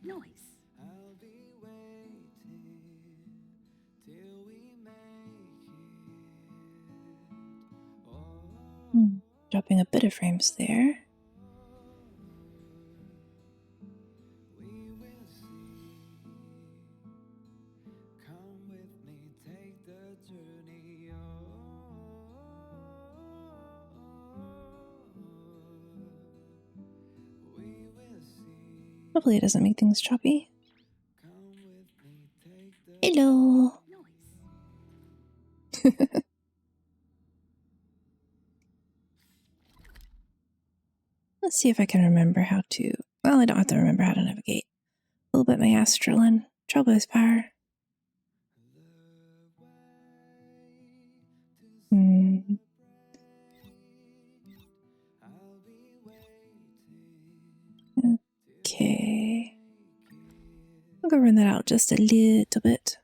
Noise. Dropping a bit of frames there. Hopefully it doesn't make things choppy. Hello! Let's see if I can remember how to... Well, I don't have to remember how to navigate. A little bit my Astralin. Trailblaze power. Okay. I'll go run that out just a little bit.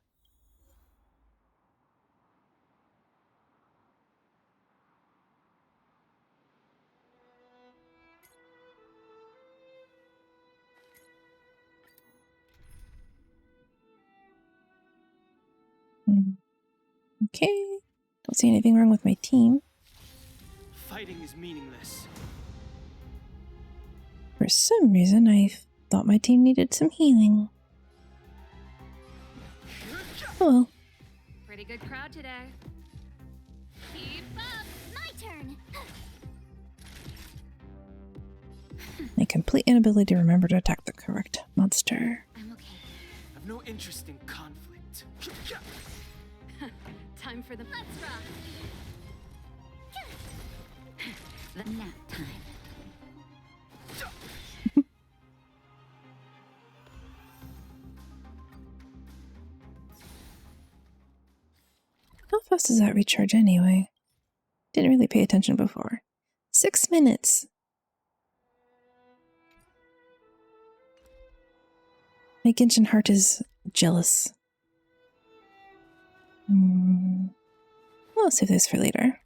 Okay. Don't see anything wrong with my team. Fighting is meaningless. For some reason, I thought my team needed some healing. Oh well. Pretty good crowd today. Keep up! My turn! My complete inability to remember to attack the correct monster. I'm okay. I've no interest in conflict. Time for the Let's rock! The nap time. How fast does that recharge anyway? Didn't really pay attention before. 6 minutes! My Genshin heart is jealous. I'll save this for later.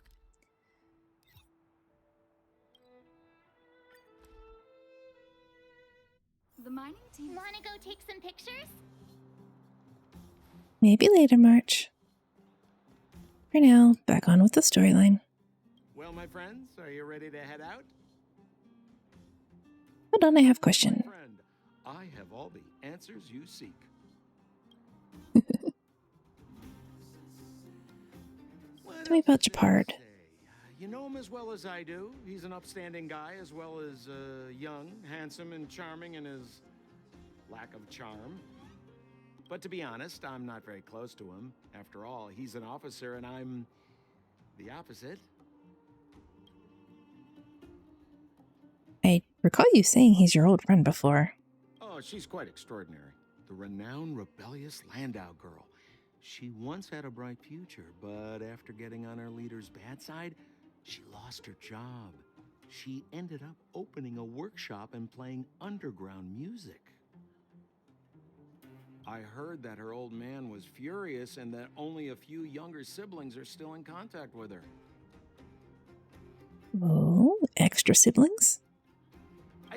The mining team. Wanna go take some pictures? Maybe later, March. For now, back on with the storyline. Well, my friends, are you ready to head out? Hold on, I have a question. My friend, I have all the answers you seek. Tell me about Japard. You know him as well as I do. He's an upstanding guy, as well as young, handsome, and charming in his lack of charm. But to be honest, I'm not very close to him. After all, he's an officer and I'm the opposite. I recall you saying he's your old friend before. Oh, she's quite extraordinary. The renowned rebellious Landau girl. She once had a bright future, but after getting on her leader's bad side, she lost her job. She ended up opening a workshop and playing underground music. I heard that her old man was furious and that only a few younger siblings are still in contact with her. Oh, extra siblings?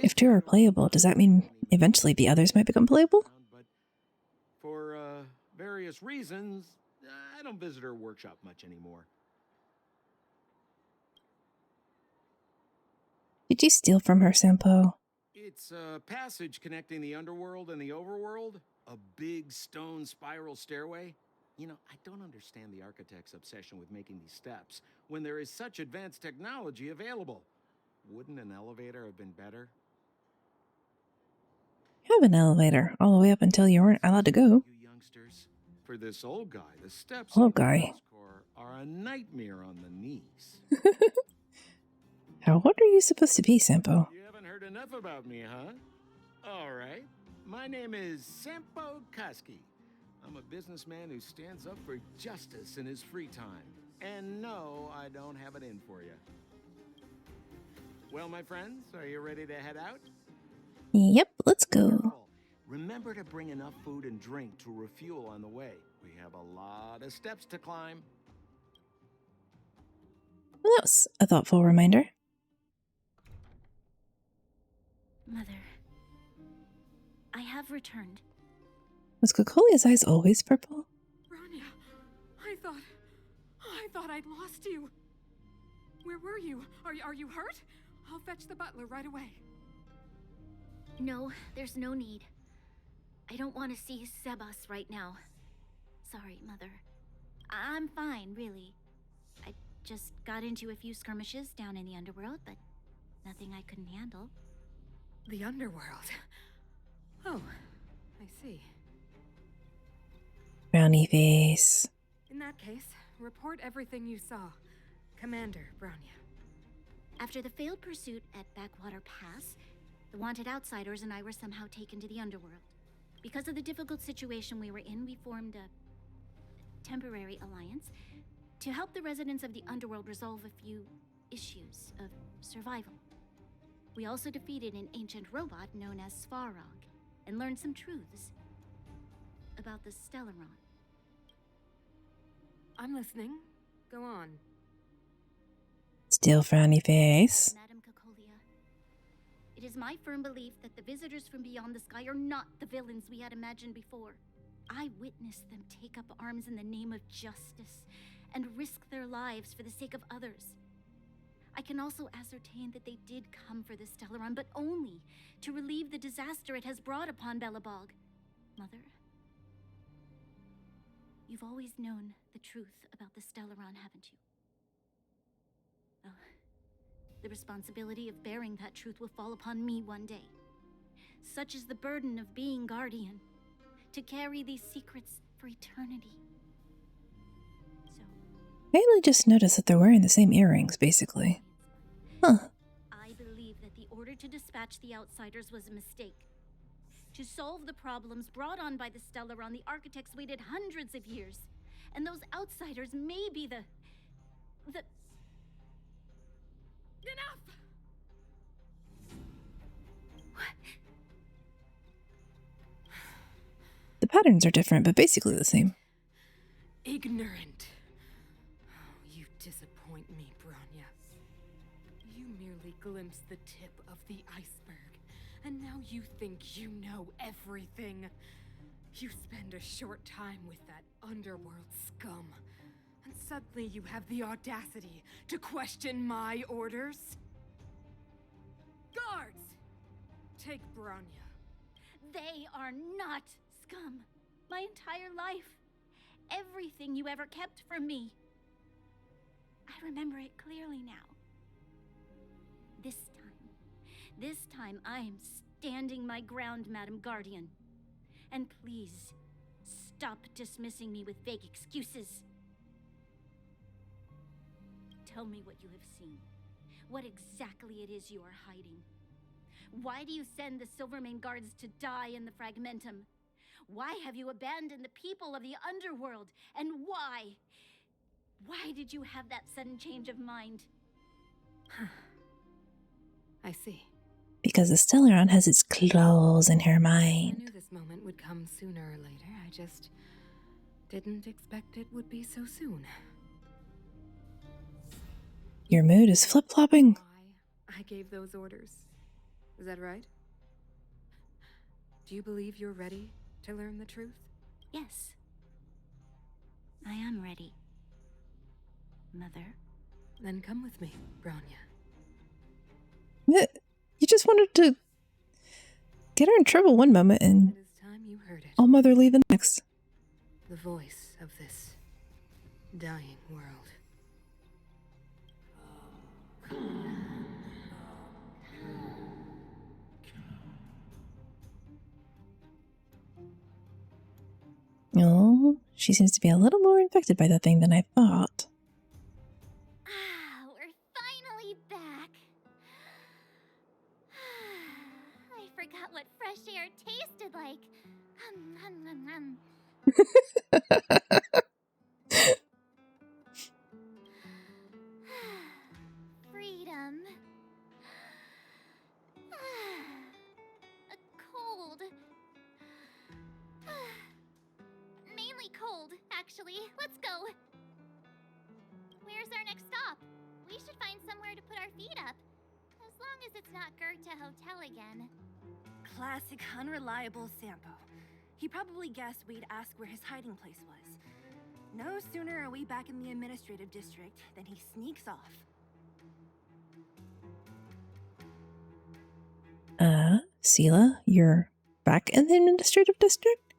If two are playable, does that mean eventually the others might become playable? But for various reasons, I don't visit her workshop much anymore. Did you steal from her, Sampo? It's a passage connecting the underworld and the overworld. A big stone spiral stairway. You know, I don't understand the architect's obsession with making these steps when there is such advanced technology available. Wouldn't an elevator have been better? You have an elevator all the way up until you weren't allowed to go. You youngsters, for this old guy, the steps Old guy. are a nightmare on the knees. How old are you supposed to be, Sampo? You haven't heard enough about me, huh? All right. My name is Sampo Koski. I'm a businessman who stands up for justice in his free time. And no, I don't have it in for you. Well, my friends, are you ready to head out? Yep, let's go. Careful. Remember to bring enough food and drink to refuel on the way. We have a lot of steps to climb. Well, that was a thoughtful reminder. Mother, I have returned. Was Cocolia's eyes always purple? Bronya, I thought I'd lost you. Where were you? Are you hurt? I'll fetch the butler right away. No, there's no need. I don't want to see Sebas right now. Sorry, Mother. I'm fine, really. I just got into a few skirmishes down in the underworld, but nothing I couldn't handle. The underworld. Oh, I see. Brownie face. In that case, report everything you saw. Commander Bronya. After the failed pursuit at Backwater Pass, the wanted outsiders and I were somehow taken to the underworld. Because of the difficult situation we were in, we formed a temporary alliance to help the residents of the underworld resolve a few issues of survival. We also defeated an ancient robot known as Svarog and learned some truths about the Stellaron. I'm listening. Go on. Still frowny face. Madam Cocolia, it is my firm belief that the visitors from beyond the sky are not the villains we had imagined before. I witnessed them take up arms in the name of justice and risk their lives for the sake of others. I can also ascertain that they did come for the Stellaron, but only to relieve the disaster it has brought upon Belobog. Mother, you've always known the truth about the Stellaron, haven't you? Well, the responsibility of bearing that truth will fall upon me one day. Such is the burden of being Guardian, to carry these secrets for eternity. So, Haley just noticed that they're wearing the same earrings, basically. Huh. I believe that the order to dispatch the outsiders was a mistake. To solve the problems brought on by the Stellaron, the architects waited hundreds of years. And those outsiders may be the... Enough! The patterns are different, but basically the same. Ignorant. Oh, you disappoint me, Bronya. You merely glimpsed the tip of the iceberg, and now you think you know everything. You spend a short time with that underworld scum, and suddenly you have the audacity to question my orders? Guards! Take Bronya. They are not scum. My entire life. Everything you ever kept from me. I remember it clearly now. This time I am standing my ground, Madam Guardian. And please, stop dismissing me with vague excuses. Tell me what you have seen. What exactly it is you are hiding. Why do you send the Silvermane guards to die in the Fragmentum? Why have you abandoned the people of the underworld? And why? Why did you have that sudden change of mind? I see. Because the Stellaron has its claws in her I mind. knew this moment would come sooner or later. I just didn't expect it would be so soon. Your mood is flip-flopping. I gave those orders. Is that right? Do you believe you're ready to learn the truth? Yes. I am ready. Mother? Then come with me, Bronya. You just wanted to get her in trouble one moment and It is time you heard it. all motherly the next. The voice of this dying world. Oh, she seems to be a little more infected by that thing than I thought. Ah, we're finally back. there tasted like. Freedom. Cold. Mainly cold, actually. Let's go. Where's our next stop? We should find somewhere to put our feet up. As long as it's not Goethe Hotel again. Classic unreliable Sampo. He probably guessed we'd ask where his hiding place was. No sooner are we back in the administrative district than he sneaks off. Sela, you're back in the administrative district?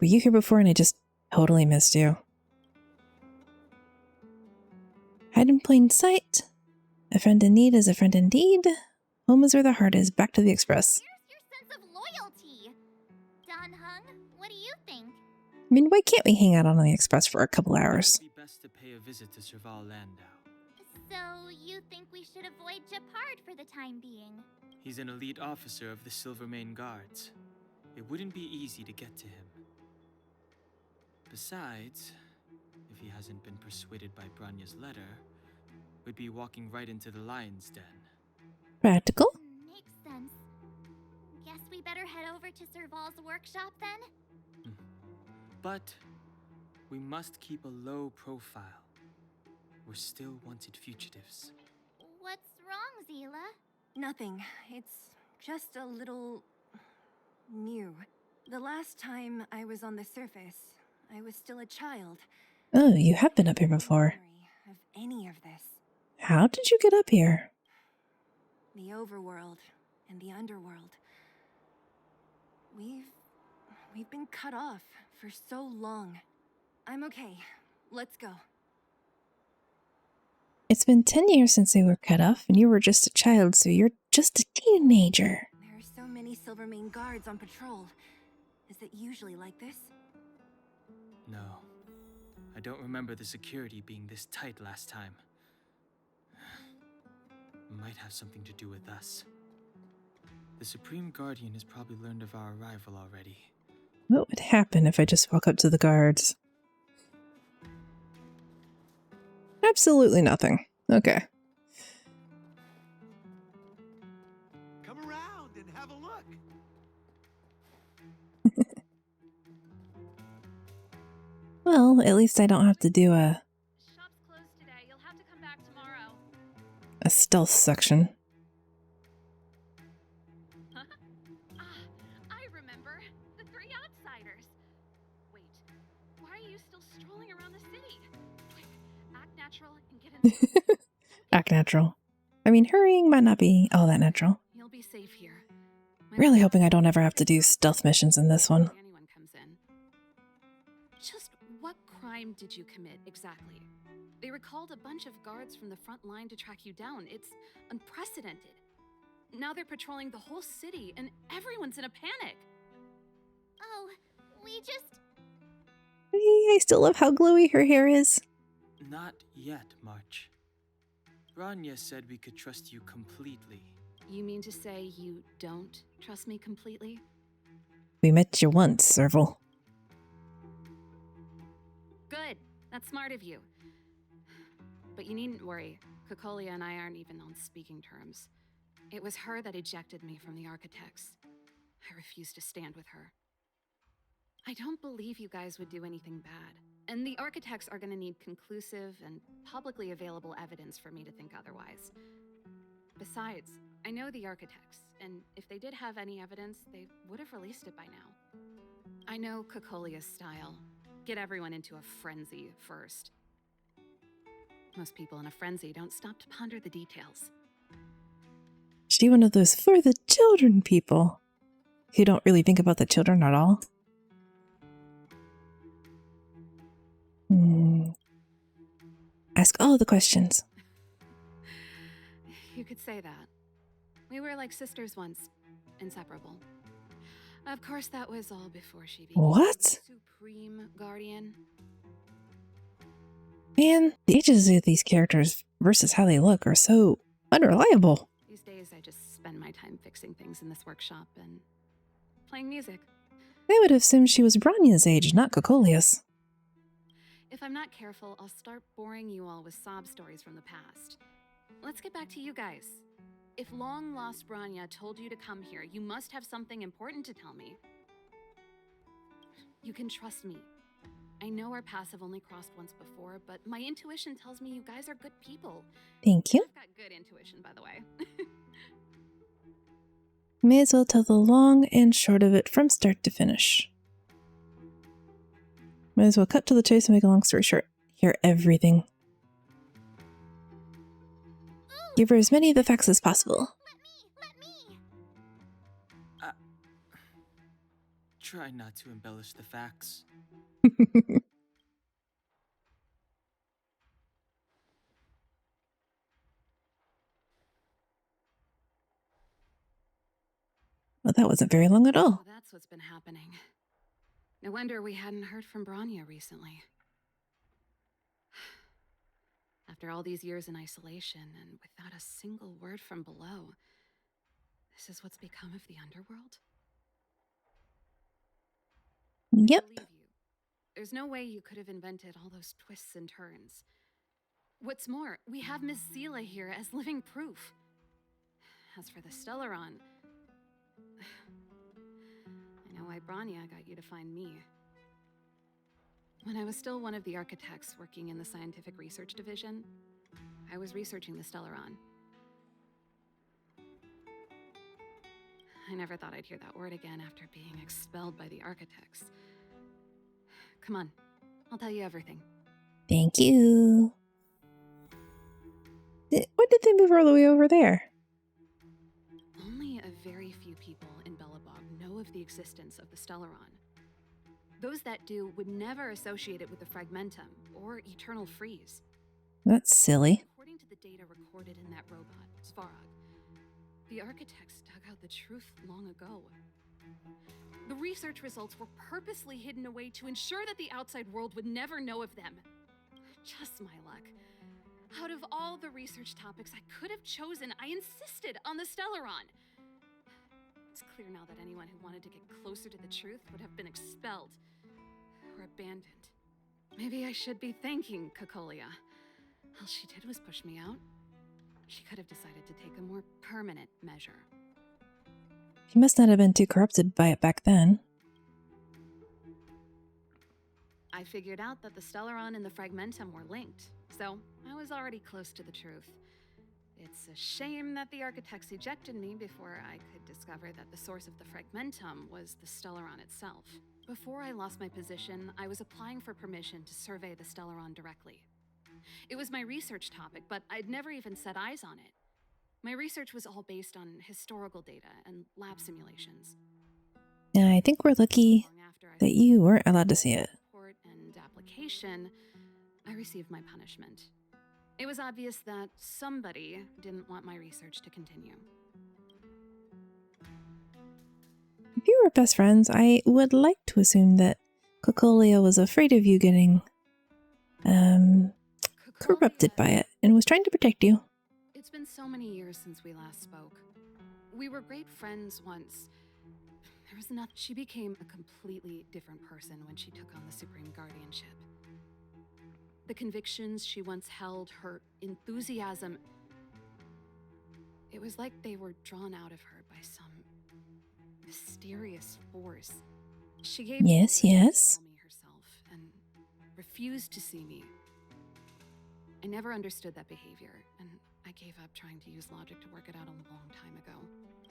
Were you here before and I just totally missed you? Hide in plain sight. A friend in need is a friend indeed. Home is where the heart is. Back to the express. Where's your sense of loyalty? Don Hung, what do you think? I mean, why can't we hang out on the express for a couple hours? It would be best to pay a visit to Serval Landau. So, you think we should avoid Japard for the time being? He's an elite officer of the Silvermane Guards. It wouldn't be easy to get to him. Besides, if he hasn't been persuaded by Branya's letter, we'd be walking right into the lion's den. Practical? Makes sense. Guess we better head over to Serval's workshop then? But we must keep a low profile. We're still wanted fugitives. What's wrong, Zila? Nothing. It's just a little... new. The last time I was on the surface, I was still a child. Oh, you have been up here before. Of any of this. How did you get up here? The overworld and the underworld. We've been cut off for so long. I'm okay. Let's go. It's been 10 years since they were cut off, and you were just a child, so you're just a teenager. There are so many Silvermane guards on patrol. Is it usually like this? No. I don't remember the security being this tight last time. Might have something to do with us. The Supreme Guardian has probably learned of our arrival already. What would happen if I just walk up to the guards? Absolutely nothing. Okay. Come around and have a look. Well, at least I don't have to do a Shop's closed today. You'll have to come back tomorrow. stealth section. I remember. The three outsiders. Wait, why are you still strolling around the city? Quick, act natural and get in. Act natural. I mean, hurrying might not be all that natural. You'll be safe here. Really hoping I don't ever have to do stealth missions in this one. Anyone comes in. Just what crime did you commit exactly? They recalled a bunch of guards from the front line to track you down. It's unprecedented. Now they're patrolling the whole city and everyone's in a panic. Oh, we just... I still love how glowy her hair is. Not yet, March. Branya said we could trust you completely. You mean to say you don't trust me completely? We met you once, Serval. Good. That's smart of you. But you needn't worry. Kokolia and I aren't even on speaking terms. It was her that ejected me from the Architects. I refused to stand with her. I don't believe you guys would do anything bad. And the Architects are gonna need conclusive and publicly available evidence for me to think otherwise. Besides, I know the Architects, and if they did have any evidence, they would have released it by now. I know Kokolia's style. Get everyone into a frenzy first. Most people in a frenzy don't stop to ponder the details. She one of those for the children people who don't really think about the children at all. Ask all the questions. You could say that. We were like sisters once, inseparable. Of course, that was all before she became What? Supreme Guardian. Man, the ages of these characters versus how they look are so unreliable. These days, I just spend my time fixing things in this workshop and playing music. I would have assumed she was Bronya's age, not Cocolia's. If I'm not careful, I'll start boring you all with sob stories from the past. Let's get back to you guys. If long-lost Bronya told you to come here, you must have something important to tell me. You can trust me. I know our paths have only crossed once before, but my intuition tells me you guys are good people. Thank you. I've got good intuition, by the way. May as well tell the long and short of it from start to finish. Might as well cut to the chase and make a long story short. Hear everything. Give her as many of the facts as possible. Let me! Try not to embellish the facts. Well, that wasn't very long at all. So that's what's been happening. No wonder we hadn't heard from Bronya recently. After all these years in isolation and without a single word from below, this is what's become of the underworld? Yep. I believe you. There's no way you could have invented all those twists and turns. What's more, we have Miss Seela here as living proof. As for the Stellaron, I know why Bronya got you to find me. When I was still one of the architects working in the scientific research division, I was researching the Stellaron. I never thought I'd hear that word again after being expelled by the architects. Come on, I'll tell you everything. Thank you. Why did they move all the way over there? Only a very few people in Belobog know of the existence of the Stellaron. Those that do would never associate it with the Fragmentum or Eternal Freeze. That's silly. According to the data recorded in that robot, Svarog, the architects dug out the truth long ago. The research results were purposely hidden away to ensure that the outside world would never know of them. Just my luck. Out of all the research topics I could have chosen, I insisted on the Stellaron. It's clear now that anyone who wanted to get closer to the truth would have been expelled or abandoned. Maybe I should be thanking Cocolia. All she did was push me out. She could have decided to take a more permanent measure. He must not have been too corrupted by it back then. I figured out that the Stellaron and the Fragmentum were linked, so I was already close to the truth. It's a shame that the architects ejected me before I could discover that the source of the Fragmentum was the Stellaron itself. Before I lost my position, I was applying for permission to survey the Stellaron directly. It was my research topic, but I'd never even set eyes on it. My research was all based on historical data and lab simulations. I think we're lucky Long after I that you weren't allowed to see it. report and application, I received my punishment. It was obvious that somebody didn't want my research to continue. If you were best friends, I would like to assume that Cocolia was afraid of you getting corrupted by it and was trying to protect you. It's been so many years since we last spoke. We were great friends once. There was nothing. She became a completely different person when she took on the Supreme Guardianship. The convictions she once held, her enthusiasm, it was like they were drawn out of her by some mysterious force. She gave me Yes, orders to yes. expel me herself and refused to see me. I never understood that behavior, and I gave up trying to use logic to work it out a long time ago.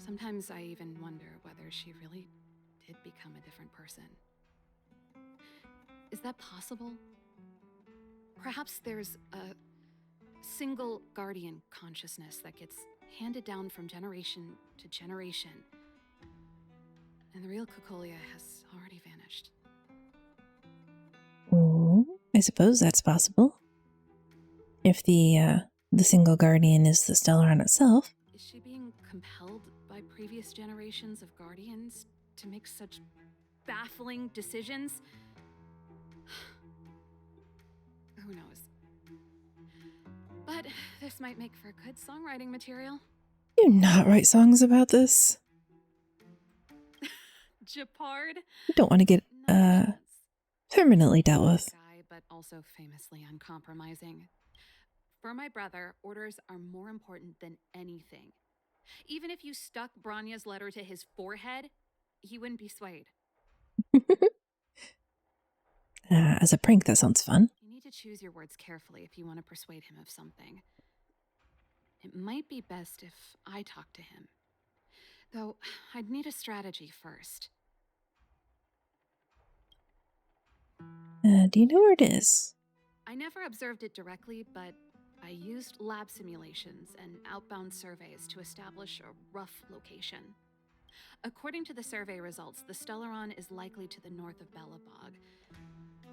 Sometimes I even wonder whether she really did become a different person. Is that possible? Perhaps there's a single guardian consciousness that gets handed down from generation to generation, and the real Cocolia has already vanished. Oh, I suppose that's possible. If the single guardian is the Stellaron itself. Is she being compelled by previous generations of guardians to make such baffling decisions? Who knows? But this might make for good songwriting material. Do not write songs about this. Japard? You don't want to get Not a chance. permanently dealt with. Guy, but also famously uncompromising. For my brother, orders are more important than anything. Even if you stuck Branya's letter to his forehead, he wouldn't be swayed. As a prank, that sounds fun. You need to choose your words carefully if you want to persuade him of something. It might be best if I talk to him. Though, I'd need a strategy first. Do you know where it is? I never observed it directly, but I used lab simulations and outbound surveys to establish a rough location. According to the survey results, the Stellaron is likely to the north of Belobog,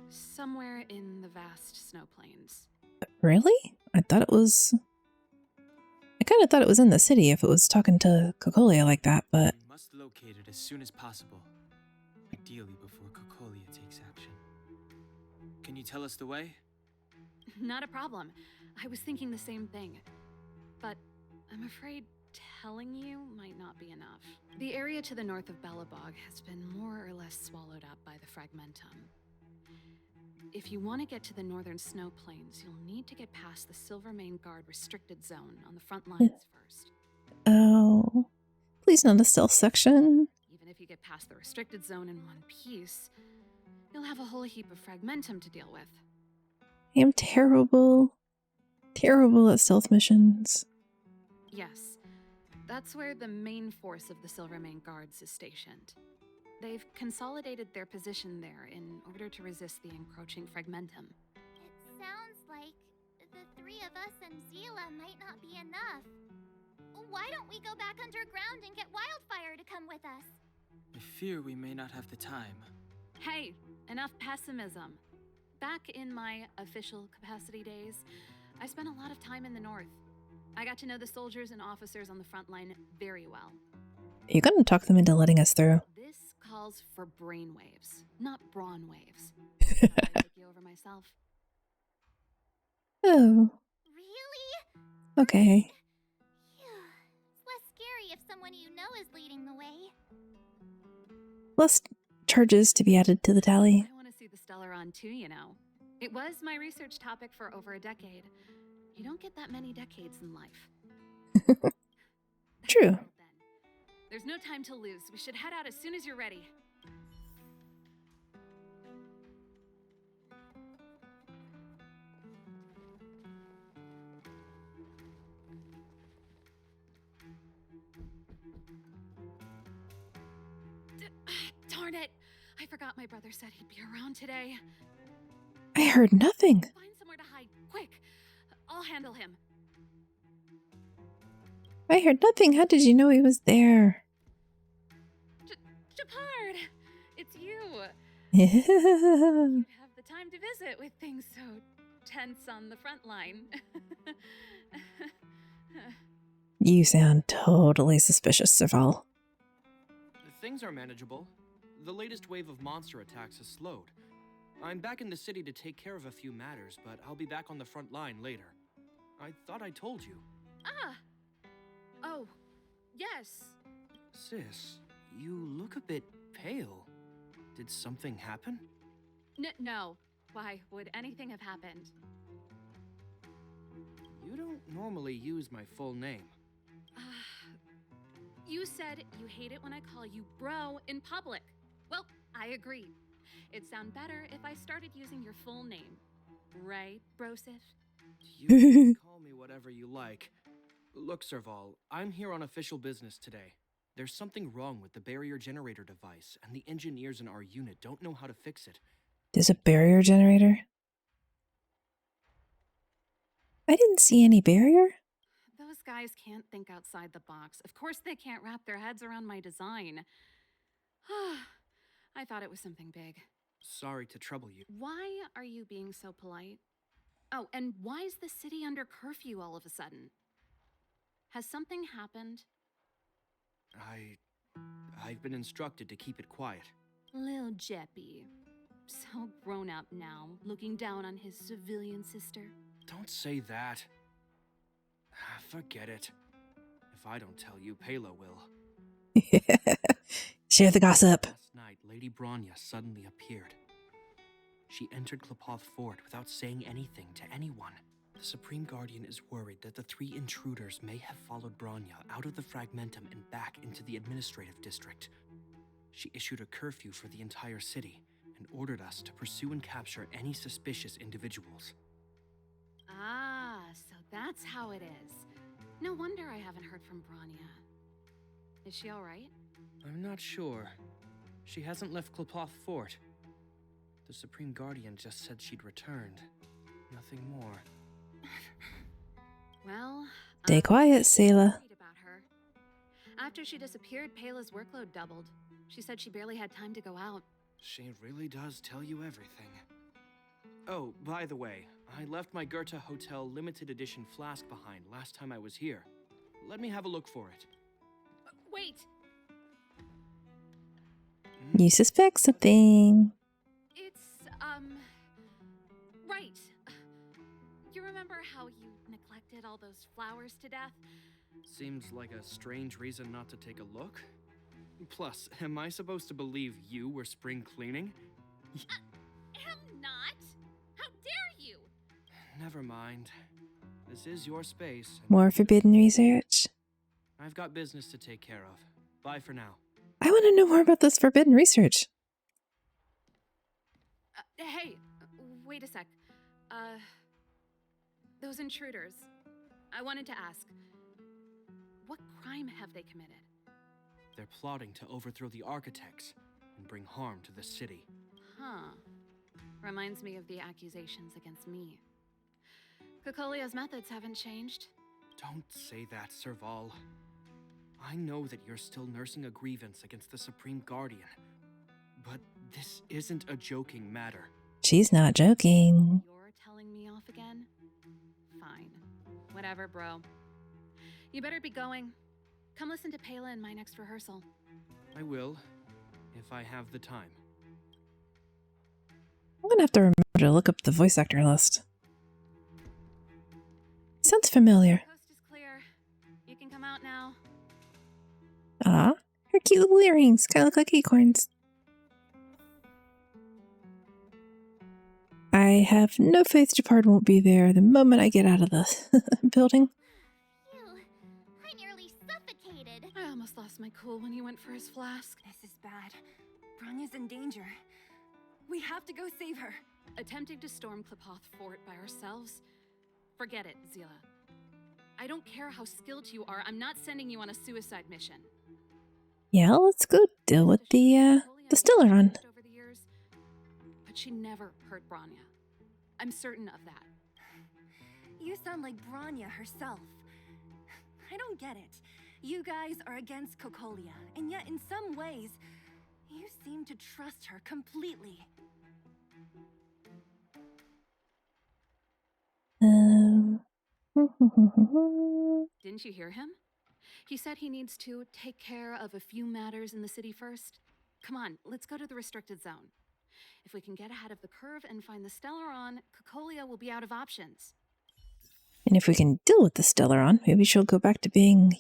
somewhere in the vast snow plains. Really? I kind of thought it was in the city if it was talking to Cocolia like that, but We must locate it as soon as possible. Ideally before Cocolia takes action. Can you tell us the way? Not a problem. I was thinking the same thing. But I'm afraid telling you might not be enough. The area to the north of Belobog has been more or less swallowed up by the Fragmentum. If you want to get to the northern snow plains, you'll need to get past the Silvermane Guard restricted zone on the front lines first. oh, please not a stealth section. Even if you get past the restricted zone in one piece, you'll have a whole heap of Fragmentum to deal with. I am terrible at stealth missions. Yes, that's where the main force of the Silvermane Guards is stationed. They've consolidated their position there in order to resist the encroaching Fragmentum. It sounds like the three of us and Zila might not be enough. Why don't we go back underground and get Wildfire to come with us? I fear we may not have the time. Hey, enough pessimism. Back in my official capacity days, I spent a lot of time in the north. I got to know the soldiers and officers on the front line very well. You're gonna talk them into letting us through. This calls for brainwaves, not brawn waves. Thought I'd take you over myself. Oh, Really? okay. Phew. It's less scary if someone you know is leading the way. Less charges to be added to the tally. I want to see the Stellaron too, you know. It was my research topic for over a decade. You don't get that many decades in life. True. Then. There's no time to lose. We should head out as soon as you're ready. Darn it! I forgot my brother said he'd be around today. I heard nothing. Find somewhere to hide, quick! I'll handle him. I heard nothing. How did you know he was there? Japard! It's you! You You have the time to visit with things so tense on the front line. sound totally suspicious, Serval. Things are manageable. The latest wave of monster attacks has slowed. I'm back in the city to take care of a few matters, but I'll be back on the front line later. I thought I told you. Ah! Oh, yes. Sis, you look a bit pale. Did something happen? No. Why would anything have happened? You don't normally use my full name. You said you hate it when I call you bro in public. Well, I agree. It'd sound better if I started using your full name. Right, Brosif? You can call me whatever you like. Look, Serval, I'm here on official business today. There's something wrong with the barrier generator device, and the engineers in our unit don't know how to fix it. There's a barrier generator? I didn't see any barrier. Those guys can't think outside the box. Of course they can't wrap their heads around my design. I thought it was something big. Sorry to trouble you. Why are you being so polite? Oh, and why is the city under curfew all of a sudden? Has something happened? I've been instructed to keep it quiet. Lil Jeppy. So grown up now, looking down on his civilian sister. Don't say that. Forget it. If I don't tell you, Pela will. Share the gossip. Last night, Lady Bronya suddenly appeared. She entered Klapoth Fort without saying anything to anyone. The Supreme Guardian is worried that the 3 intruders may have followed Bronya out of the Fragmentum and back into the administrative district. She issued a curfew for the entire city and ordered us to pursue and capture any suspicious individuals. Ah, so that's how it is. No wonder I haven't heard from Bronya. Is she all right? I'm not sure. She hasn't left Klapoth Fort. The Supreme Guardian just said she'd returned. Nothing more. Well, Stay quiet, Selah. worried about her. After she disappeared, Pela's workload doubled. She said she barely had time to go out. She really does tell you everything. Oh, by the way, I left my Goethe Hotel limited edition flask behind last time I was here. Let me have a look for it. Wait! You suspect something. It's, right. You remember how you neglected all those flowers to death? Seems like a strange reason not to take a look. Plus, am I supposed to believe you were spring cleaning? Am not! How dare you! Never mind. This is your space. and More forbidden research. I've got business to take care of. Bye for now. I want to know more about this forbidden research. Hey, wait a sec. Those intruders. I wanted to ask, what crime have they committed? They're plotting to overthrow the architects and bring harm to the city. Huh. Reminds me of the accusations against me. Cocolia's methods haven't changed. Don't say that, Serval. I know that you're still nursing a grievance against the Supreme Guardian, but this isn't a joking matter. She's not joking. You're telling me off again? Fine. Whatever, bro. You better be going. Come listen to Pela in my next rehearsal. I will, if I have the time. I'm gonna have to remember to look up the voice actor list. Sounds familiar. Coast is clear. You can come out now. Ah, her cute little earrings kind of look like acorns. I have no faith Japard won't be there the moment I get out of the building. Phew, I nearly suffocated. I almost lost my cool when he went for his flask. This is bad. Bronya's in danger. We have to go save her. Attempting to storm Klapoth Fort by ourselves? Forget it, Zila. I don't care how skilled you are, I'm not sending you on a suicide mission. Yeah, let's go deal with the Stellaron. Over the years, but she never hurt Bronya. I'm certain of that. You sound like Bronya herself. I don't get it. You guys are against Cocolia, and yet in some ways, you seem to trust her completely. Didn't you hear him? He said he needs to take care of a few matters in the city first. Come on, let's go to the restricted zone. If we can get ahead of the curve and find the Stellaron, Cocolia will be out of options. And if we can deal with the Stellaron, maybe she'll go back to being,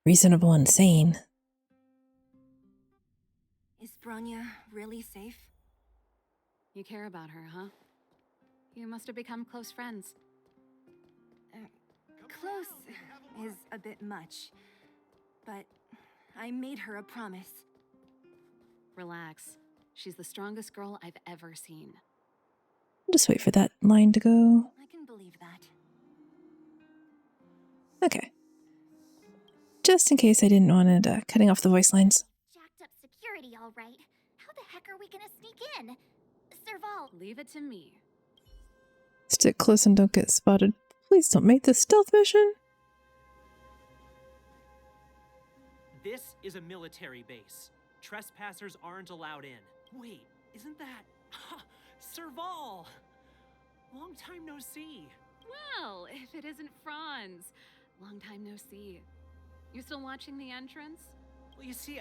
reasonable and sane. Is Bronya really safe? You care about her, huh? You must have become close friends. Close is a bit much, but I made her a promise. Relax. She's the strongest girl I've ever seen. Just wait for that line to go. I can believe that. Okay. Just in case I didn't want it cutting off the voice lines. Jacked up security, all right. How the heck are we gonna sneak in? Serval, Leave it to me. Stick close and don't get spotted. Please don't make this stealth mission. This is a military base. Trespassers aren't allowed in. Wait, isn't that... Serval! Long time no see. Well, if it isn't Franz. Long time no see. You still watching the entrance? Well, you see,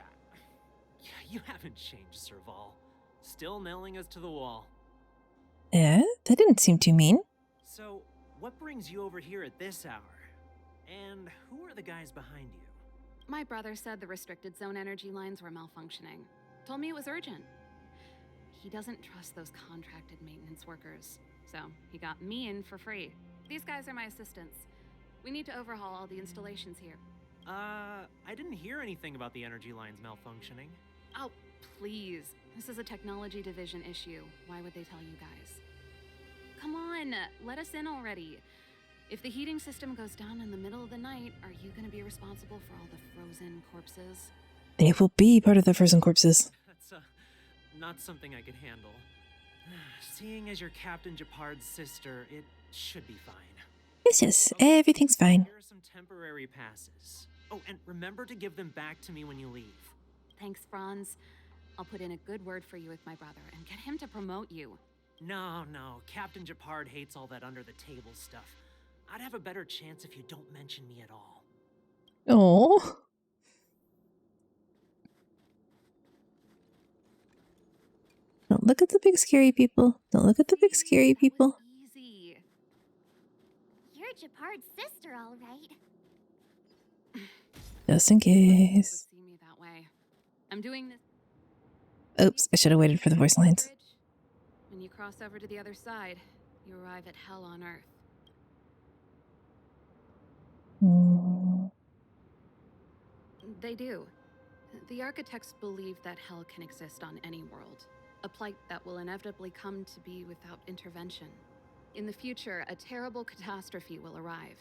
you haven't changed, Serval. Still nailing us to the wall. That didn't seem too mean. So, what brings you over here at this hour? And who are the guys behind you? My brother said the restricted zone energy lines were malfunctioning. Told me it was urgent. He doesn't trust those contracted maintenance workers, so he got me in for free. These guys are my assistants. We need to overhaul all the installations here. I didn't hear anything about the energy lines malfunctioning. Oh, please. This is a technology division issue. Why would they tell you guys? Come on, let us in already. If the heating system goes down in the middle of the night, are you going to be responsible for all the frozen corpses? They will be part of the frozen corpses. That's, not something I could handle. Seeing as you're Captain Japard's sister, it should be fine. Yes, everything's fine. Here are some temporary passes. Oh, and remember to give them back to me when you leave. Thanks, Franz. I'll put in a good word for you with my brother and get him to promote you. No, Captain Japard hates all that under-the-table stuff. I'd have a better chance if you don't mention me at all. Oh. Don't look at the big scary people. Don't look at the big scary people. Easy. You're Japard's sister, all right. Just in case. See me that way. I'm doing this. Oops, I should have waited for the voice lines. When you cross over to the other side, you arrive at hell on Earth. Mm. They do. The architects believe that hell can exist on any world, a plight that will inevitably come to be without intervention. In the future, a terrible catastrophe will arrive.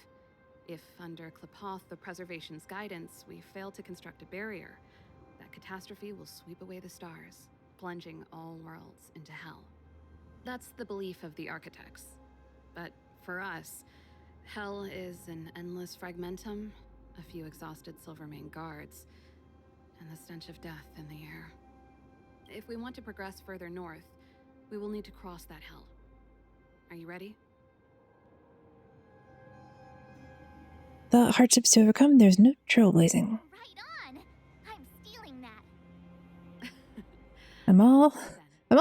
If, under Klapoth, the Preservation's guidance, we fail to construct a barrier, that catastrophe will sweep away the stars, plunging all worlds into hell. That's the belief of the architects. But for us, hell is an endless fragmentum, a few exhausted Silvermane guards, and the stench of death in the air. If we want to progress further north, we will need to cross that hell. Are you ready? The hardships to overcome, there's no trailblazing. Right on! I'm stealing that. I'm all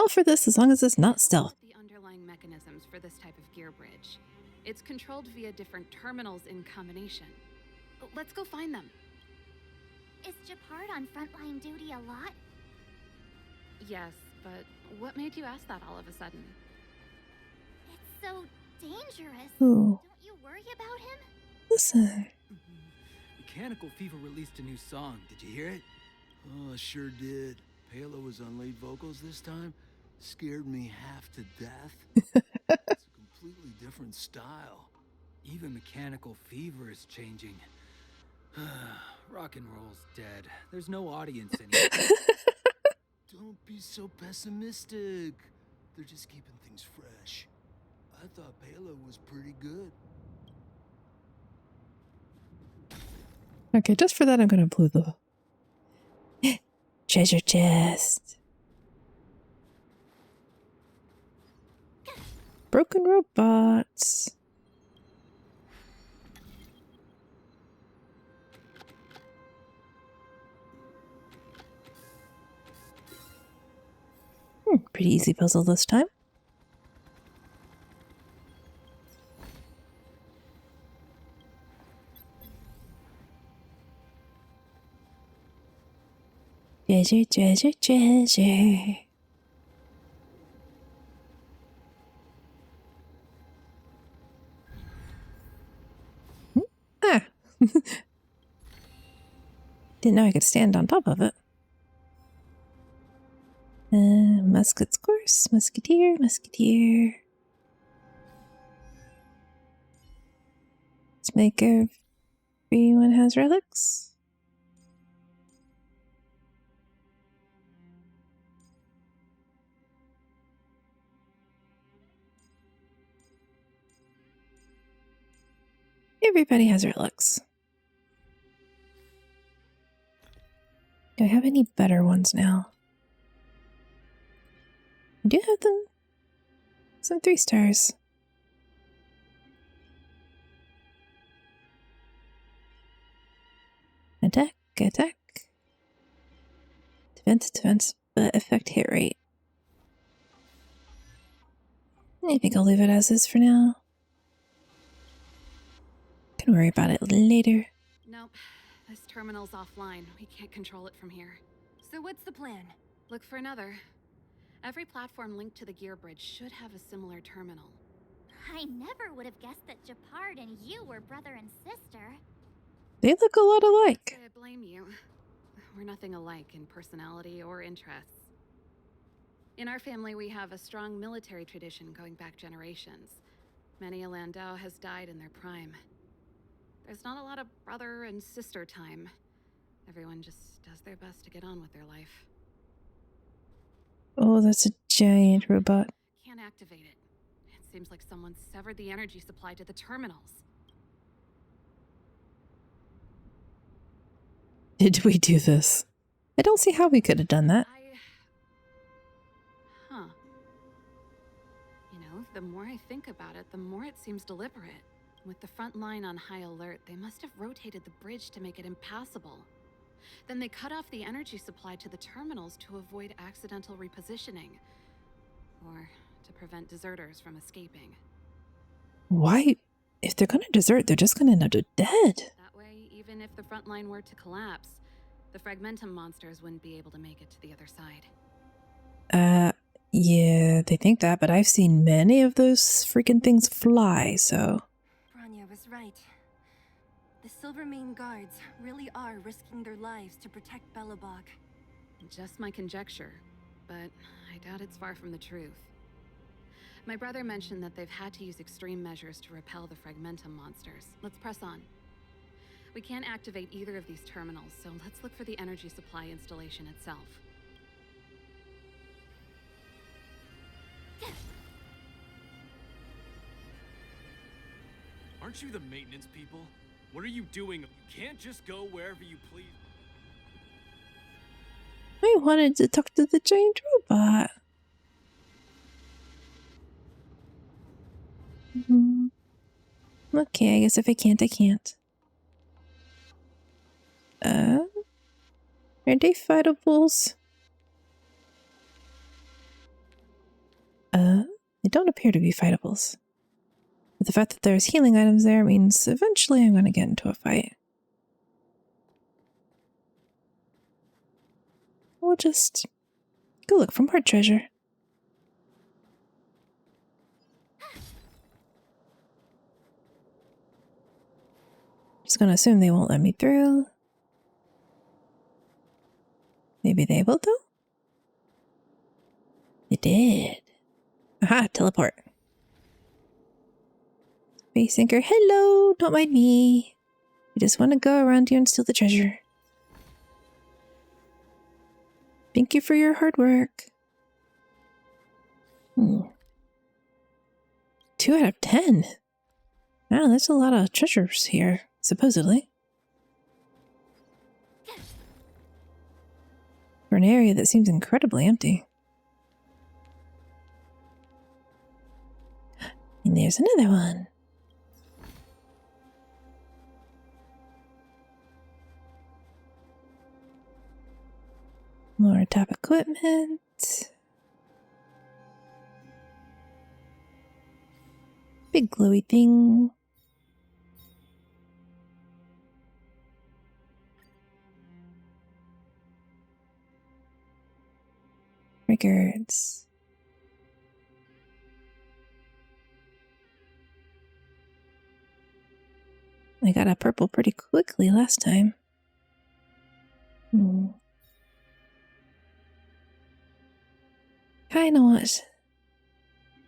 for this as long as it's not stealth. The underlying mechanisms for this type of gear bridge. It's controlled via different terminals in combination. Let's go find them. Is Japard on frontline duty a lot? Yes, but what made you ask that all of a sudden? It's so dangerous. Ooh. Don't you worry about him? Listen. Mechanical Fever released a new song. Did you hear it? Oh, sure did. Palo was on lead vocals this time. Scared me half to death. It's a completely different style. Even Mechanical Fever is changing. Rock and roll's dead. There's no audience anymore. Don't be so pessimistic. They're just keeping things fresh. I thought Palo was pretty good. Okay, just for that, I'm gonna blow the treasure chest. Broken robots. Pretty easy puzzle this time. Treasure, treasure, treasure. Ah! Didn't know I could stand on top of it. Musket's course, musketeer, musketeer. Let's make everyone has relics. Everybody has relics. Do I have any better ones now? I do have them. Some 3 stars. Attack, attack. Defense, defense, but effect hit rate. I think I'll leave it as is for now. Can worry about it later. Nope. This terminal's offline. We can't control it from here. So what's the plan? Look for another. Every platform linked to the gear bridge should have a similar terminal. I never would have guessed that Japard and you were brother and sister. They look a lot alike. I blame you. We're nothing alike in personality or interests. In our family, we have a strong military tradition going back generations. Many a Landau has died in their prime. There's not a lot of brother and sister time. Everyone just does their best to get on with their life. Oh, that's a giant robot. Can't activate it. It seems like someone severed the energy supply to the terminals. Did we do this? I don't see how we could have done that. Huh. You know, the more I think about it, the more it seems deliberate. With the front line on high alert, they must have rotated the bridge to make it impassable. Then they cut off the energy supply to the terminals to avoid accidental repositioning. Or to prevent deserters from escaping. Why? If they're gonna desert, they're just gonna end up dead. That way, even if the front line were to collapse, the Fragmentum monsters wouldn't be able to make it to the other side. Yeah, they think that, but I've seen many of those freaking things fly, so... Bronya was right. The Silvermane guards really are risking their lives to protect Belobog. Just my conjecture, but I doubt it's far from the truth. My brother mentioned that they've had to use extreme measures to repel the Fragmentum monsters. Let's press on. We can't activate either of these terminals, so let's look for the energy supply installation itself. Aren't you the maintenance people? What are you doing? You can't just go wherever you please. I wanted to talk to the giant robot. Okay, I guess if I can't, I can't. Are they fightables? They don't appear to be fightables. But the fact that there's healing items there means eventually I'm gonna get into a fight. We'll just go look for more treasure. Just gonna assume they won't let me through. Maybe they will though? They did. Aha, teleport. Space Anchor, hello! Don't mind me. I just want to go around here and steal the treasure. Thank you for your hard work. 2 out of 10. Wow, that's a lot of treasures here, supposedly. For an area that seems incredibly empty. And there's another one. More top equipment. Big glowy thing. Records. I got a purple pretty quickly last time.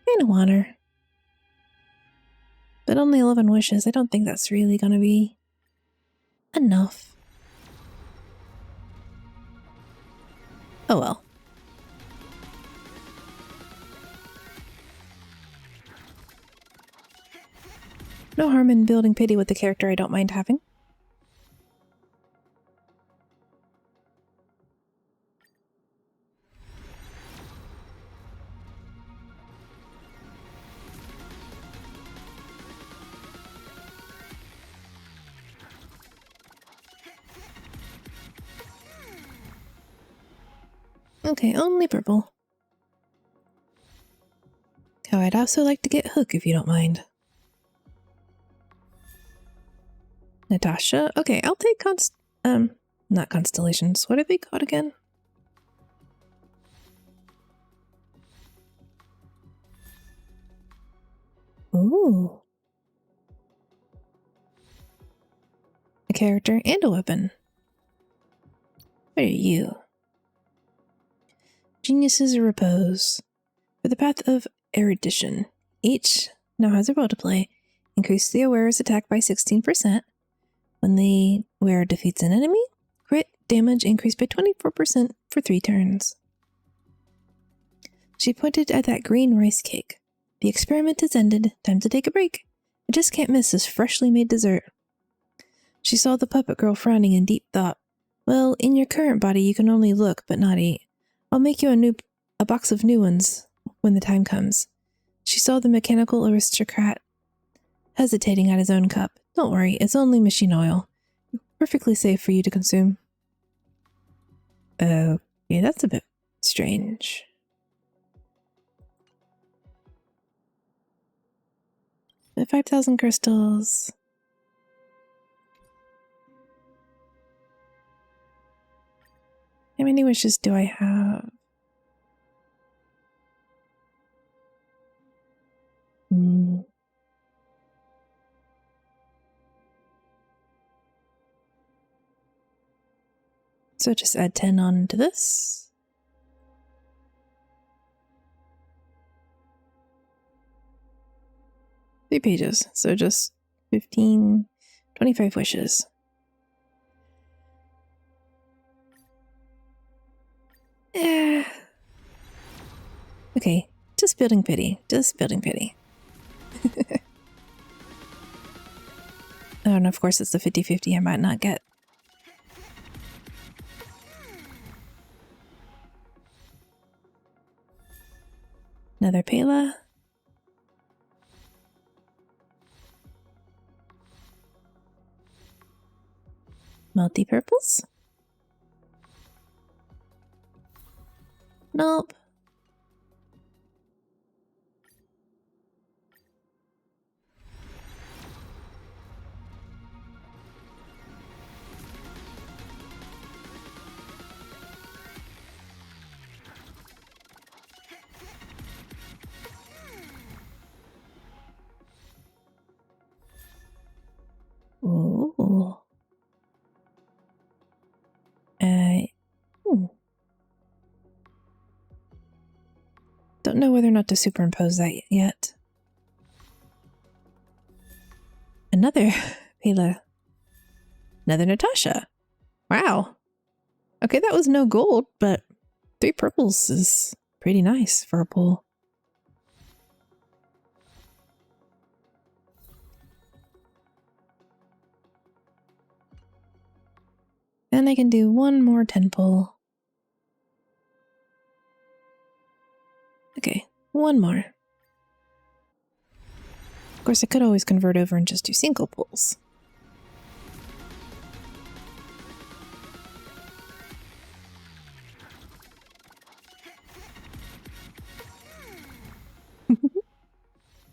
Kinda want her. But only 11 wishes. I don't think that's really gonna be enough. Oh well. No harm in building pity with the character I don't mind having. Okay, only purple. Oh, I'd also like to get Hook if you don't mind. Natasha. Okay, I'll take not constellations. What are they called again? Ooh. A character and a weapon. What are you? Geniuses repose. For the path of erudition. Each now has a role to play. Increase the wearer's attack by 16%. When the wearer defeats an enemy, crit damage increased by 24% for 3 turns. She pointed at that green rice cake. The experiment is ended. Time to take a break. I just can't miss this freshly made dessert. She saw the puppet girl frowning in deep thought. Well, in your current body you can only look but not eat. I'll make you a box of new ones when the time comes. She saw the mechanical aristocrat hesitating at his own cup. Don't worry, it's only machine oil. Perfectly safe for you to consume. Okay, that's a bit strange. At 5,000 crystals. How many wishes do I have? So just add 10 on to this. Three pages, so just 15, 25 wishes. Okay, just building pity, just building pity. Oh, and of course it's the 50-50 I might not get. Another Pela. Multi-purples? Nope. Ooh. Don't know whether or not to superimpose that yet. Another Pela. Another Natasha. Wow. Okay, that was no gold, but 3 purples is pretty nice for a pull. And I can do one more 10 pull. Okay, one more. Of course, I could always convert over and just do single pulls.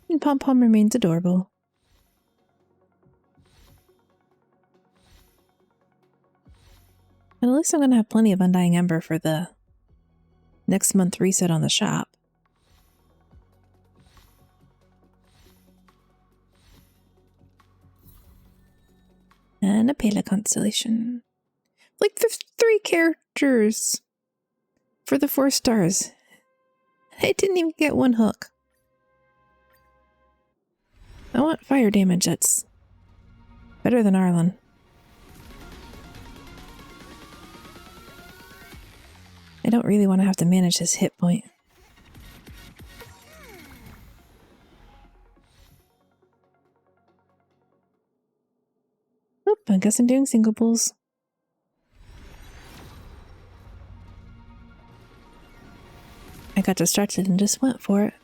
And Pom Pom remains adorable. And at least I'm going to have plenty of Undying Ember for the next month reset on the shop. And a Pela constellation. Like the 3 characters for the 4 stars. I didn't even get 1 hook. I want fire damage that's better than Arlen. I don't really want to have to manage his hit point. Oop, I guess I'm doing single pulls. I got distracted and just went for it.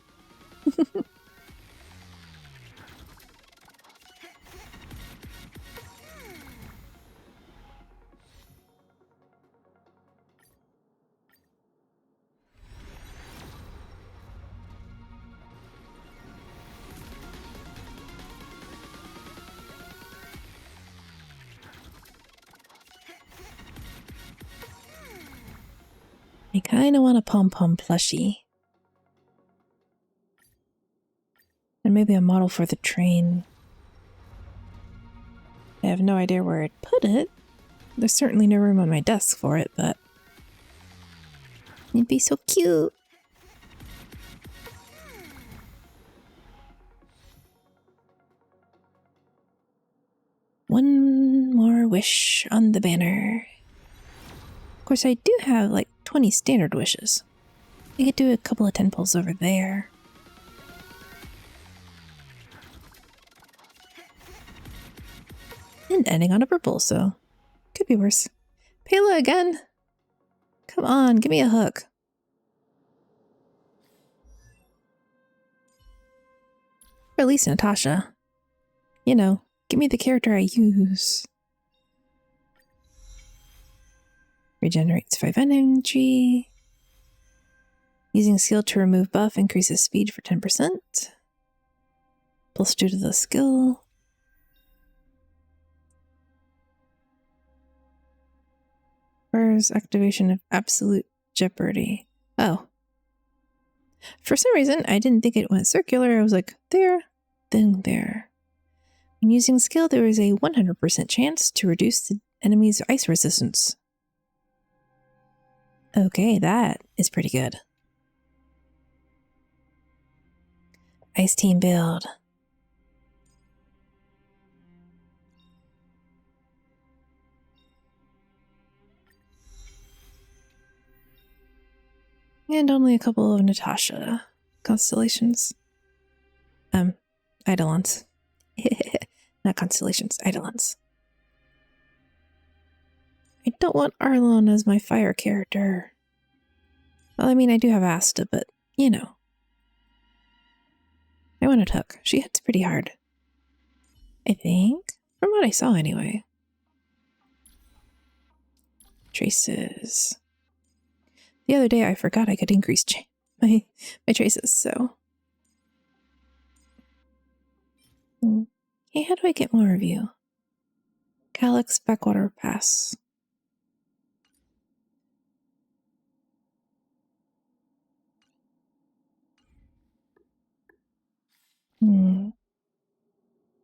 I kind of want a pom-pom plushie. And maybe a model for the train. I have no idea where I'd put it. There's certainly no room on my desk for it, but it'd be so cute. One more wish on the banner. Of course, I do have like 20 standard wishes. I could do a couple of 10 pulls over there. And ending on a purple, so could be worse. Pela again? Come on, give me a hook. Or at least Natasha. You know, give me the character I use. Regenerates 5 energy. Using skill to remove buff increases speed for 10%. Plus 2 to the skill. Requires activation of absolute jeopardy. Oh. For some reason, I didn't think it went circular. I was like, there, then there. When using skill, there is a 100% chance to reduce the enemy's ice resistance. Okay, that is pretty good. Ice team build. And only a couple of Natasha constellations. Eidolons. Not constellations, Eidolons. I don't want Arlon as my fire character. Well, I mean, I do have Asta, but, you know. I wanted Hook. She hits pretty hard. I think. From what I saw, anyway. Traces. The other day, I forgot I could increase my traces, so. Hey, how do I get more of you? Calyx Backwater Pass.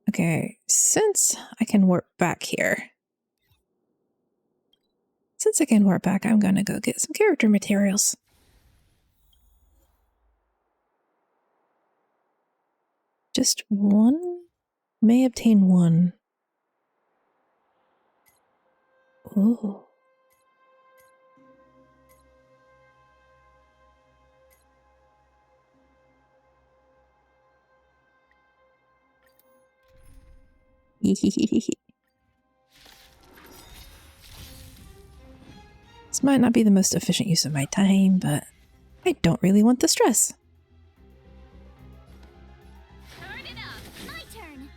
Okay, since I can warp back here. Since I can warp back, I'm gonna go get some character materials. Just one? May obtain one. Ooh. This might not be the most efficient use of my time, but I don't really want the stress. Turn it up. My turn.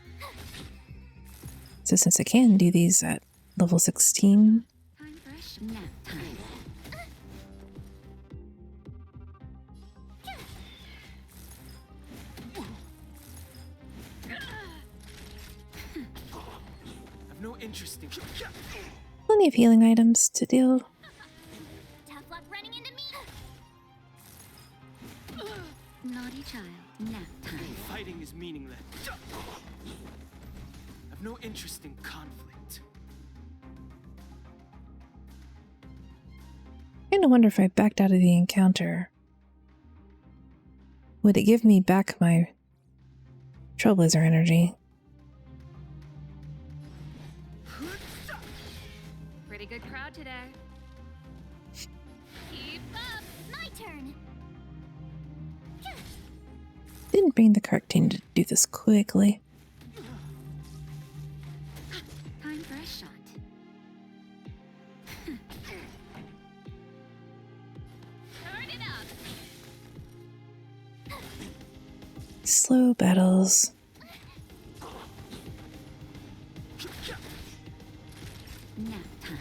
So since I can do these at level 16... Time fresh nap time. I've no interest in... Plenty of healing items to deal. Tough luck running into me. Naughty child, nap time. Fighting is meaningless. I've no interest in conflict. I kind of wonder if I backed out of the encounter. Would it give me back my Trailblazer energy? Pretty good crowd today. Keep up. My turn. Didn't bring the cartoon to do this quickly. Time for a shot. Turn it up. Slow battles. Nap time.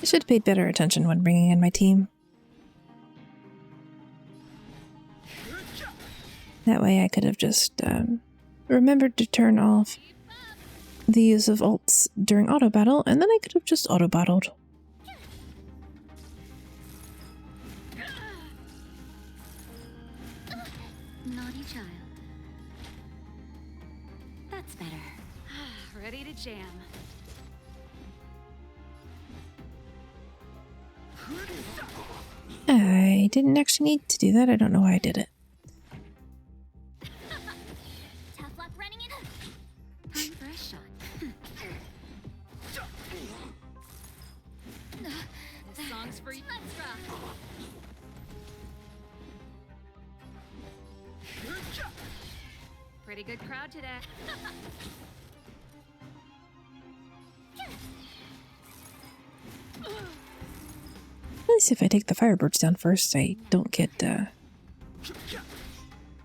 I should have paid better attention when bringing in my team. That way I could have just remembered to turn off the use of ults during auto battle, and then I could have just auto battled. jam. I didn't actually need to do that. I don't know why I did it. Tough luck running in. Time for a shot. This song's for you. Let's rock. Pretty good crowd today. At least if I take the Firebirds down first, I don't get the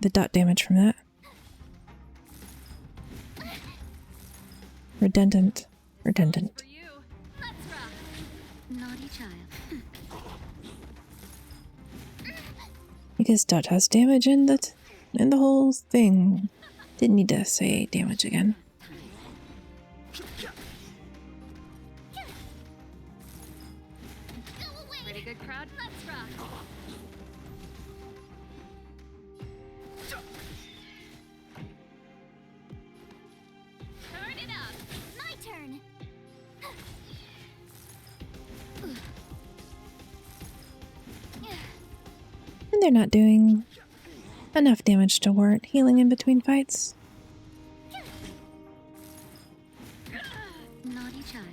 dot damage from that. Redundant. Redundant. For you. Let's rock. Naughty child. Because dot has damage and the whole thing. Didn't need to say damage again. Pretty good crowd. Let's rock. Turn it up. My turn. And they're not doing enough damage to warrant healing in between fights. Naughty child.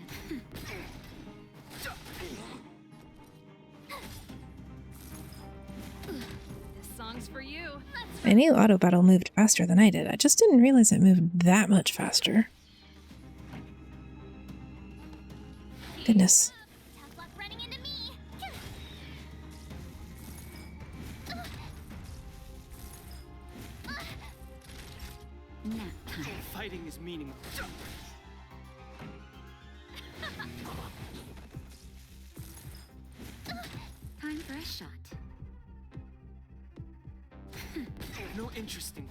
This song's for you. I knew auto battle moved faster than I did. I just didn't realize it moved that much faster. Goodness. Tough luck running into me. Nap time. Fighting is meaningless. Time for a shot. No interesting.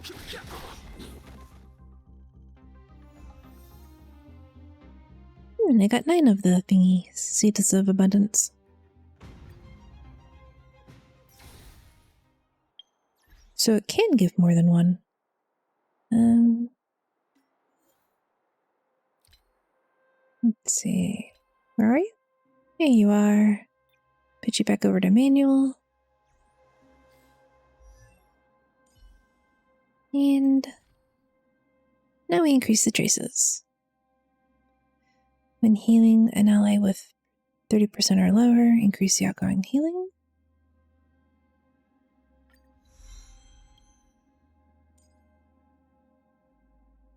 And I got 9 of the thingy Seeds of Abundance. So it can give more than one. Let's see. Where are you? Here you are. Put you back over to manual. And now we increase the traces. When healing an ally with 30% or lower, increase the outgoing healing.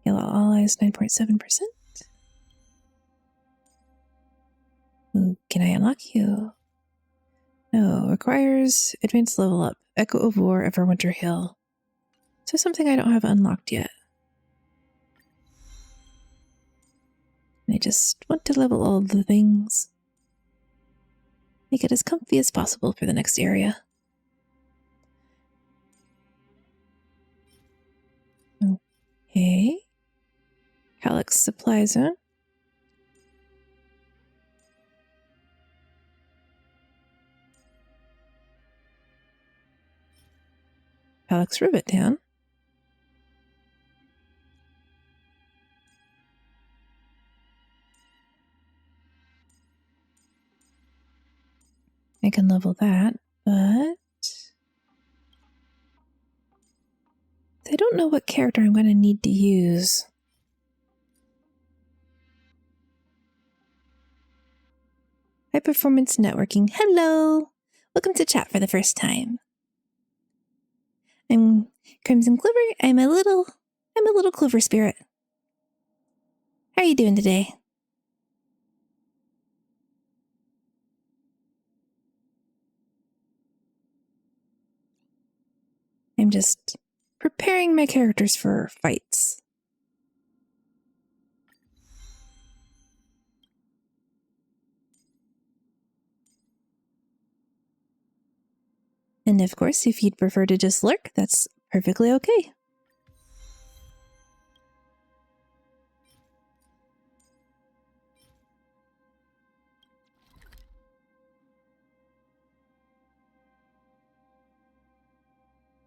Heal all allies 9.7%. Ooh, can I unlock you? No, requires advanced level up. Echo of War, Everwinter Hill. So something I don't have unlocked yet. I just want to level all the things. Make it as comfy as possible for the next area. Okay. Calyx Supply Zone. Calyx Rivet Town. I can level that, but I don't know what character I'm going to need to use. High Performance Networking. Hello! Welcome to chat for the first time. I'm Crimson Clover. I'm a little Clover Spirit. How are you doing today? I'm just preparing my characters for fights. And of course, if you'd prefer to just lurk, that's perfectly okay.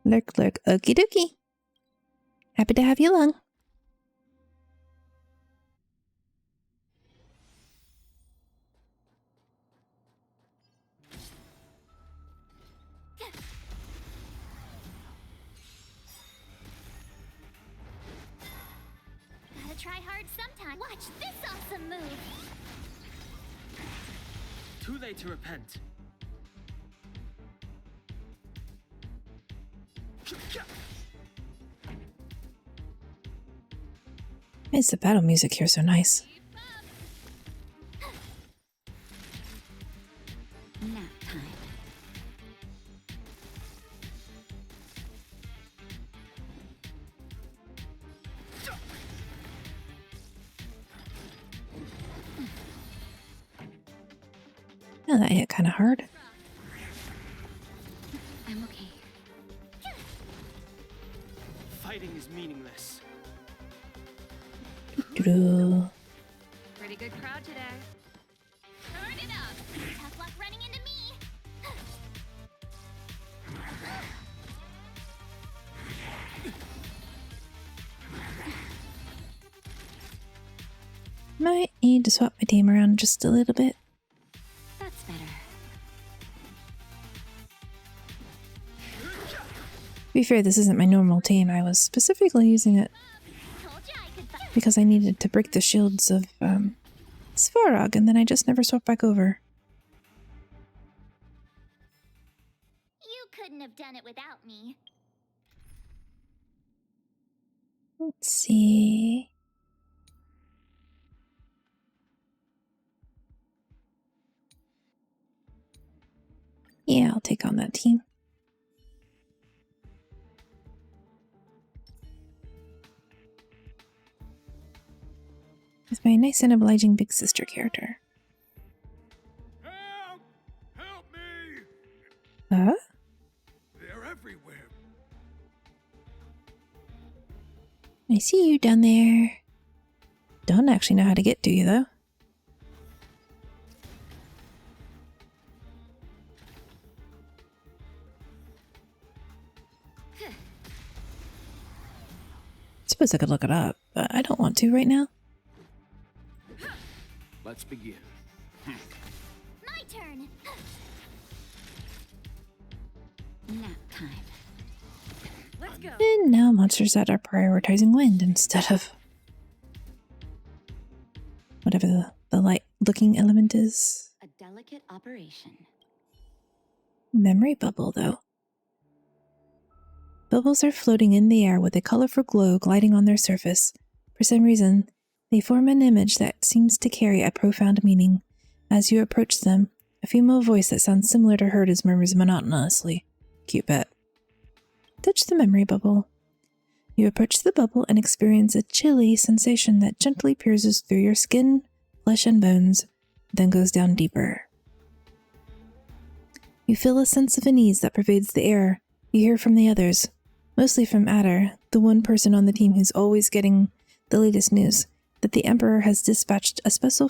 Lurk, lurk, okie dokie. Happy to have you along. try hard sometime. Watch this awesome move. Too late to repent. Why is the battle music here so nice? Nap time. Oh, that hit kind of hard. I'm okay. Fighting is meaningless. Doo-doo. Pretty good crowd today. Turn it up. Tough luck running into me. Might need to swap my team around just a little bit. That's better. To be fair, this isn't my normal team. I was specifically using it Told you I could fight. because I needed to break the shields of Svarog, and then I just never swapped back over. You couldn't have done it without me. Let's see. Yeah, I'll take on that team. With my nice and obliging big sister character. Help! Help me! Huh? They're everywhere. I see you down there. Don't actually know how to get to you, though. Suppose I could look it up, but I don't want to right now. Let's begin. My turn. Nap time. Let's go. And now monsters that are prioritizing wind instead of whatever the light-looking element is. A delicate operation. Memory bubble, though. Bubbles are floating in the air with a colorful glow gliding on their surface. For some reason, they form an image that seems to carry a profound meaning. As you approach them, a female voice that sounds similar to hers murmurs monotonously. Cute pet. Touch the memory bubble. You approach the bubble and experience a chilly sensation that gently pierces through your skin, flesh, and bones, then goes down deeper. You feel a sense of unease that pervades the air. You hear from the others, mostly from Adder, the one person on the team who's always getting the latest news, that the Emperor has dispatched a special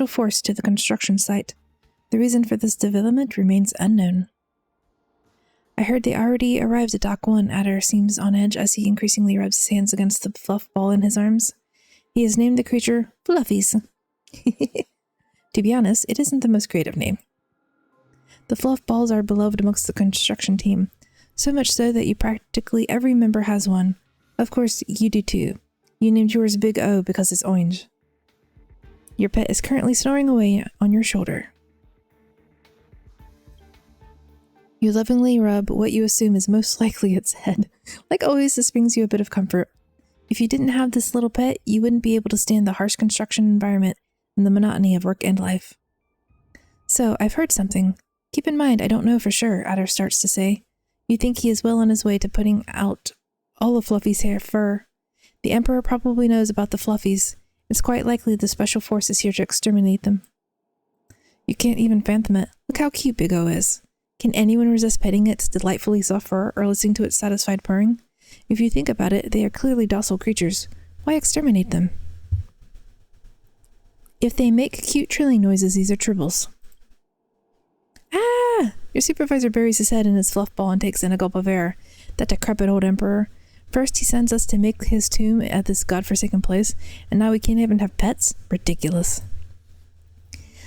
force to the construction site. The reason for this development remains unknown. I heard they already arrived at Dock 1. Adder seems on edge as he increasingly rubs his hands against the fluff ball in his arms. He has named the creature Fluffies. To be honest, it isn't the most creative name. The fluff balls are beloved amongst the construction team, so much so that practically every member has one. Of course, you do too. You named yours Big O because it's orange. Your pet is currently snoring away on your shoulder. You lovingly rub what you assume is most likely its head. Like always, this brings you a bit of comfort. If you didn't have this little pet, you wouldn't be able to stand the harsh construction environment and the monotony of work and life. So, I've heard something. Keep in mind, I don't know for sure, Adder starts to say. You think he is well on his way to putting out all of Fluffy's hair fur. The Emperor probably knows about the Fluffies. It's quite likely the Special Force is here to exterminate them. You can't even fathom it. Look how cute Big O is. Can anyone resist petting its delightfully soft fur or listening to its satisfied purring? If you think about it, they are clearly docile creatures. Why exterminate them? If they make cute trilling noises, these are tribbles. Ah! Your supervisor buries his head in his fluff ball and takes in a gulp of air. That decrepit old Emperor. First he sends us to make his tomb at this godforsaken place, and now we can't even have pets? Ridiculous.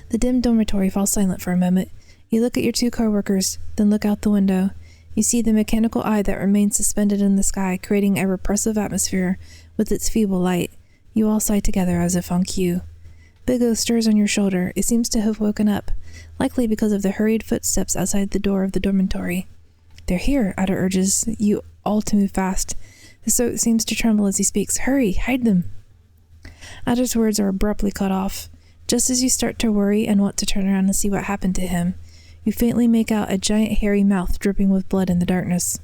The dim dormitory falls silent for a moment. You look at your two co-workers, then look out the window. You see the mechanical eye that remains suspended in the sky, creating a repressive atmosphere with its feeble light. You all sigh together as if on cue. Big O stirs on your shoulder. It seems to have woken up, likely because of the hurried footsteps outside the door of the dormitory. They're here, Ada urges you all to move fast. His throat seems to tremble as he speaks. Hurry, hide them. Ada's words are abruptly cut off. Just as you start to worry and want to turn around and see what happened to him, you faintly make out a giant hairy mouth dripping with blood in the darkness.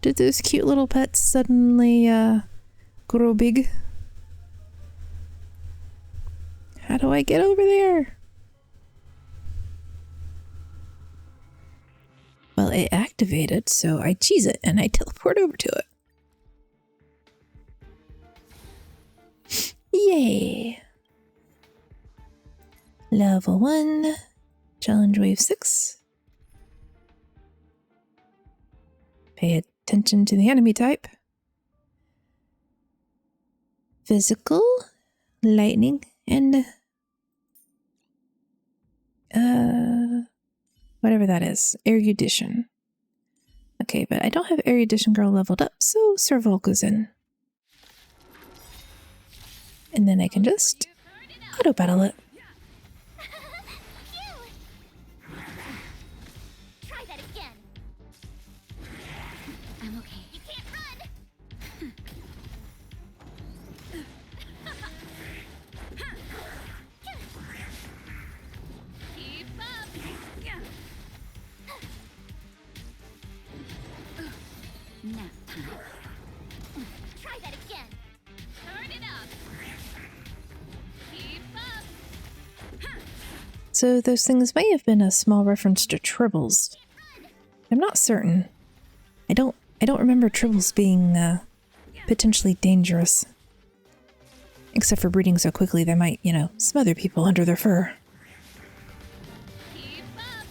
Did those cute little pets suddenly, grow big? How do I get over there? Well, it activated, so I cheese it and I teleport over to it. Yay! Level 1, challenge wave 6. Pay attention to the enemy type. Physical, lightning, and whatever that is, erudition. Okay, but I don't have erudition girl leveled up, so Serval goes in. And then I can just auto battle it. Try that again. I'm okay. You can't run. Keep up. Nap time. Try that again. Turn it up. Keep up. So those things may have been a small reference to tribbles. I'm not certain. I don't remember tribbles being potentially dangerous. Except for breeding so quickly they might, smother people under their fur. Keep up.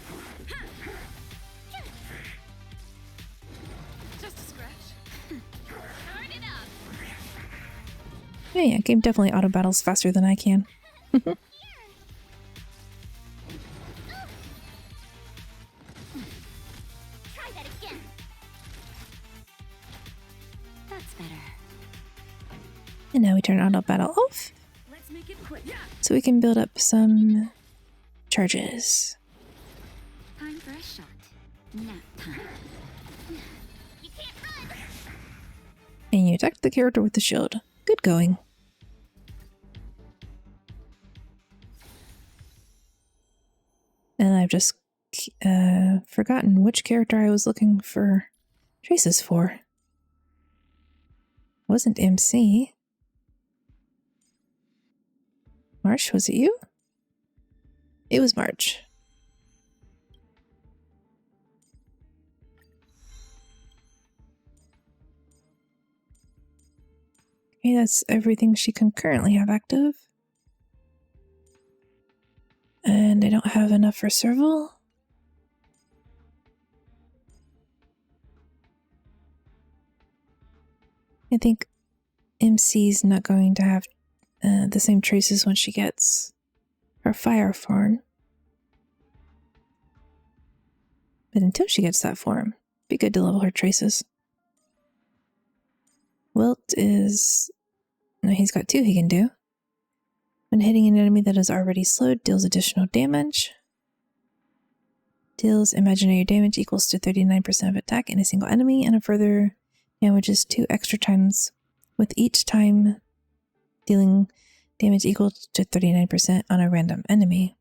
Just a scratch. Turn it up. Yeah, game definitely auto battles faster than I can. Try that again. That's better. And now we turn auto battle off, Let's make it quick. so we can build up some charges. Time for a shot. Nap time. You can't run. And you attack the character with the shield. Good going. And I've just forgotten which character I was looking for traces for. It wasn't MC. March, was it you? It was March. Okay, that's everything she can currently have active. And I don't have enough for Serval. I think MC's not going to have the same traces when she gets her fire form. But until she gets that form, be good to level her traces. Wilt is... No, he's got 2 he can do. When hitting an enemy that is already slowed, deals additional damage. Deals imaginary damage equals to 39% of attack in a single enemy, and a further damages 2 extra times, with each time dealing damage equal to 39% on a random enemy.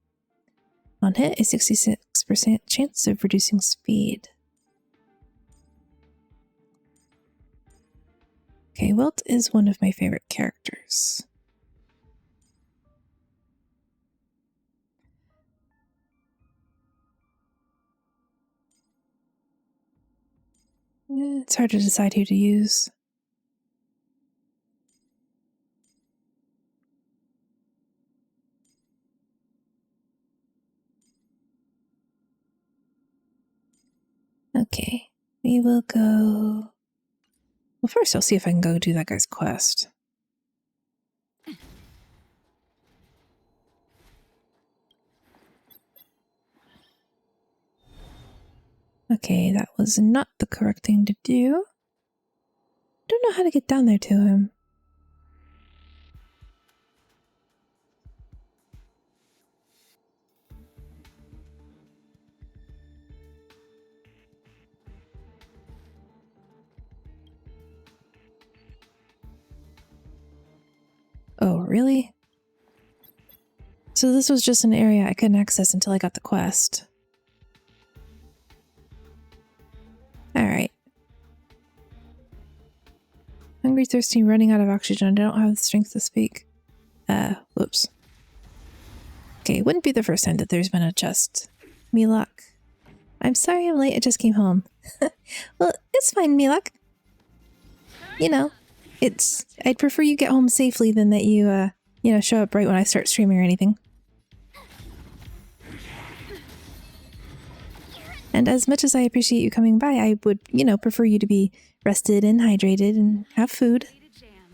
On hit, a 66% chance of reducing speed. Okay, Wilt is one of my favorite characters. It's hard to decide who to use. Okay, we will go... Well, first I'll see if I can go do that guy's quest. Okay, that was not the correct thing to do. Don't know how to get down there to him. Oh, really? So this was just an area I couldn't access until I got the quest. Alright. Hungry, thirsty, running out of oxygen. I don't have the strength to speak. Whoops. Okay, it wouldn't be the first time that there's been a chest. Milak. I'm sorry I'm late, I just came home. Well, it's fine, Milak. You know, I'd prefer you get home safely than that you, show up right when I start streaming or anything. And as much as I appreciate you coming by, I would, prefer you to be rested and hydrated and have food.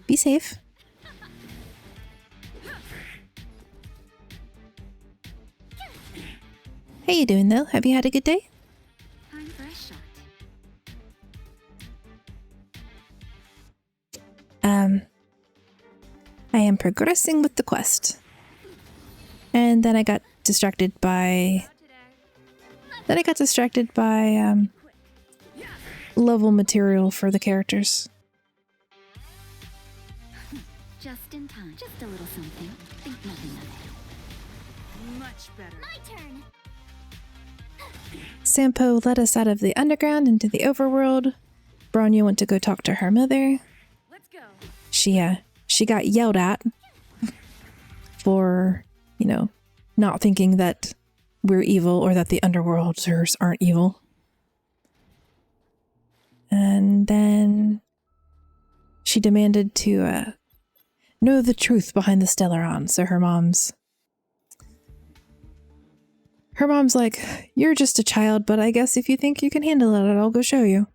Be safe. How you doing, though? Have you had a good day? Time for a shot. I am progressing with the quest. And then I got distracted by... level material for the characters. Just in time. Just a little something. Think nothing of it. Much better. My turn. Sampo led us out of the underground into the overworld. Bronya went to go talk to her mother. Let's go. She got yelled at for, not thinking that we're evil or that the underworlders aren't evil. And then she demanded to know the truth behind the Stellaron. So her mom's like, you're just a child, but I guess if you think you can handle it, I'll go show you.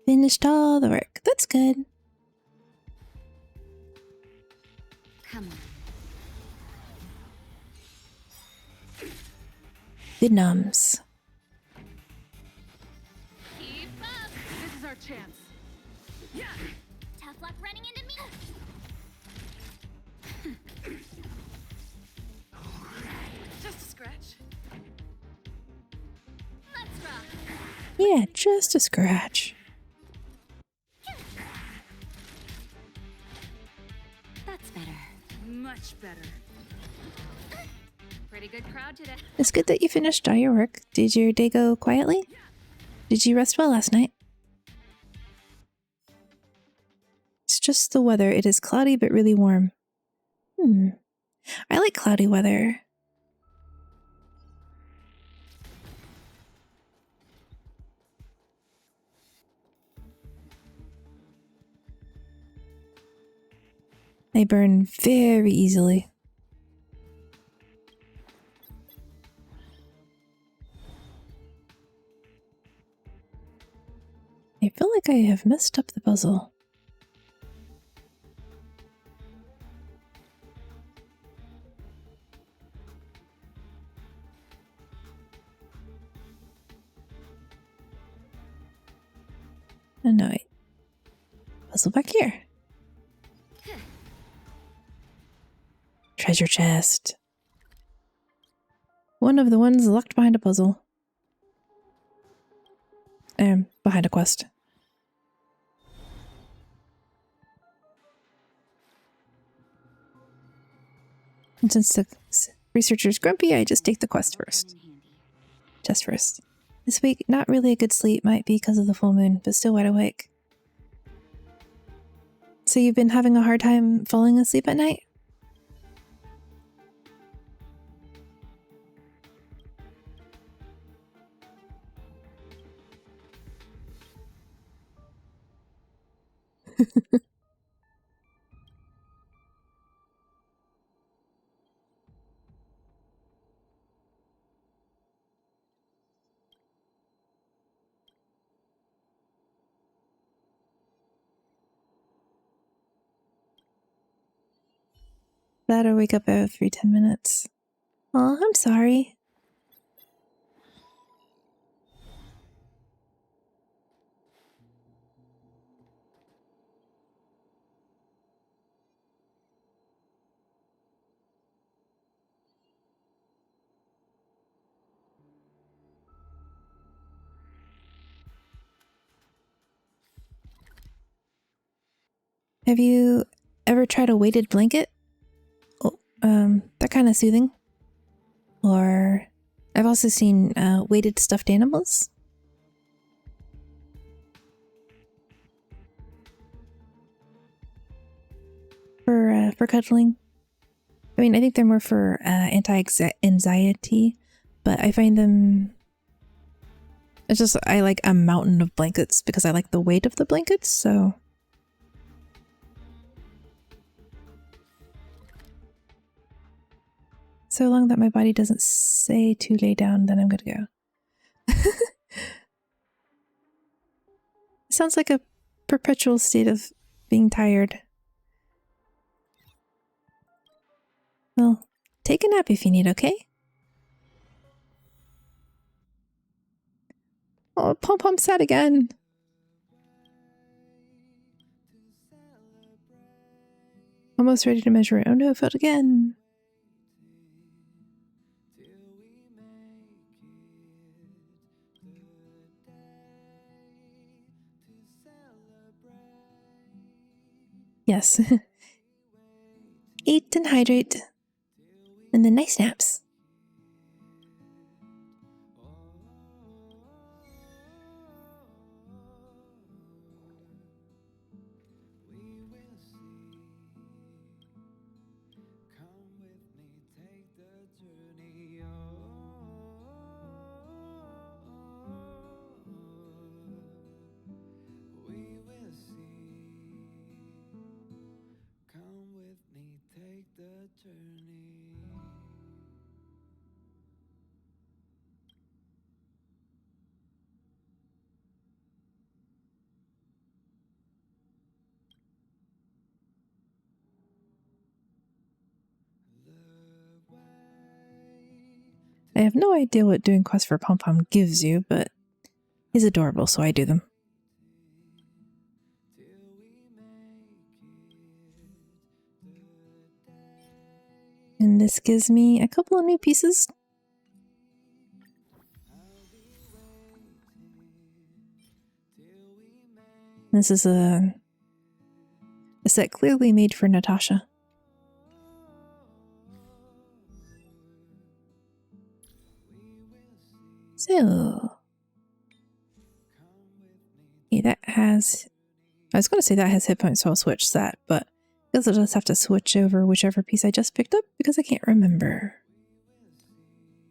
Finished all the work. That's good. Come on. Good noms. Keep up. This is our chance. Yeah. Tough luck running into me. Just a scratch. Let's rock. Yeah, just a scratch. That's better. Much better. Pretty good crowd today. It's good that you finished all your work. Did your day go quietly? Did you rest well last night? It's just the weather. It is cloudy but really warm. I like cloudy weather. I burn very easily. I feel like I have messed up the puzzle. Oh no, wait. Puzzle back here. Treasure chest. One of the ones locked behind a puzzle. Behind a quest. And since the researcher's grumpy, I just take the quest first. Just first. This week, not really a good sleep, might be because of the full moon, but still wide awake. So you've been having a hard time falling asleep at night? That or wake up every 10 minutes. Oh, I'm sorry. Have you ever tried a weighted blanket? Oh, they're kind of soothing. Or I've also seen weighted stuffed animals. For cuddling. I mean, I think they're more for anti-anxiety, but I find them... It's just, I like a mountain of blankets because I like the weight of the blankets, so... So long that my body doesn't say to lay down, then I'm good to go. Sounds like a perpetual state of being tired. Well, take a nap if you need, okay? Oh, Pom-Pom's sad again. Almost ready to measure it. Oh no, it failed again. Yes. Eat and hydrate. And then nice naps. I have no idea what doing quests for Pom-Pom gives you, but he's adorable, so I do them. And this gives me a couple of new pieces. This is a set clearly made for Natasha. So, yeah, that has... I was going to say that has hit points, so I'll switch that, but I guess I'll just have to switch over whichever piece I just picked up because I can't remember.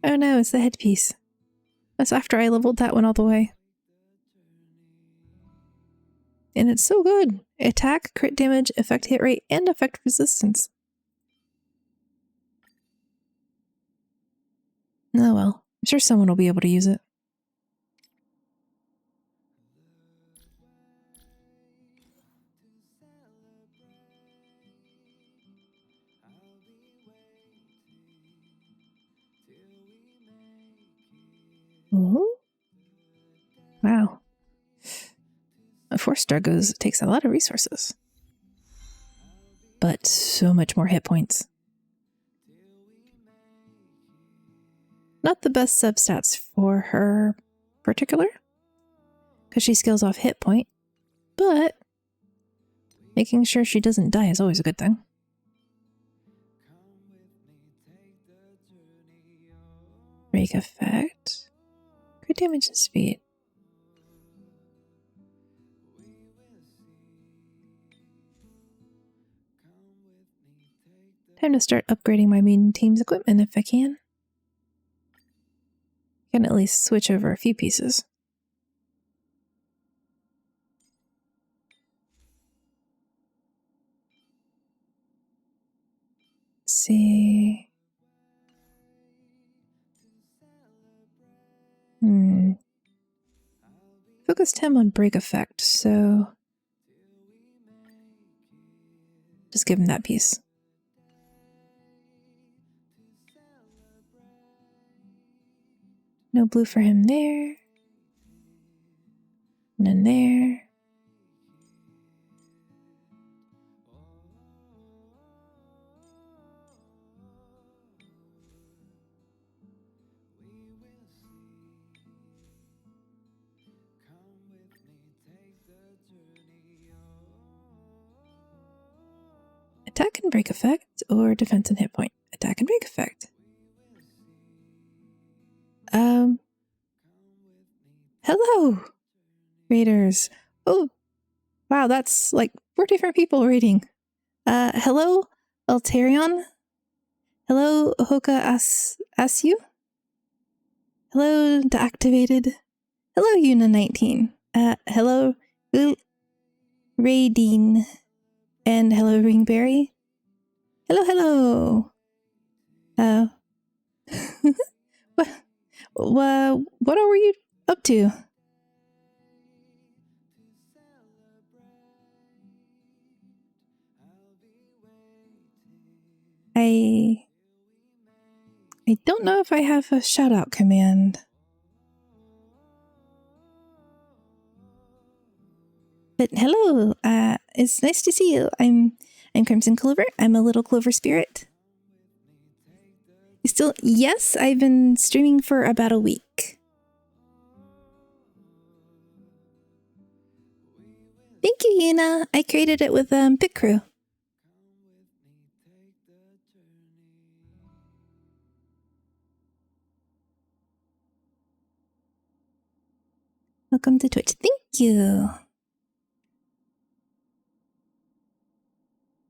Oh no, it's the headpiece. That's after I leveled that one all the way. And it's so good. Attack, crit damage, effect hit rate, and effect resistance. Oh well, I'm sure someone will be able to use it. Ooh. Wow. A 4-star goes takes a lot of resources. But so much more hit points. Not the best substats for her particular, because she scales off hit point, but making sure she doesn't die is always a good thing. Break effect. Crit damage and speed. Time to start upgrading my main team's equipment if I can. I can at least switch over a few pieces. Let's see. Focused him on break effect, so just give him that piece. No blue for him there. None there. Attack and break effect, or defense and hit point. Attack and break effect. Hello, raiders. Oh, wow, that's like 4 different people raiding. Hello, Altarion. Hello, Hoka Asu. Hello, Deactivated. Hello, Una19. Hello, Raideen. And hello, Ringberry. Hello. What are you up to? I don't know if I have a shout out command. But hello, it's nice to see you. I'm Crimson Clover. I'm a little clover spirit. You still? Yes, I've been streaming for about a week. Thank you, Yuna. I created it with Pit Crew. Welcome to Twitch. Thank you.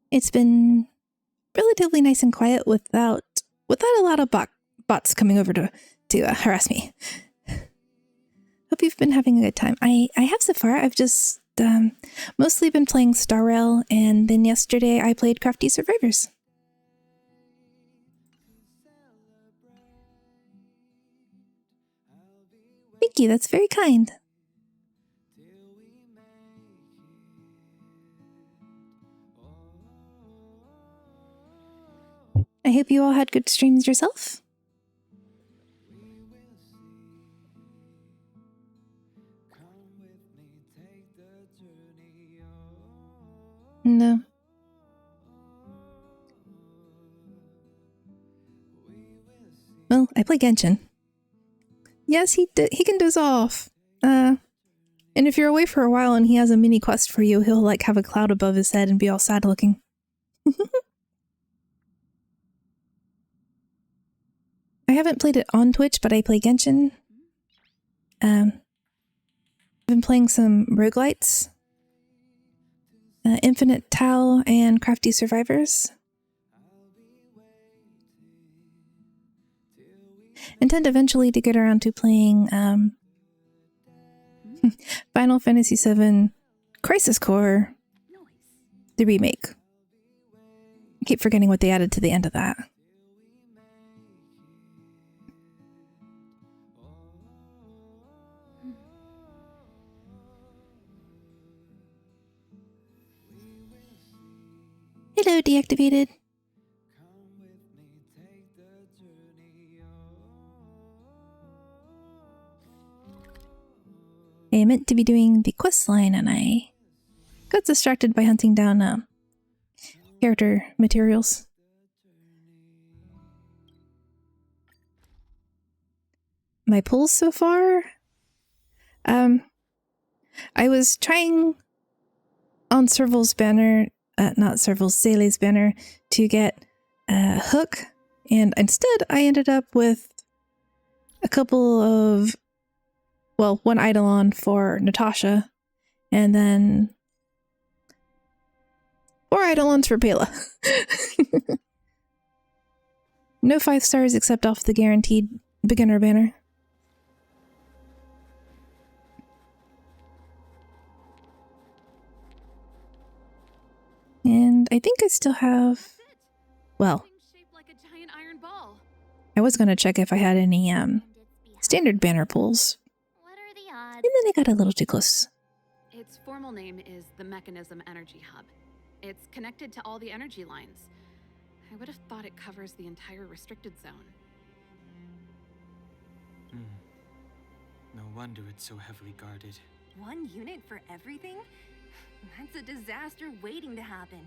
It's been relatively nice and quiet without a lot of bots coming over to harass me. Hope you've been having a good time. I have so far. I've just mostly been playing Star Rail, and then yesterday I played Crafty Survivors. Thank you, that's very kind. I hope you all had good streams yourself. No. Well, I play Genshin. Yes, he can doze off. And if you're away for a while and he has a mini quest for you, he'll like have a cloud above his head and be all sad looking. I haven't played it on Twitch, but I play Genshin. I've been playing some roguelites. Infinite Tau and Crafty Survivors. Intend eventually to get around to playing Final Fantasy VII Crisis Core, the remake. I keep forgetting what they added to the end of that. Hello, Deactivated. I meant to be doing the quest line and I got distracted by hunting down character materials. My pulls so far? I was trying on Serval's banner, not Serval's, Zele's banner, to get a hook, and instead I ended up with a couple of, well, one Eidolon for Natasha, and then 4 Eidolons for Bela. No 5 stars except off the guaranteed beginner banner. And I think I still have, well, I was going to check if I had any standard banner pulls. And then I got a little too close. Its formal name is the Mechanism Energy Hub. It's connected to all the energy lines. I would have thought it covers the entire restricted zone. No wonder it's so heavily guarded. One unit for everything? That's a disaster waiting to happen.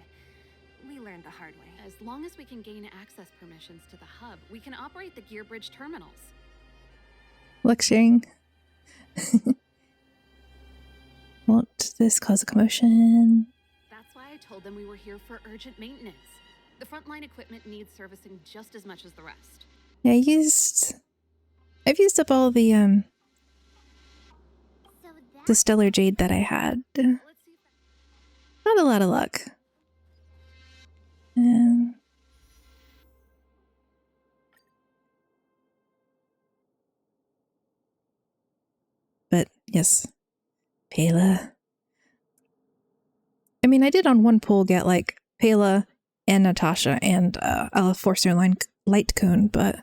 We learned the hard way. As long as we can gain access permissions to the hub, we can operate the gear bridge terminals. Luck sharing. Won't this cause a commotion? That's why I told them we were here for urgent maintenance. The frontline equipment needs servicing just as much as the rest. Yeah, I've used up all the stellar jade that I had. Not a lot of luck. But yes, Pela. I mean, I did on one pull get like Pela and Natasha and a Forcer light cone, but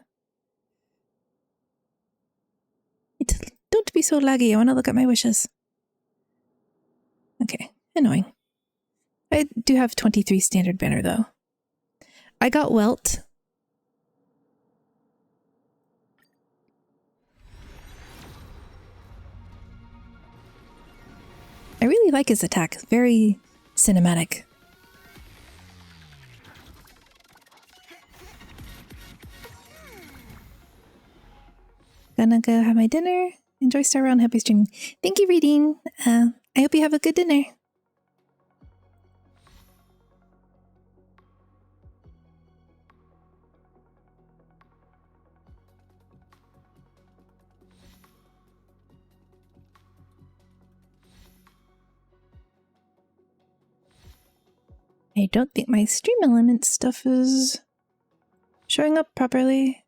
don't be so laggy. I want to look at my wishes. Okay, annoying. I do have 23 standard banner though. I got Welt. I really like his attack. Very cinematic. Gonna go have my dinner. Enjoy Star Rail and happy streaming. Thank you, Reading. I hope you have a good dinner. I don't think my stream element stuff is showing up properly.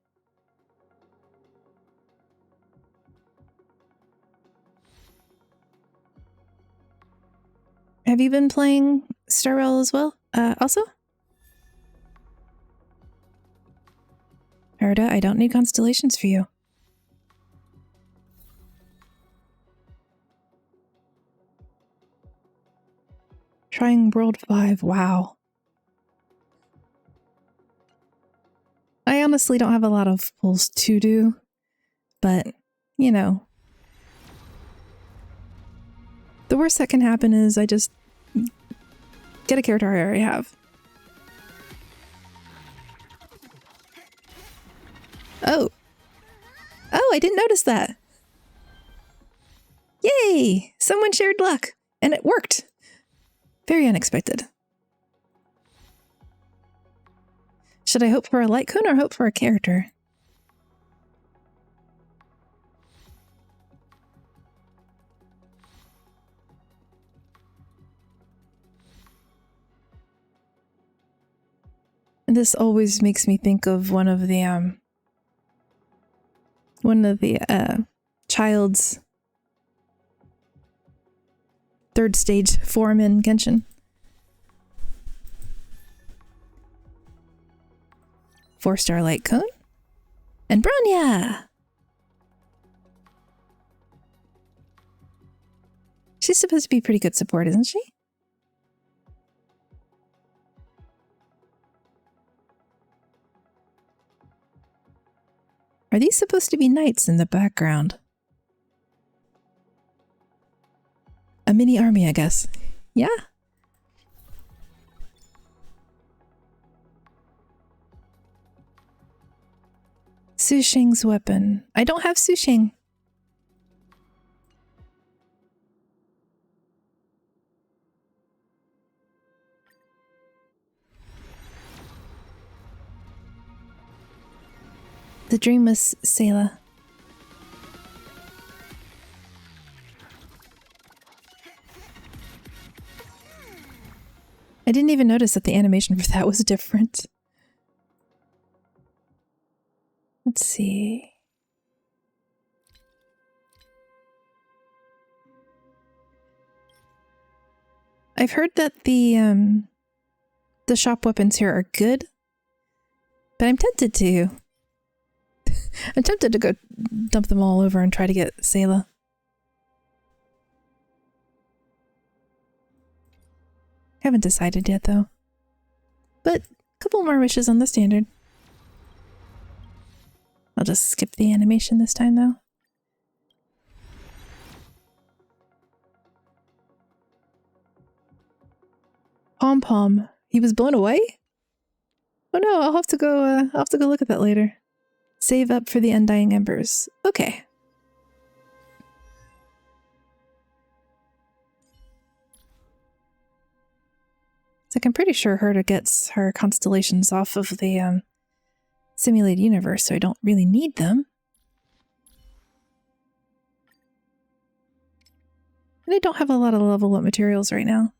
Have you been playing Star Rail as well? Also? Arda, I don't need constellations for you. Trying World 5, wow. I honestly don't have a lot of pulls to do, but, you know. The worst that can happen is I just get a character I already have. Oh. Oh, I didn't notice that. Yay! Someone shared luck, and it worked. Very unexpected. Should I hope for a light cone or hope for a character? And this always makes me think of one of the child's third stage form in Genshin. 4-star light cone and Bronya. She's supposed to be pretty good support, isn't she? Are these supposed to be knights in the background? A mini army, I guess. Yeah? Su Shing's weapon. I don't have Su Shing. The dream was Sayla. I didn't even notice that the animation for that was different. Let's see. I've heard that the shop weapons here are good, but I'm tempted to. I'm tempted to go dump them all over and try to get Sayla. Haven't decided yet, though. But a couple more wishes on the standard. I'll just skip the animation this time, though. pom pom. He was blown away? Oh no, I'll have to go look at that later. Save up for the undying embers. Okay. It's like I'm pretty sure Herta gets her constellations off of the simulated universe, so I don't really need them. And I don't have a lot of level up materials right now.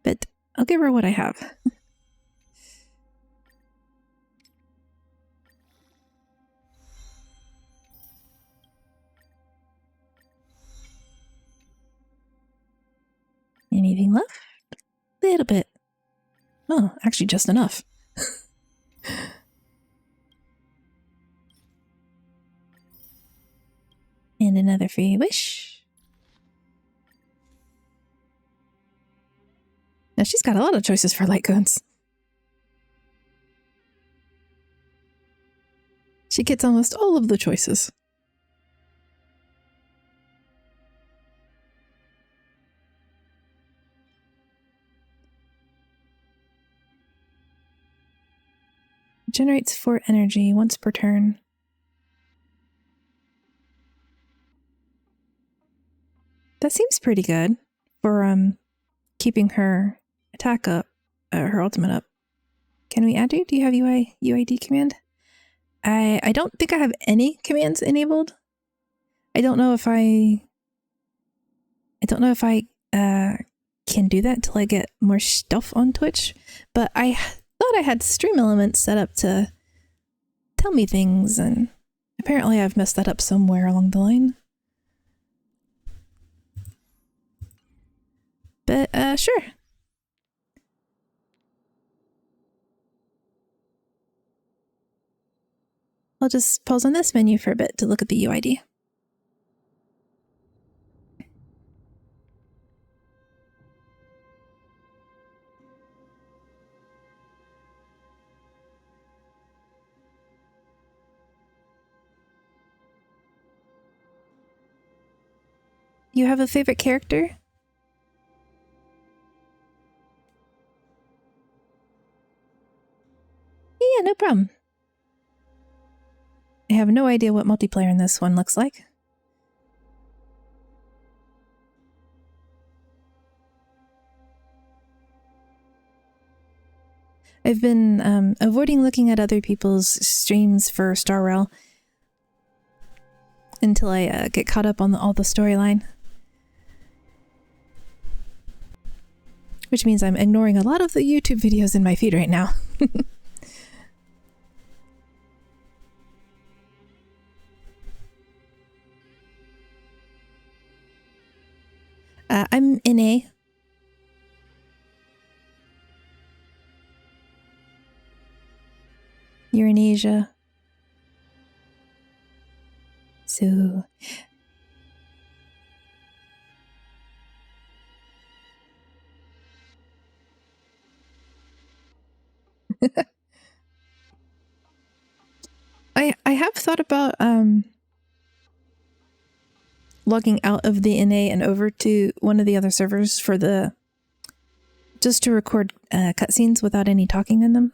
But I'll give her what I have. Anything left? A little bit. Oh, actually just enough. And another free wish. Now she's got a lot of choices for light cones. She gets almost all of the choices. Generates 4 energy once per turn. That seems pretty good for keeping her attack up, her ultimate up. Can we add you? Do you have UID command? I don't think I have any commands enabled. I don't know if I can do that until I get more stuff on Twitch, but I thought I had stream elements set up to tell me things, and apparently I've messed that up somewhere along the line. But sure. I'll just pause on this menu for a bit to look at the UID. You have a favorite character? Yeah, no problem. I have no idea what multiplayer in this one looks like. I've been avoiding looking at other people's streams for Star Rail until I get caught up on all the storyline. Which means I'm ignoring a lot of the YouTube videos in my feed right now. I'm in A. You're in Asia. So... I have thought about logging out of the NA and over to one of the other servers for just to record cutscenes without any talking in them.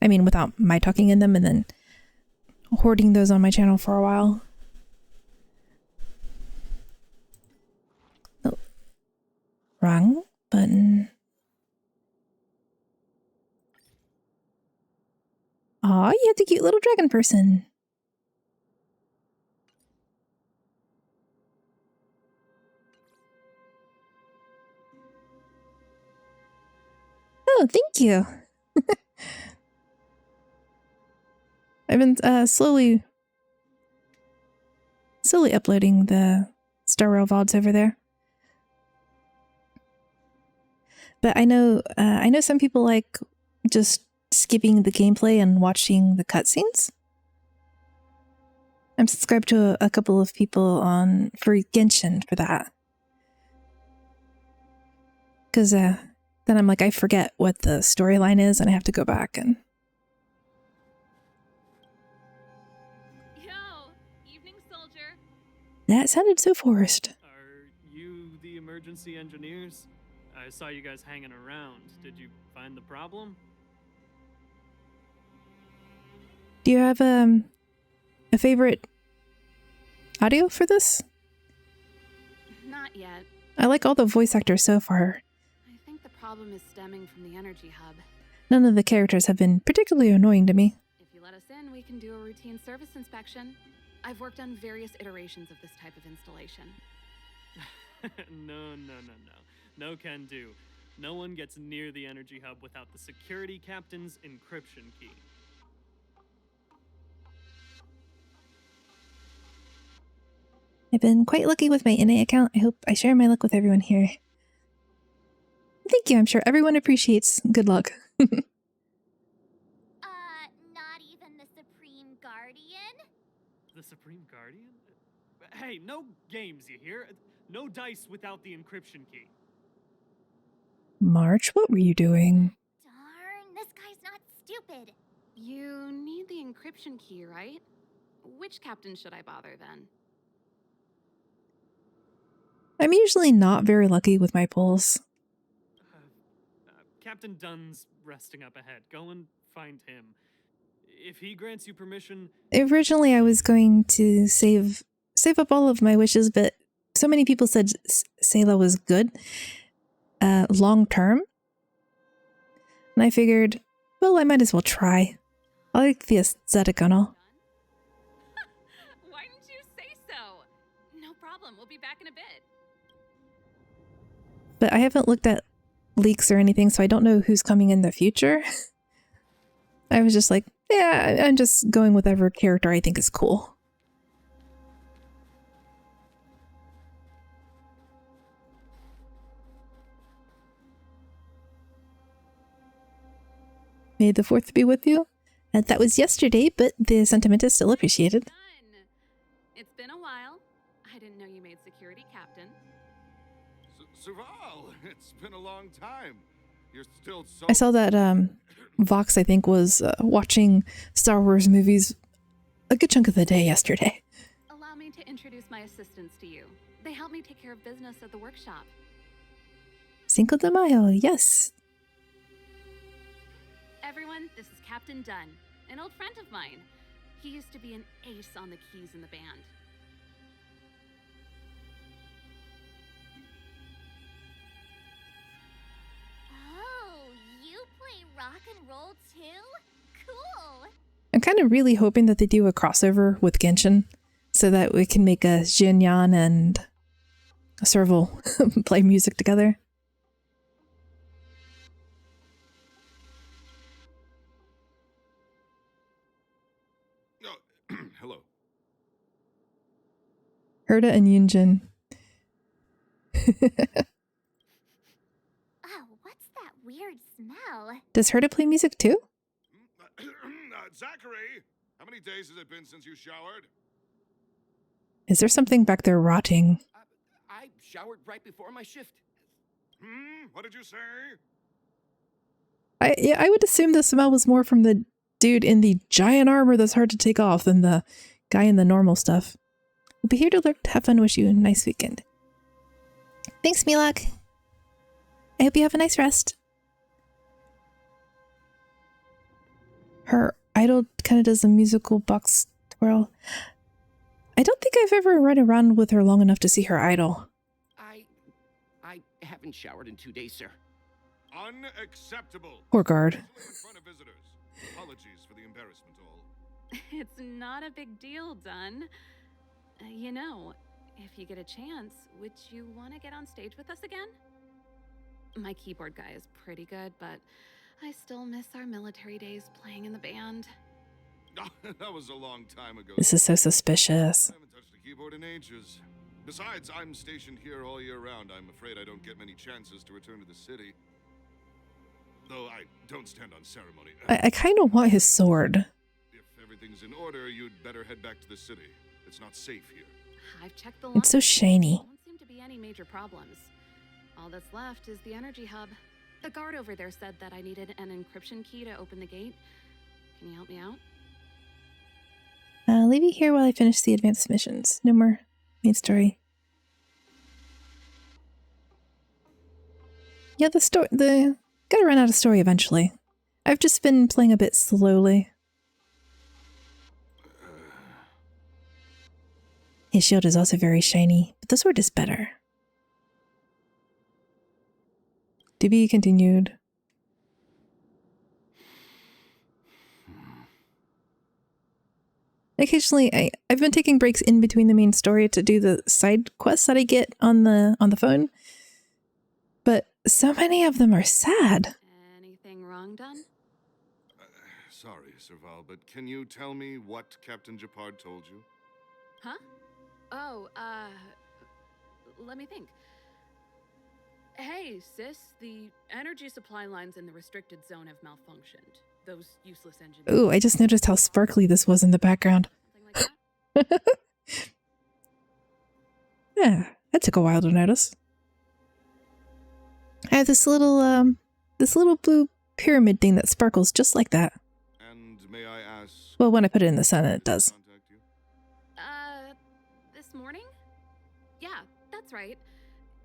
I mean, without my talking in them, and then hoarding those on my channel for a while. Oh. Wrong button. Aw, you have the cute little dragon person. Oh, thank you. I've been slowly uploading the Star Rail VODs over there. But I know some people like just skipping the gameplay and watching the cutscenes. I'm subscribed to a couple of people for Genshin for that. Because then I'm like, I forget what the storyline is and I have to go back and... Yo, evening soldier. That sounded so forced. Are you the emergency engineers? I saw you guys hanging around. Did you find the problem? Do you have a favorite audio for this? Not yet. I like all the voice actors so far. I think the problem is stemming from the energy hub. None of the characters have been particularly annoying to me. If you let us in, we can do a routine service inspection. I've worked on various iterations of this type of installation. No. No can do. No one gets near the energy hub without the security captain's encryption key. I've been quite lucky with my NA account. I hope I share my luck with everyone here. Thank you, I'm sure everyone appreciates good luck. Not even the Supreme Guardian? The Supreme Guardian? Hey, no games, you hear? No dice without the encryption key. March, what were you doing? Darn, this guy's not stupid. You need the encryption key, right? Which captain should I bother then? I'm usually not very lucky with my pulls. Captain Dunn's resting up ahead. Go and find him. If he grants you permission... Originally, I was going to save up all of my wishes, but so many people said Sayla was good long term. And I figured, well, I might as well try. I like the aesthetic and all. Why didn't you say so? No problem, we'll be back in a bit. But I haven't looked at leaks or anything, so I don't know who's coming in the future. I was just like, yeah, I'm just going with whatever character I think is cool. May the 4th be with you. That was yesterday, but the sentiment is still appreciated. Done. It's been a while. I didn't know you made security captain. Serval, it's been a long time. You're still so... I saw that Vox, I think, was watching Star Wars movies a good chunk of the day yesterday. Allow me to introduce my assistants to you. They help me take care of business at the workshop. Cinco de Mayo, yes. Everyone, this is Captain Dunn, an old friend of mine. He used to be an ace on the keys in the band. Rock and roll too? Cool! I'm kind of really hoping that they do a crossover with Genshin so that we can make a Jinyan and a Serval play music together. Oh, hello. Herta and Yunjin. Weird smell. Does Herta play music too? Zachary, how many days has it been since you showered? Is there something back there rotting? I showered right before my shift. What did you say? I would assume the smell was more from the dude in the giant armor that's hard to take off than the guy in the normal stuff. We'll be here to lurk, have fun, wish you a nice weekend. Thanks, Milak. I hope you have a nice rest. Her idol kind of does a musical box twirl. I don't think I've ever run around with her long enough to see her idol. I haven't showered in 2 days, sir. Unacceptable. Poor guard. In front of visitors. Apologies for the embarrassment all. It's not a big deal, Dunn. You know, if you get a chance, would you want to get on stage with us again? My keyboard guy is pretty good, but I still miss our military days playing in the band. That was a long time ago. This is so suspicious. I haven't touched a keyboard in ages. Besides, I'm stationed here all year round. I'm afraid I don't get many chances to return to the city. Though I don't stand on ceremony. I kind of want his sword. If everything's in order, you'd better head back to the city. It's not safe here. I've checked the It's so shiny. There don't seem to be any major problems. All that's left is the energy hub. The guard over there said that I needed an encryption key to open the gate. Can you help me out? I'll leave you here while I finish the advanced missions. No more main story. Yeah, gotta run out of story eventually. I've just been playing a bit slowly. His shield is also very shiny, but the sword is better. To be continued. Occasionally, I've been taking breaks in between the main story to do the side quests that I get on the phone. But so many of them are sad. Anything wrong done? Sorry, Serval, but can you tell me what Captain Japard told you? Huh? Oh, let me think. Hey, sis, the energy supply lines in the restricted zone have malfunctioned. Those useless engineers. Ooh, I just noticed how sparkly this was in the background. Like that? Yeah, that took a while to notice. I have this little blue pyramid thing that sparkles just like that. And may I ask? Well, when I put it in the sun, it does. This morning? Yeah, that's right.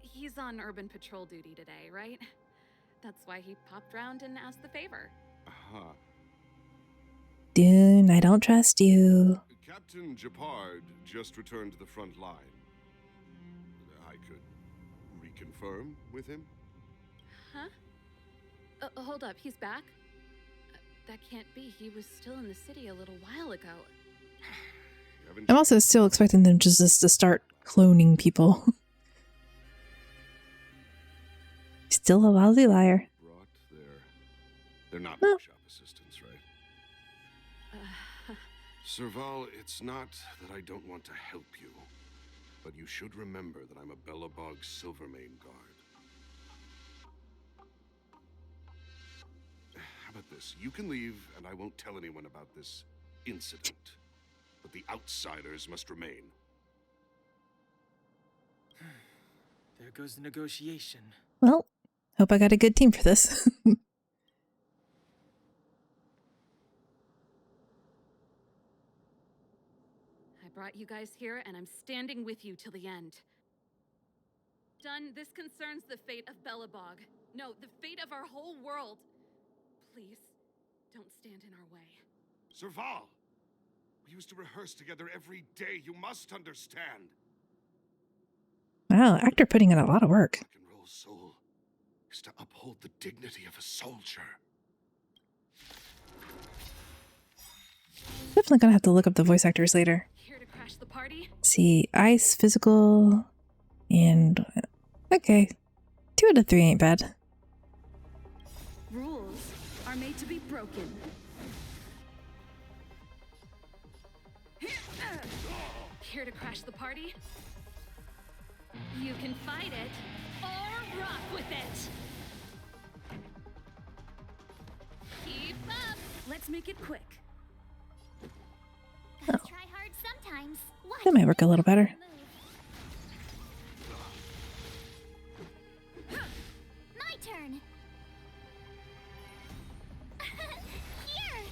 He's on urban patrol duty today, right? That's why he popped round and asked the favor. Dune, I don't trust you. Captain Japard just returned to the front line. I could reconfirm with him? Huh? Hold up, he's back? That can't be. He was still in the city a little while ago. I'm also still expecting them just to start cloning people. Still a lousy liar. They're not workshop assistants, right? Serval, it's not that I don't want to help you, but you should remember that I'm a Belobog Silvermane guard. How about this? You can leave, and I won't tell anyone about this incident. But the outsiders must remain. There goes the negotiation. Well, hope I got a good team for this. I brought you guys here, and I'm standing with you till the end. Done. This concerns the fate of Belobog. No, the fate of our whole world. Please, don't stand in our way. Serval! We used to rehearse together every day. You must understand. Wow, actor putting in a lot of work. Rock and roll soul is to uphold the dignity of a soldier. Definitely gonna have to look up the voice actors later. Here to crash the party? See, ice, physical, and okay. 2 out of 3 ain't bad. Rules are made to be broken. Here to crash the party? You can fight it or rock with it. Keep up. Let's make it quick. Gotta try hard sometimes. Watch That might work a little better. My turn. Here.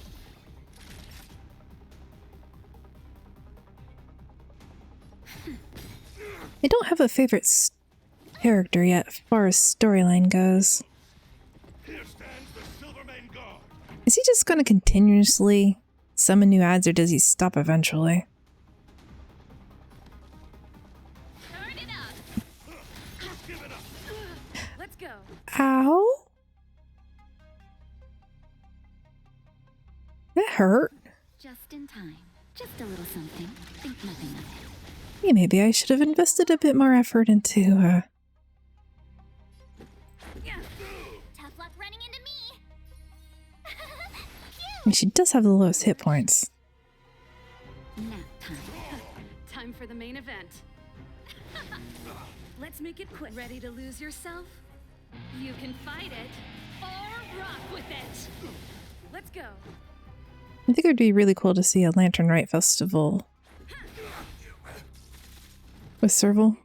I don't have a favorite character yet as far as storyline goes. Here stands the Silvermane Guard. Is he just going to continuously summon new ads, or does he stop eventually? Turn it up. Give it up. Let's go. Ow! That hurt. Just in time. Just a little something. Think nothing of it. Yeah, maybe I should have invested a bit more effort into, Tough luck running into me. I mean, she does have the lowest hit points. Nap time. Time for the main event. Let's make it quick. Ready to lose yourself? You can fight it or rock with it. Let's go. I think it would be really cool to see a Lantern Rite Festival with Serval.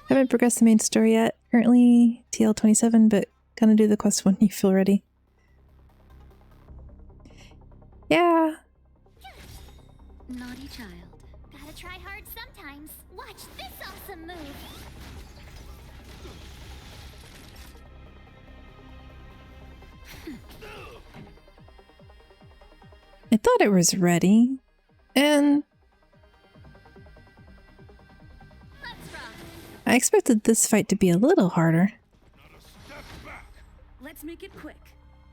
Haven't progressed the main story yet. Currently TL27, but gonna do the quest when you feel ready. Yeah. Naughty child. Gotta try hard sometimes. Watch this awesome move. I thought it was ready, and I expected this fight to be a little harder. Let's make it quick.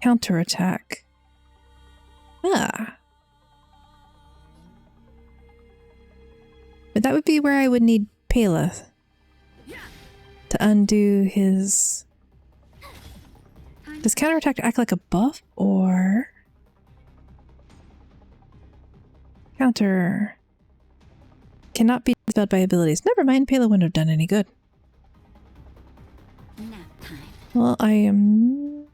Counterattack. Ah. But that would be where I would need Pela to undo his... Does counterattack act like a buff, or... Counter... Cannot be dispelled by abilities. Never mind, Pela wouldn't have done any good. Well, I am...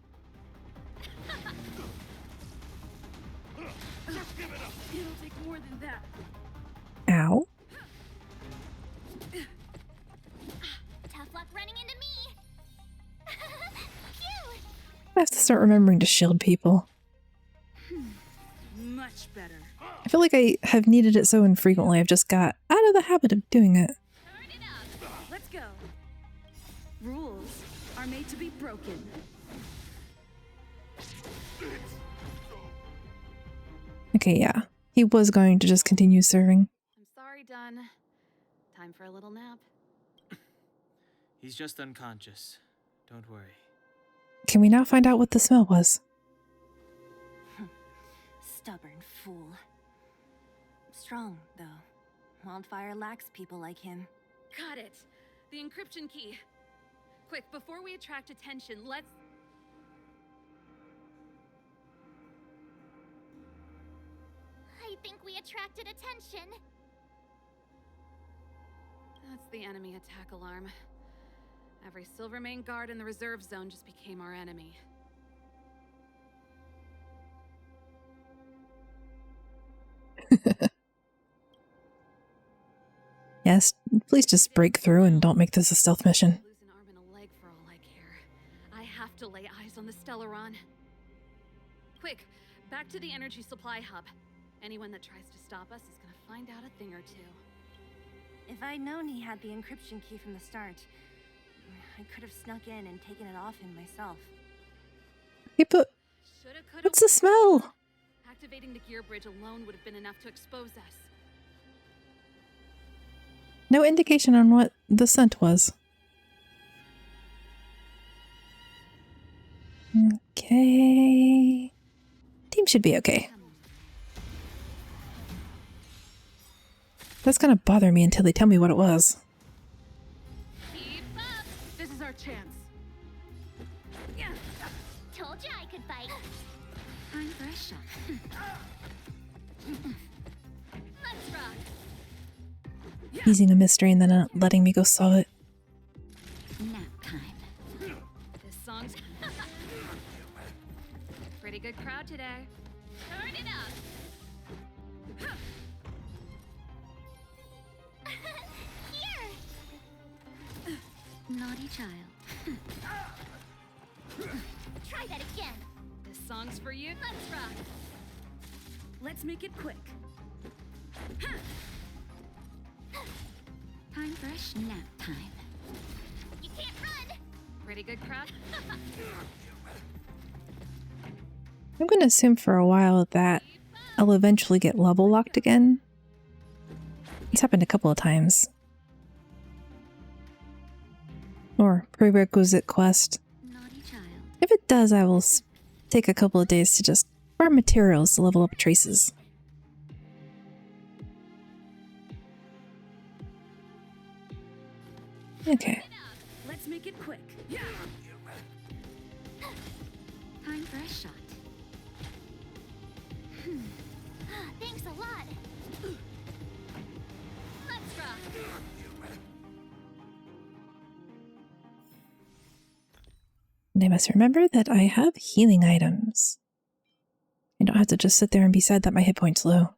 Ow. Tough luck running into me. I have to start remembering to shield people. Much better. I feel like I have needed it so infrequently, I've just got out of the habit of doing it. Let's go. Rules are made to be broken. Okay, yeah. He was going to just continue serving. I'm sorry, Dunn. Time for a little nap. He's just unconscious. Don't worry. Can we now find out what the smell was? Stubborn fool. Strong, though. Wildfire lacks people like him. Got it. The encryption key. Quick, before we attract attention, let's... I think we attracted attention. That's the enemy attack alarm. Every Silvermane guard in the reserve zone just became our enemy. Yes, please just break through and don't make this a stealth mission. Lose an arm and a leg for all I care. I have to lay eyes on the Stellaron. Quick, back to the energy supply hub. Anyone that tries to stop us is gonna find out a thing or two. If I'd known he had the encryption key from the start, I could have snuck in and taken it off him myself. Hey, but what's the smell? Activating the gear bridge alone would have been enough to expose us. No indication on what the scent was. Okay. Team should be okay. That's gonna bother me until they tell me what it was. Keep up! This is our chance. Told you I could fight. Time for a shot. Let's rock. Teasing a mystery and then not letting me go solve it. Nap time. This song's pretty good crowd today. Turn it up. Here. Naughty child. Try that again. This song's for you. Let's rock. Let's make it quick. Time for a nap time. You can't run. Pretty good crowd. I'm gonna assume for a while that I'll eventually get level locked again. It's happened a couple of times. Or prerequisite quest. Naughty child. If it does, I will take a couple of days to just farm materials to level up traces. Okay. Let's make it quick. Time for a shot. Thanks a lot. Let's rock. And I must remember that I have healing items. I don't have to just sit there and be sad that my hit point's low.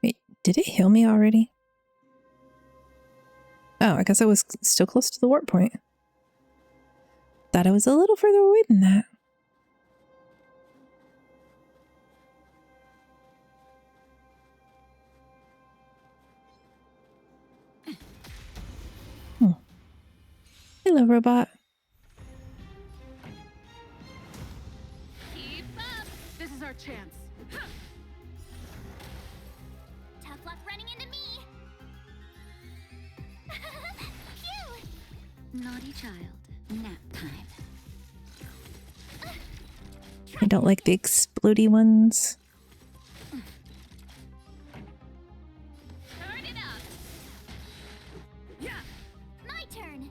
Wait, did it heal me already? Oh, I guess I was still close to the warp point. Thought I was a little further away than that. Hello, robot. chance. Tough luck running into me. Phew! Naughty child. Nap time. I don't like the explodey ones. Turn it up. Yeah. My turn.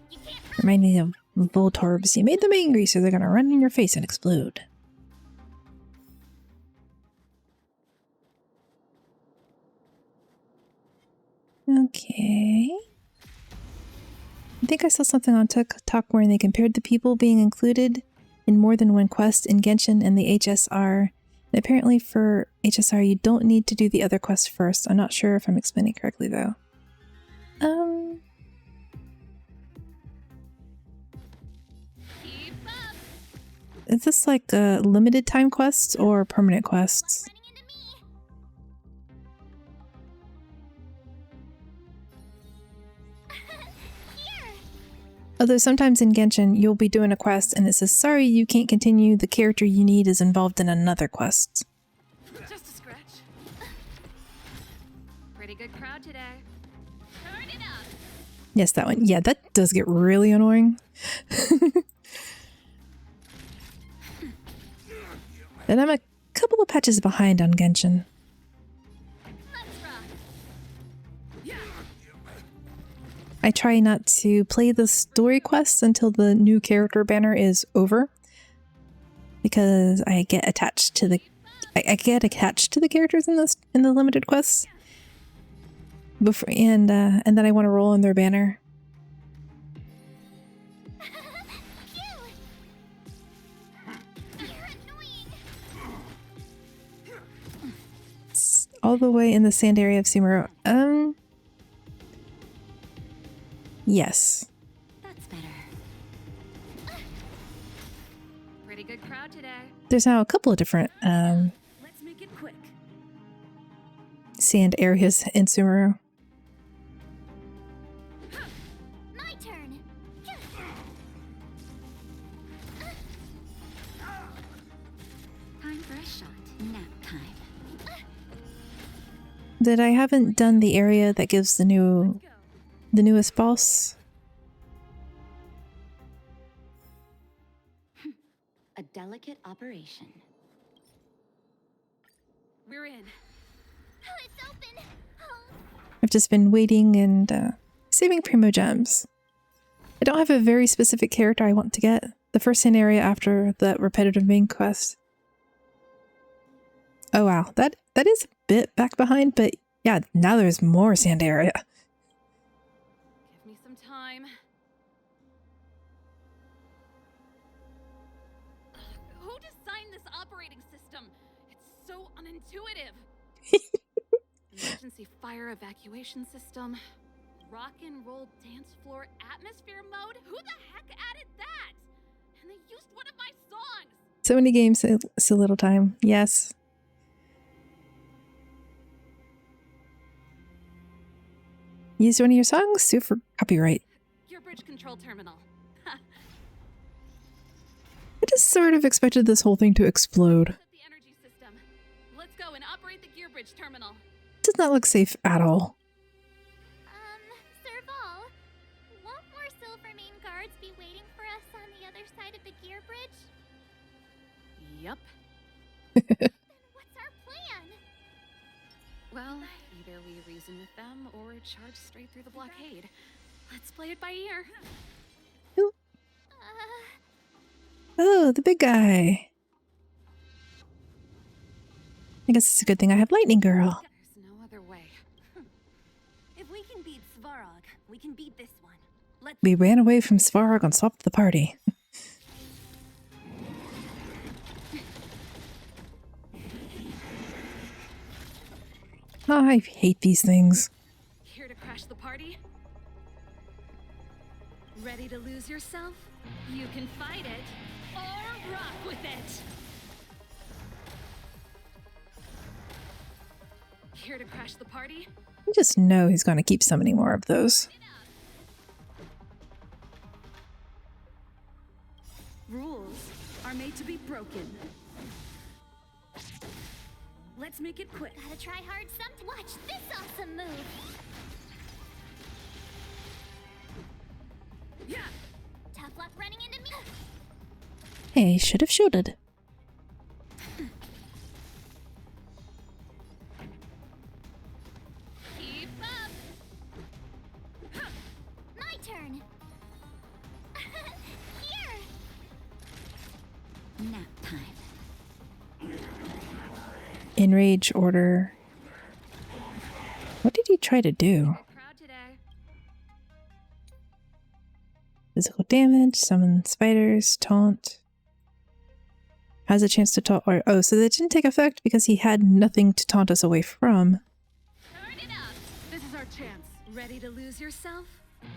You can't. Remind me of Voltorbs. You made them angry, so they're gonna run in your face and explode. Okay. I think I saw something on TikTok where they compared the people being included in more than one quest in Genshin and the HSR. And apparently for HSR, you don't need to do the other quest first. I'm not sure if I'm explaining correctly, though. Is this like limited time quests or permanent quests? Although sometimes in Genshin, you'll be doing a quest and it says, sorry, you can't continue. The character you need is involved in another quest. Just a scratch. Pretty good crowd today. Turn it up. Yes, that one. Yeah, that does get really annoying. And I'm a couple of patches behind on Genshin. I try not to play the story quests until the new character banner is over, because I get attached to the characters in the limited quests. Before and then I want to roll on their banner. It's all the way in the sand area of Sumeru. Yes. That's better. Pretty good crowd today. There's now a couple of different Let's make it quick. sand areas in Sumeru. My turn. Time for a shot. Nap time. That I haven't done the area that gives the newest boss. A delicate operation. We're in. Oh, it's open. Oh. I've just been waiting and saving Primo Gems. I don't have a very specific character I want to get. The first sand area after the repetitive main quest. Oh wow, that is a bit back behind, but yeah, now there's more sand area. Give me some time. Who designed this operating system? It's so unintuitive. Emergency fire evacuation system. Rock and roll dance floor atmosphere mode? Who the heck added that? And they used one of my songs! So many games, so little time. Yes. Used one of your songs? Sue for copyright. Your bridge control terminal. I just sort of expected this whole thing to explode. The energy system. Let's go and operate the gear bridge terminal. Does not look safe at all. Serval, won't more Silvermane guards be waiting for us on the other side of the gear bridge? Yep. Then what's our plan? Well, either we reason with them or charge straight through the blockade. Let's play it by ear. Ooh. Oh, the big guy. I guess it's a good thing I have Lightning Girl. There's no other way. If we can beat Svarog, we can beat this one. Let's We ran away from Svarog and stopped the party. Oh, I hate these things. Here to crash the party? Ready to lose yourself? You can fight it or rock with it. Here to crash the party? You just know he's going to keep summoning more of those. made to be broken. Let's make it quick. Gotta try hard some. Watch this awesome move. Yeah. Tough luck running into me. Hey, should have shielded. Keep up. My turn. Here. Nap time. Enrage order. What did he try to do? Crowd today. Physical damage, summon spiders, taunt. Has a chance to taunt. Or, oh, so that didn't take effect because he had nothing to taunt us away from. Turn it up. This is our chance. Ready to lose yourself?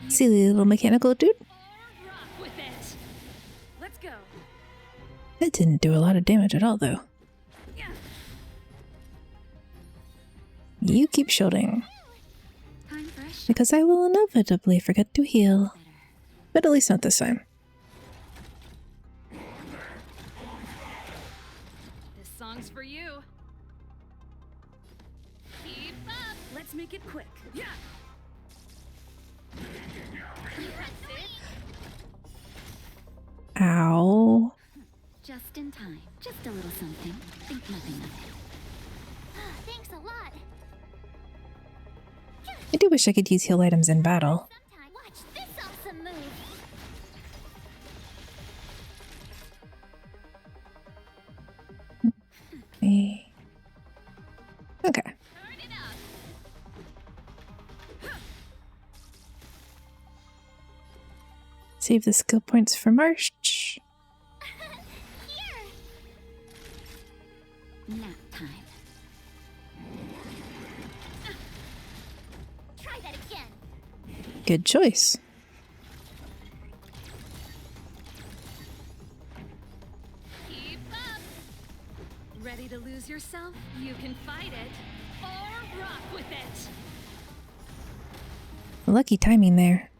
Silly little mechanical dude. Rock with it. Let's go. That didn't do a lot of damage at all, though. Yeah. You keep shielding. Time for a shot. Because I will inevitably forget to heal. But at least not this time. This song's for you. Keep up. Let's make it quick. Yeah. Ow. Just in time. Just a little something. Think nothing of it. Thanks a lot. I do wish I could use heal items in battle. Sometime. Watch this awesome move. Okay. Turn it up. Save the skill points for March. Here. Nap time. Try that again. Good choice. Keep up. Ready to lose yourself? You can fight it or rock with it. Lucky timing there.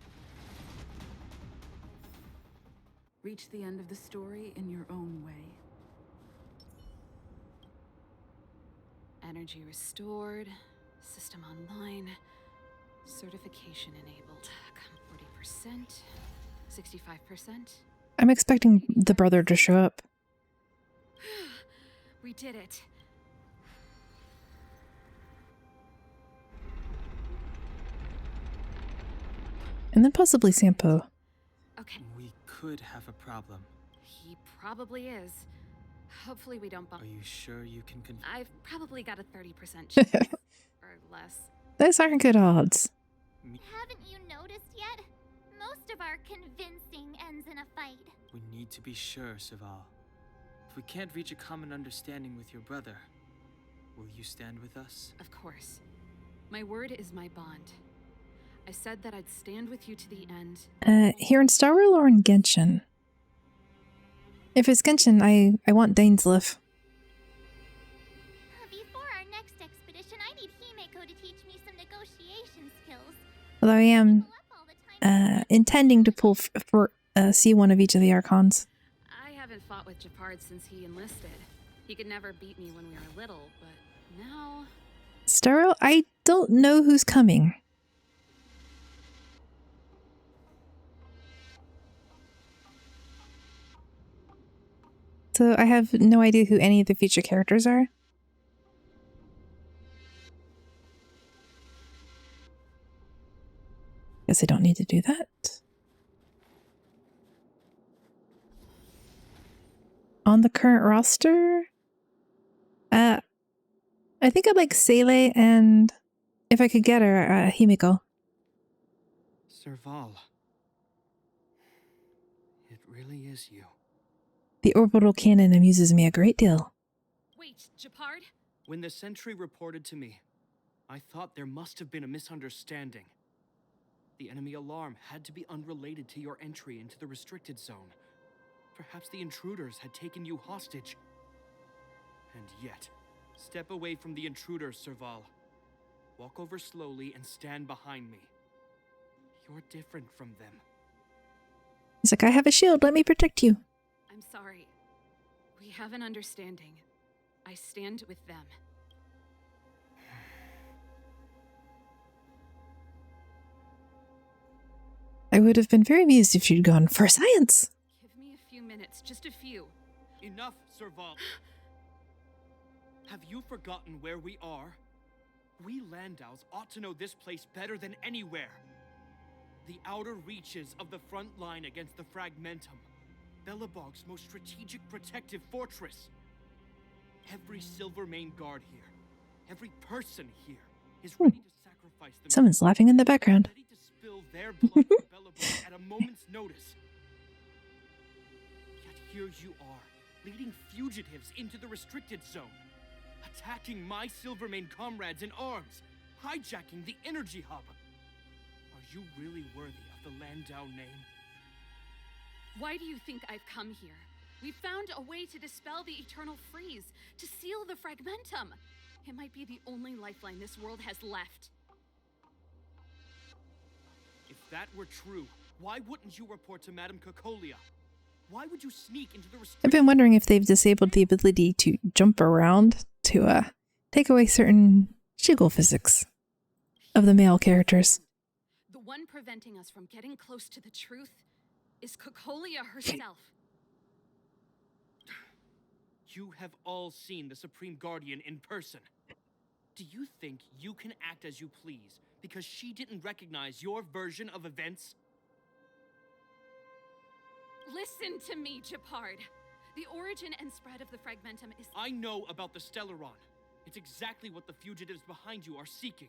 Reach the end of the story in your own way. Energy restored. System online. Certification enabled. Come 40%. 65%. I'm expecting the brother to show up. We did it. And then possibly Sampo. Okay, We could have a problem. he probably is. Hopefully we don't bump. Are you sure you can I've probably got a 30% chance. Or less. Those aren't good odds. Haven't you noticed yet? Most of our convincing ends in a fight. We need to be sure, Serval. If we can't reach a common understanding with your brother, will you stand with us? Of course. My word is my bond. I said that I'd stand with you to the end. Here in Star Rail or in Genshin? If it's Genshin, I want Dainsleif. Before our next expedition, I need Himeko to teach me some negotiation skills. Although I am intending to pull for see one of each of the Archons. I haven't fought with Japard since he enlisted. He could never beat me when we were little, but now... Star Rail, I don't know who's coming. So I have no idea who any of the future characters are. Guess I don't need to do that. On the current roster, I think I'd like Seele and, if I could get her, Himeko. Serval. It really is you. The orbital cannon amuses me a great deal. Wait, Japard? When the sentry reported to me, I thought there must have been a misunderstanding. The enemy alarm had to be unrelated to your entry into the restricted zone. Perhaps the intruders had taken you hostage. And yet, step away from the intruders, Serval. Walk over slowly and stand behind me. You're different from them. He's like, I have a shield, let me protect you. I'm sorry. We have an understanding. I stand with them. I would have been very amused if you'd gone for science. Give me a few minutes, just a few. Enough, Serval. Have you forgotten where we are? We Landaus ought to know this place better than anywhere. The outer reaches of the front line against the Fragmentum. Belobog's most strategic protective fortress. Every Silvermane guard here, every person here, is ready to sacrifice themselves. Someone's laughing in the background. Ready to spill their blood for Belobog at a moment's notice. Yet here you are, leading fugitives into the restricted zone, attacking my Silvermane comrades in arms, hijacking the energy hub. Are you really worthy of the Landau name? Why do you think I've come here? We found a way to dispel the eternal freeze, to seal the Fragmentum. It might be the only lifeline this world has left. If that were true, why wouldn't you report to Madame Cocolia? Why would you sneak into the I've been wondering if they've disabled the ability to jump around to take away certain jiggle physics of the male characters. The one preventing us from getting close to the truth is Cocolia herself. You have all seen the Supreme Guardian in person. Do you think you can act as you please because she didn't recognize your version of events? Listen to me, Gepard. The origin and spread of the Fragmentum is... I know about the Stellaron. It's exactly what the fugitives behind you are seeking.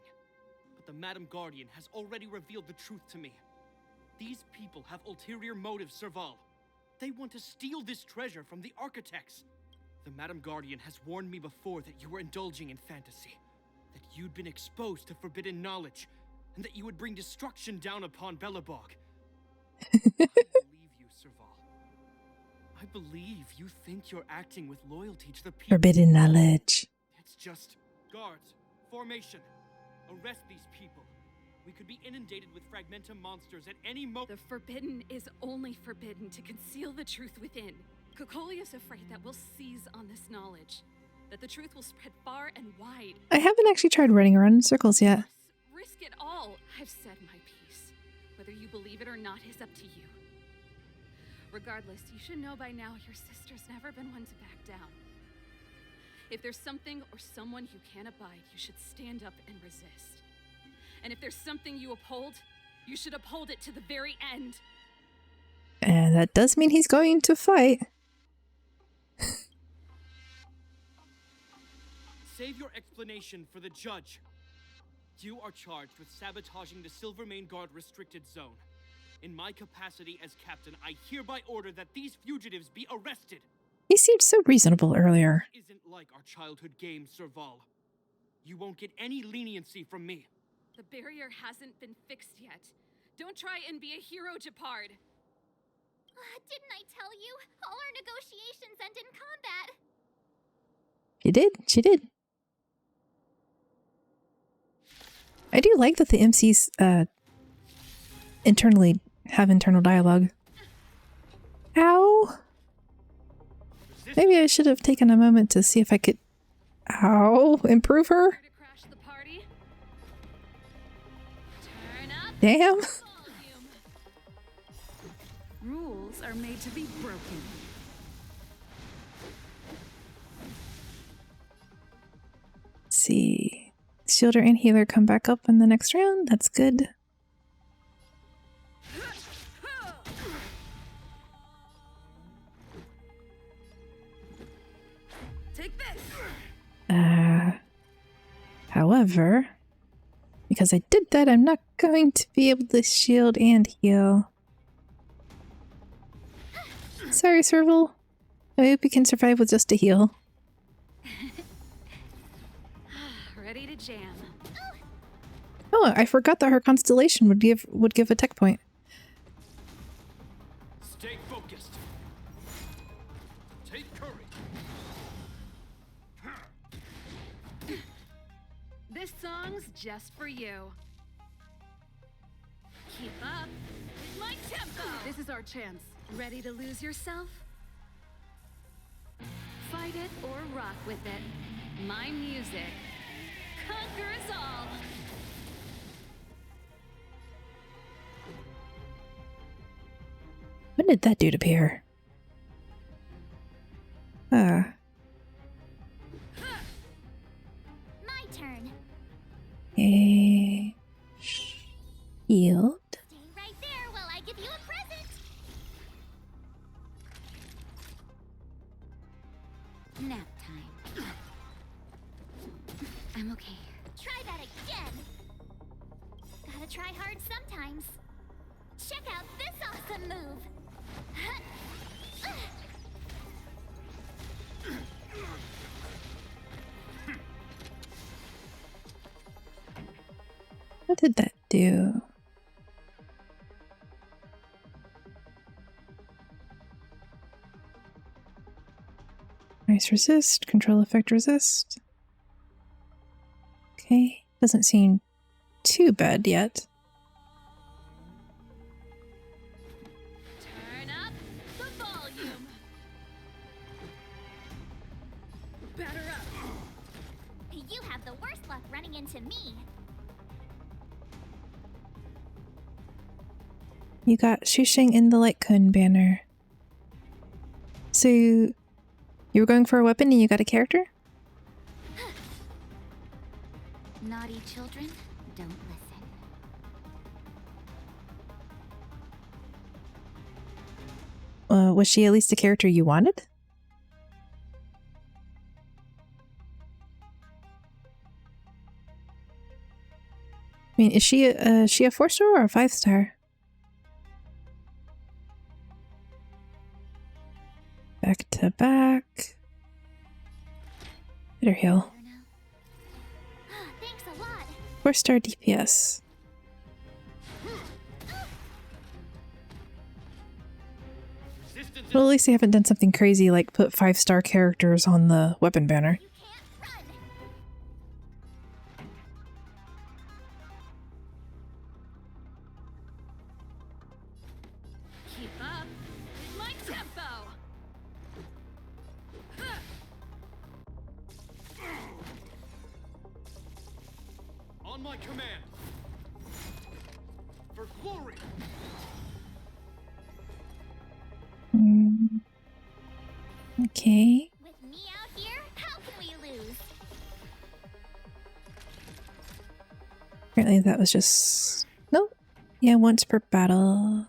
But the Madam Guardian has already revealed the truth to me. These people have ulterior motives, Serval. They want to steal this treasure from the architects. The Madam Guardian has warned me before that you were indulging in fantasy, that you'd been exposed to forbidden knowledge, and that you would bring destruction down upon Belobog. I believe you, Serval. I believe you think you're acting with loyalty to the people. Forbidden knowledge. It's just guards, formation. Arrest these people. We could be inundated with Fragmentum monsters at any moment. The forbidden is only forbidden to conceal the truth within. Cocolia's afraid that we'll seize on this knowledge, that the truth will spread far and wide. I haven't actually tried running around in circles yet. Risk it all. I've said my piece. Whether you believe it or not is up to you. Regardless, you should know by now your sister's never been one to back down. If there's something or someone you can't abide, you should stand up and resist. And if there's something you uphold, you should uphold it to the very end. And that does mean he's going to fight. Save your explanation for the judge. You are charged with sabotaging the Silvermane Guard restricted zone. In my capacity as captain, I hereby order that these fugitives be arrested. He seemed so reasonable earlier. This isn't like our childhood game, Serval. You won't get any leniency from me. The barrier hasn't been fixed yet. Don't try and be a hero, Gepard. Didn't I tell you? All our negotiations end in combat. She did. She did. I do like that the MCs internally have internal dialogue. Ow! Maybe I should have taken a moment to see if I could, improve her? Damn! Rules are made to be broken. Let's see. Shielder and healer come back up in the next round. That's good. Take this. However, because I did that, I'm not going to be able to shield and heal. Sorry, Serval. I hope you can survive with just a heal. Ready to jam. Oh, I forgot that her constellation would give a tech point. Stay focused. Take courage. This song's just for you. Keep up with my tempo. This is our chance. Ready to lose yourself? Fight it or rock with it. My music conquers all. When did that dude appear? Ah. My turn. A shield. Stay right there while I give you a present. Nap time. I'm okay. Try that again. Gotta try hard sometimes. Check out this awesome move. What did that do? Nice resist, control effect resist. Okay, doesn't seem too bad yet. Turn up the volume. Batter up. You have the worst luck running into me. You got Shushing in the Lightcone banner. So you were going for a weapon and you got a character? Naughty children, don't listen. Was she at least a character you wanted? I mean, is she a 4-star or a 5-star? Back to back. Better heal. Thanks a lot. 4-star DPS. Well, at least they haven't done something crazy like put 5-star characters on the weapon banner. Keep up with my tempo. On my command. For glory. Okay. With me out here, how can we lose? Apparently that was just... Nope. Yeah, once per battle.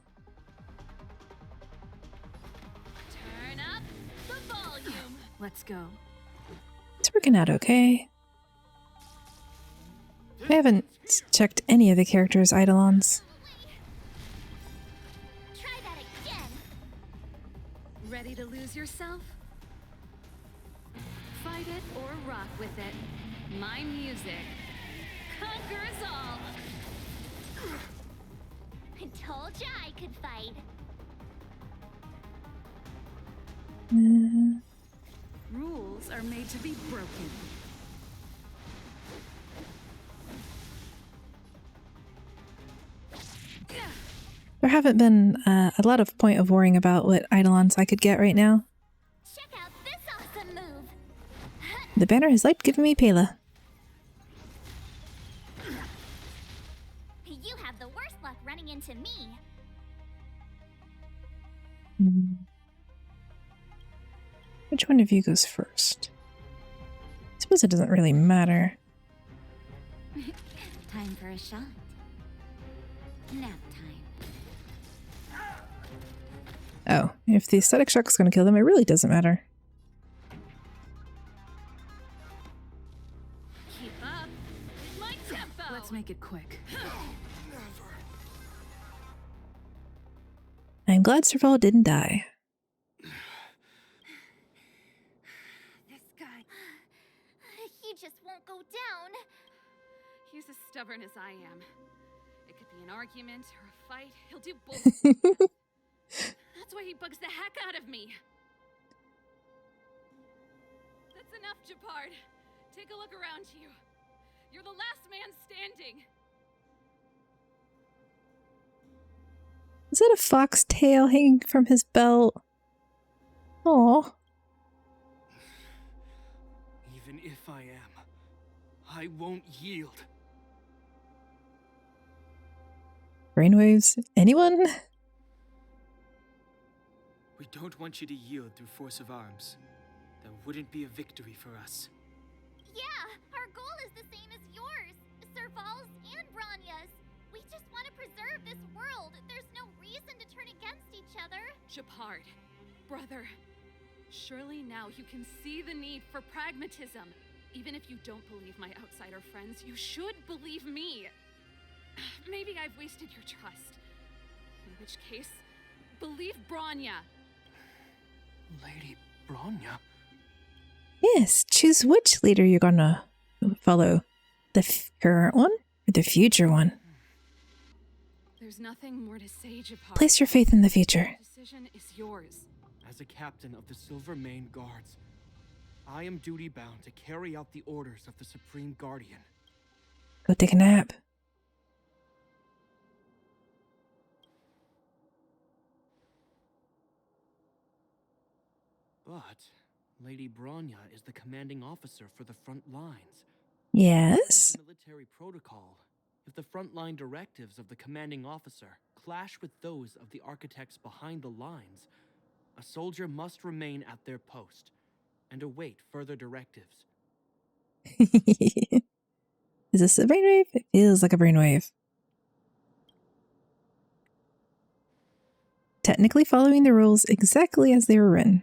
Turn up the volume. Let's go. It's working out okay. I haven't checked any of the characters' eidolons. Try that again. Ready to lose yourself? Fight it or rock with it. My music conquers all. Told ya I could fight. Rules are made to be broken. There haven't been a lot of point of worrying about what eidolons I could get right now. Check out this awesome move. The banner has liked giving me Pela. You have the worst luck running into me. Which one of you goes first? I suppose it doesn't really matter. Time for a shot. Nap time. Oh, if the aesthetic shock is going to kill them, it really doesn't matter. Keep up with my tempo. Let's make it quick. I'm glad Serval didn't die. This guy. He just won't go down. He's as stubborn as I am. It could be an argument or a fight. He'll do both. That's why he bugs the heck out of me. That's enough, Japard. Take a look around you. You're the last man standing. Is that a fox tail hanging from his belt? Aw. I won't yield. Brainwaves? Anyone? We don't want you to yield through force of arms. That wouldn't be a victory for us. Yeah, our goal is the same as yours, Serval's and Bronya's. We just want to preserve this world. There's no reason to turn against each other. Japard, brother, surely now you can see the need for pragmatism. Even if you don't believe my outsider friends, you should believe me. Maybe I've wasted your trust. In which case, believe Bronya. Lady Bronya? Yes, choose which leader you're gonna follow. The current one or the future one? There's nothing more to say, Japard. Place your faith in the future. The decision is yours. As a captain of the Silver Mane Guards, I am duty-bound to carry out the orders of the Supreme Guardian. Go take a nap. But Lady Bronya is the commanding officer for the front lines. Yes? According to military protocol, if the frontline directives of the commanding officer clash with those of the architects behind the lines, a soldier must remain at their post and await further directives. Is this a brainwave? It feels like a brainwave. Technically following the rules exactly as they were written.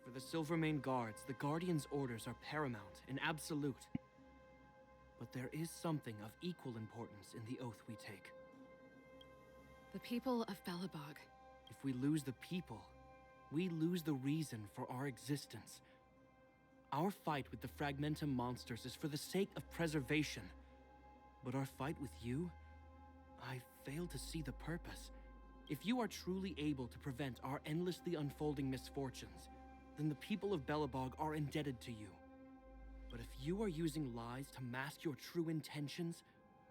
For the Silvermane Guards, the Guardian's orders are paramount and absolute. But there is something of equal importance in the oath we take. The people of Belobog. If we lose the people, we lose the reason for our existence. Our fight with the Fragmentum monsters is for the sake of preservation. But our fight with you, I fail to see the purpose. If you are truly able to prevent our endlessly unfolding misfortunes, then the people of Belobog are indebted to you. But if you are using lies to mask your true intentions,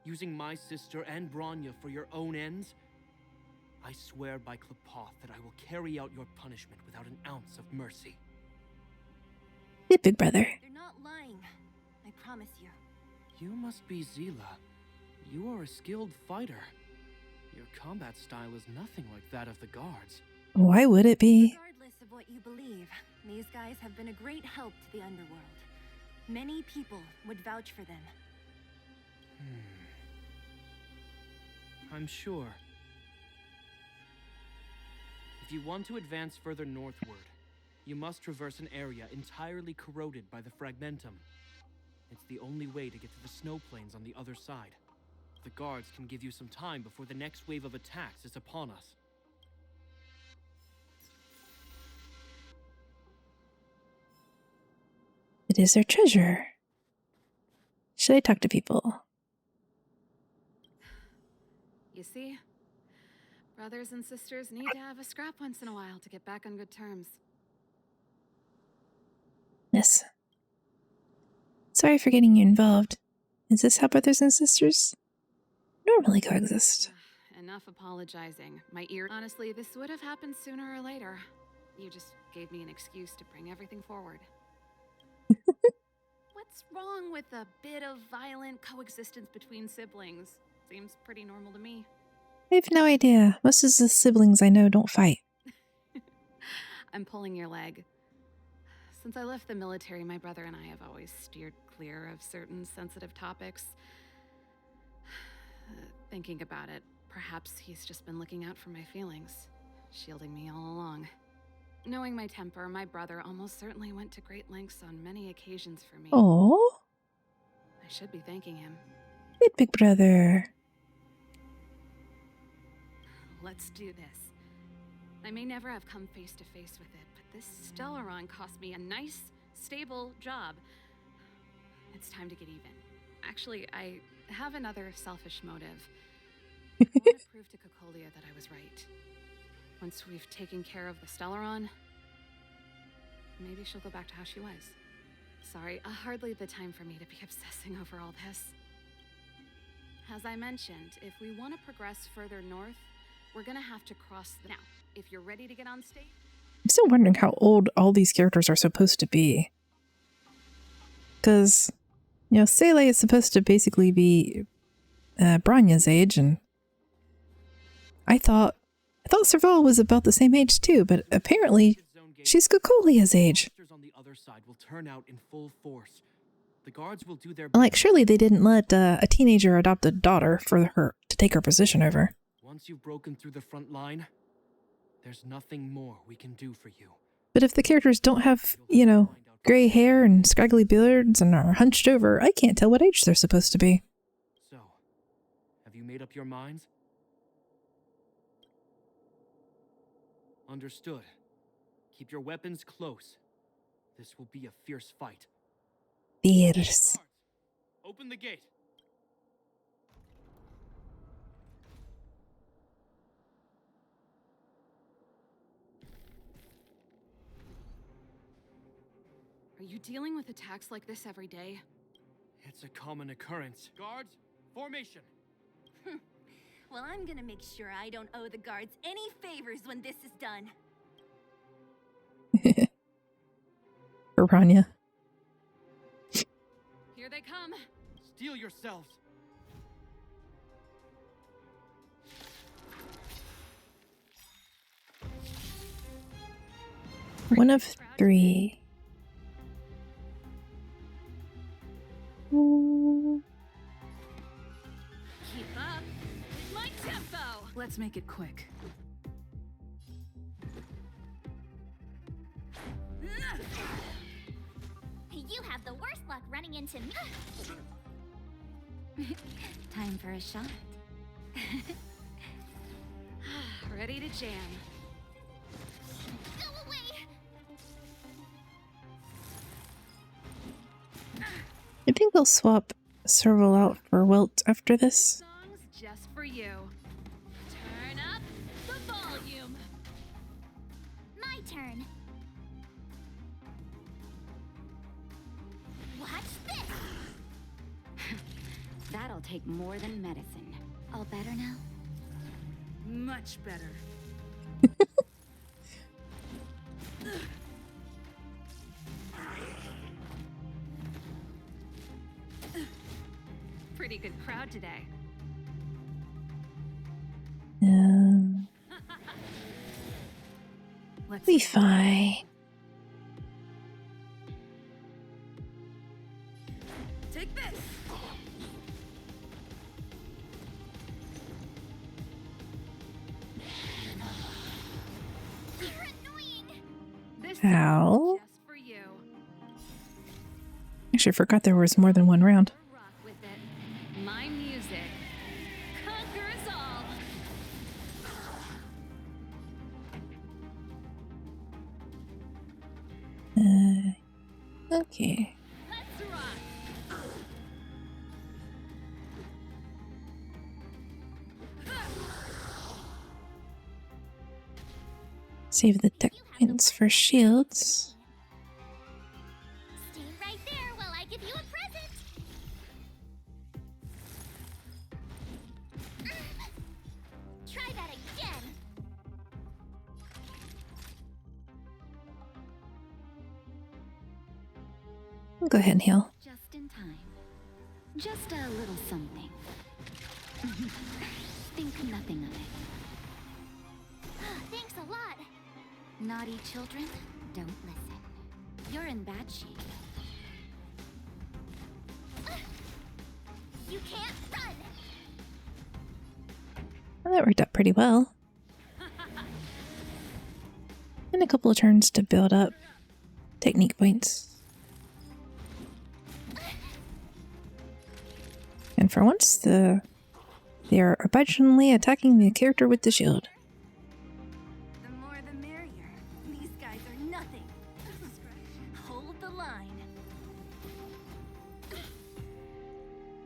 using my sister and Bronya for your own ends, I swear by Klapoth that I will carry out your punishment without an ounce of mercy. Hey, big brother. You're not lying. I promise you. You must be Zila. You are a skilled fighter. Your combat style is nothing like that of the guards. Why would it be? Regardless of what you believe, these guys have been a great help to the underworld. Many people would vouch for them. I'm sure. If you want to advance further northward, you must traverse an area entirely corroded by the Fragmentum. It's the only way to get to the snow plains on the other side. The guards can give you some time before the next wave of attacks is upon us. It is our treasure. Should I talk to people? You see? Brothers and sisters need to have a scrap once in a while to get back on good terms. Yes. Sorry for getting you involved. Is this how brothers and sisters normally coexist? Enough apologizing. My ear. Honestly, this would have happened sooner or later. You just gave me an excuse to bring everything forward. What's wrong with a bit of violent coexistence between siblings? Seems pretty normal to me. I have no idea. Most of the siblings I know don't fight. I'm pulling your leg. Since I left the military, my brother and I have always steered clear of certain sensitive topics. Thinking about it, perhaps he's just been looking out for my feelings, shielding me all along. Knowing my temper, my brother almost certainly went to great lengths on many occasions for me. Oh, I should be thanking him. good big brother. Let's do this. I may never have come face to face with it, but this Stellaron cost me a nice, stable job. It's time to get even. Actually, I have another selfish motive. I want to prove to Cocolia that I was right. Once we've taken care of the Stellaron, maybe she'll go back to how she was. Sorry, hardly the time for me to be obsessing over all this. As I mentioned, if we want to progress further north, we're gonna have to cross the... Now, if you're ready to get on stage... I'm still wondering how old all these characters are supposed to be. Because You know, Seele is supposed to basically be Bronya's age, and I thought Serval was about the same age too, but apparently she's Cocolia's age. Monsters on the other side will turn out in full force. The guards will do their Like, surely they didn't let a teenager adopt a daughter for her to take her position over. Once you've broken through the front line, there's nothing more we can do for you. But if the characters don't have, you know, gray hair and scraggly beards and are hunched over, I can't tell what age they're supposed to be. So, have you made up your minds? Understood. Keep your weapons close. This will be a fierce fight. Fierce. Guards, open the gate. Are you dealing with attacks like this every day? It's a common occurrence. Guards, formation. Well, I'm gonna make sure I don't owe the guards any favors when this is done. For Bronya. Here they come. Steel yourselves. One of three. Keep up with my tempo. Let's make it quick. You have the worst luck running into me. Time for a shot. Ready to jam. Go away! I think they'll swap Serval out for Welt after this. Songs just for you. Turn up the volume. My turn. Watch this! That'll take more than medicine. All better now? Much better. Pretty good crowd today. Let's Be fine. take this. You're annoying! This How? just for you. Actually, I forgot there was more than one round. Rock with it. My music conquers all. Okay. Let's rock. Save the tech points for shields. Stay right there while I give you a present! Try that again! Go ahead and heal. Just in time. Just a little something. Think nothing of it. Thanks a lot! Naughty children, don't listen. You're in bad shape. You can't run! Well, that worked out pretty well. And a couple of turns to build up technique points. And for once, they are obligingly attacking the character with the shield. The more the merrier. These guys are nothing. Hold the line.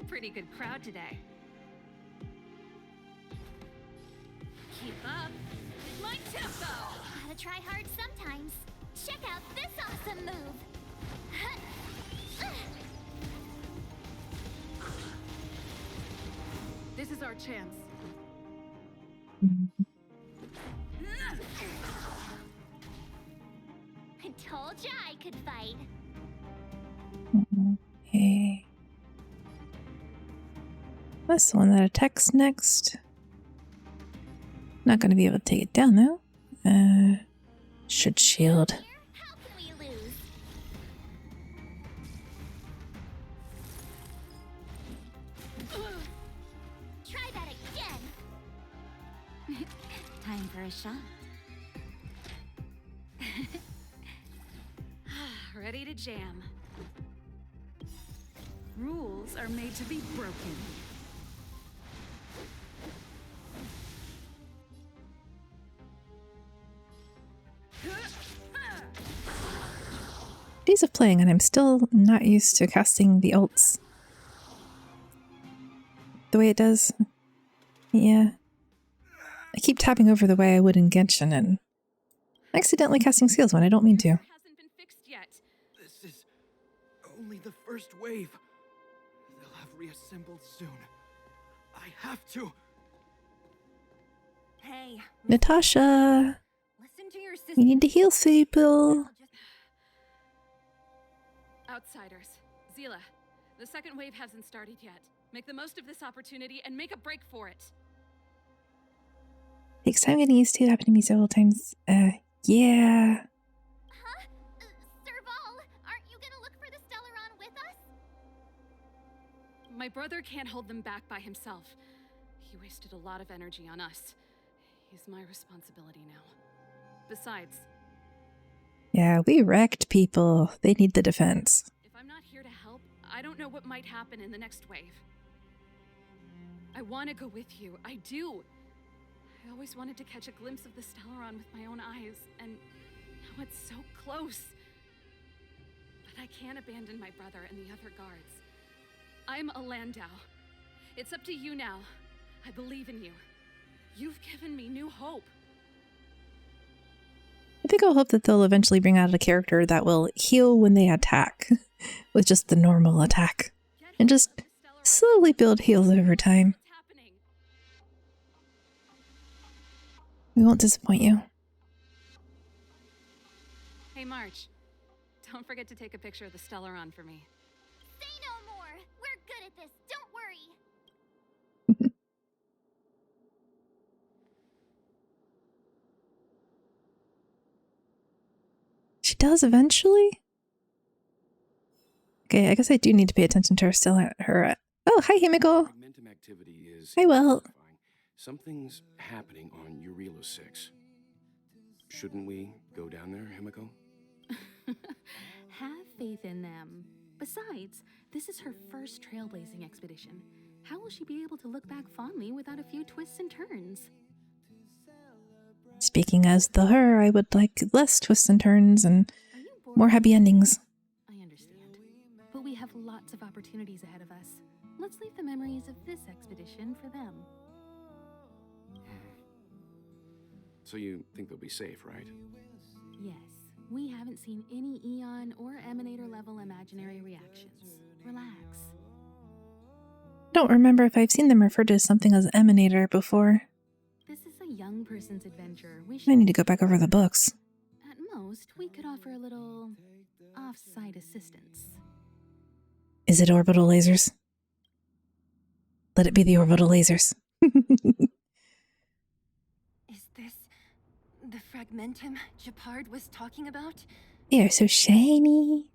Pretty good crowd today. Keep up with my tempo. Gotta try hard sometimes. Check out this awesome move! This is our chance. I told ya I could fight. Okay. That's the one that attacks next. Not gonna be able to take it down though. Should shield. How can we lose? Try that again. Time for a shot. Ready to jam. Rules are made to be broken. Days of playing, and I'm still not used to casting the ults the way it does. Yeah. I keep tapping over the way I would in Genshin and accidentally casting skills when I don't mean to. Hasn't been fixed yet. This is only the first wave. They'll have reassembled soon. I have to. Hey, Natasha! listen to your sister. We need to heal people. Outsiders. Zila, the second wave hasn't started yet. Make the most of this opportunity and make a break for it. Takes time getting used to. It happened to me several times. Yeah. Huh? Serval, aren't you gonna look for the Stellaron with us? My brother can't hold them back by himself. He wasted a lot of energy on us. He's my responsibility now. Besides, Yeah, we wrecked people. They need the defense. if I'm not here to help, I don't know what might happen in the next wave. I want to go with you. I do. I always wanted to catch a glimpse of the Stellaron with my own eyes, and now it's so close. But I can't abandon my brother and the other guards. I'm a Landau. It's up to you now. I believe in you. You've given me new hope. I think I'll hope that they'll eventually bring out a character that will heal when they attack with just the normal attack and just slowly build heals over time. We won't disappoint you. Hey, March. Don't forget to take a picture of the Stellaron for me. Say no more. We're good at this. Don't worry. She does eventually? Okay, I guess I do need to pay attention to her. Oh, hi, Himiko. Fragmentum activity is Hi, Will. intensifying. Something's happening on Eurilo 6. Shouldn't we go down there, Himiko? Have faith in them. Besides, this is her first trailblazing expedition. How will she be able to look back fondly without a few twists and turns? Speaking as the her, I would like less twists and turns and more happy endings. I understand. But we have lots of opportunities ahead of us. Let's leave the memories of this expedition for them. So you think they'll be safe, right? Yes, we haven't seen any Eon or Emanator level imaginary reactions. Relax. Don't remember if I've seen them referred to as something as Emanator before. This is a young person's adventure. We I should... need to go back over the books. At most, we could offer a little off-site assistance. Is it orbital lasers? Let it be the orbital lasers. Is this the fragmentum Gepard was talking about? They are so shiny.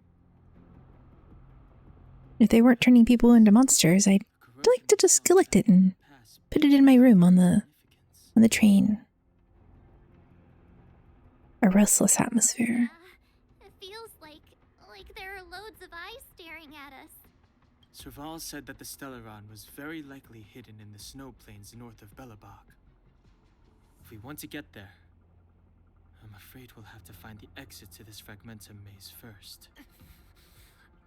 If they weren't turning people into monsters, I'd like to just collect it and put it in my room on the train. A restless atmosphere. It feels like there are loads of eyes staring at us. Serval said that the Stellaron was very likely hidden in the snow plains north of Belobog. If we want to get there, I'm afraid we'll have to find the exit to this fragmentum maze first.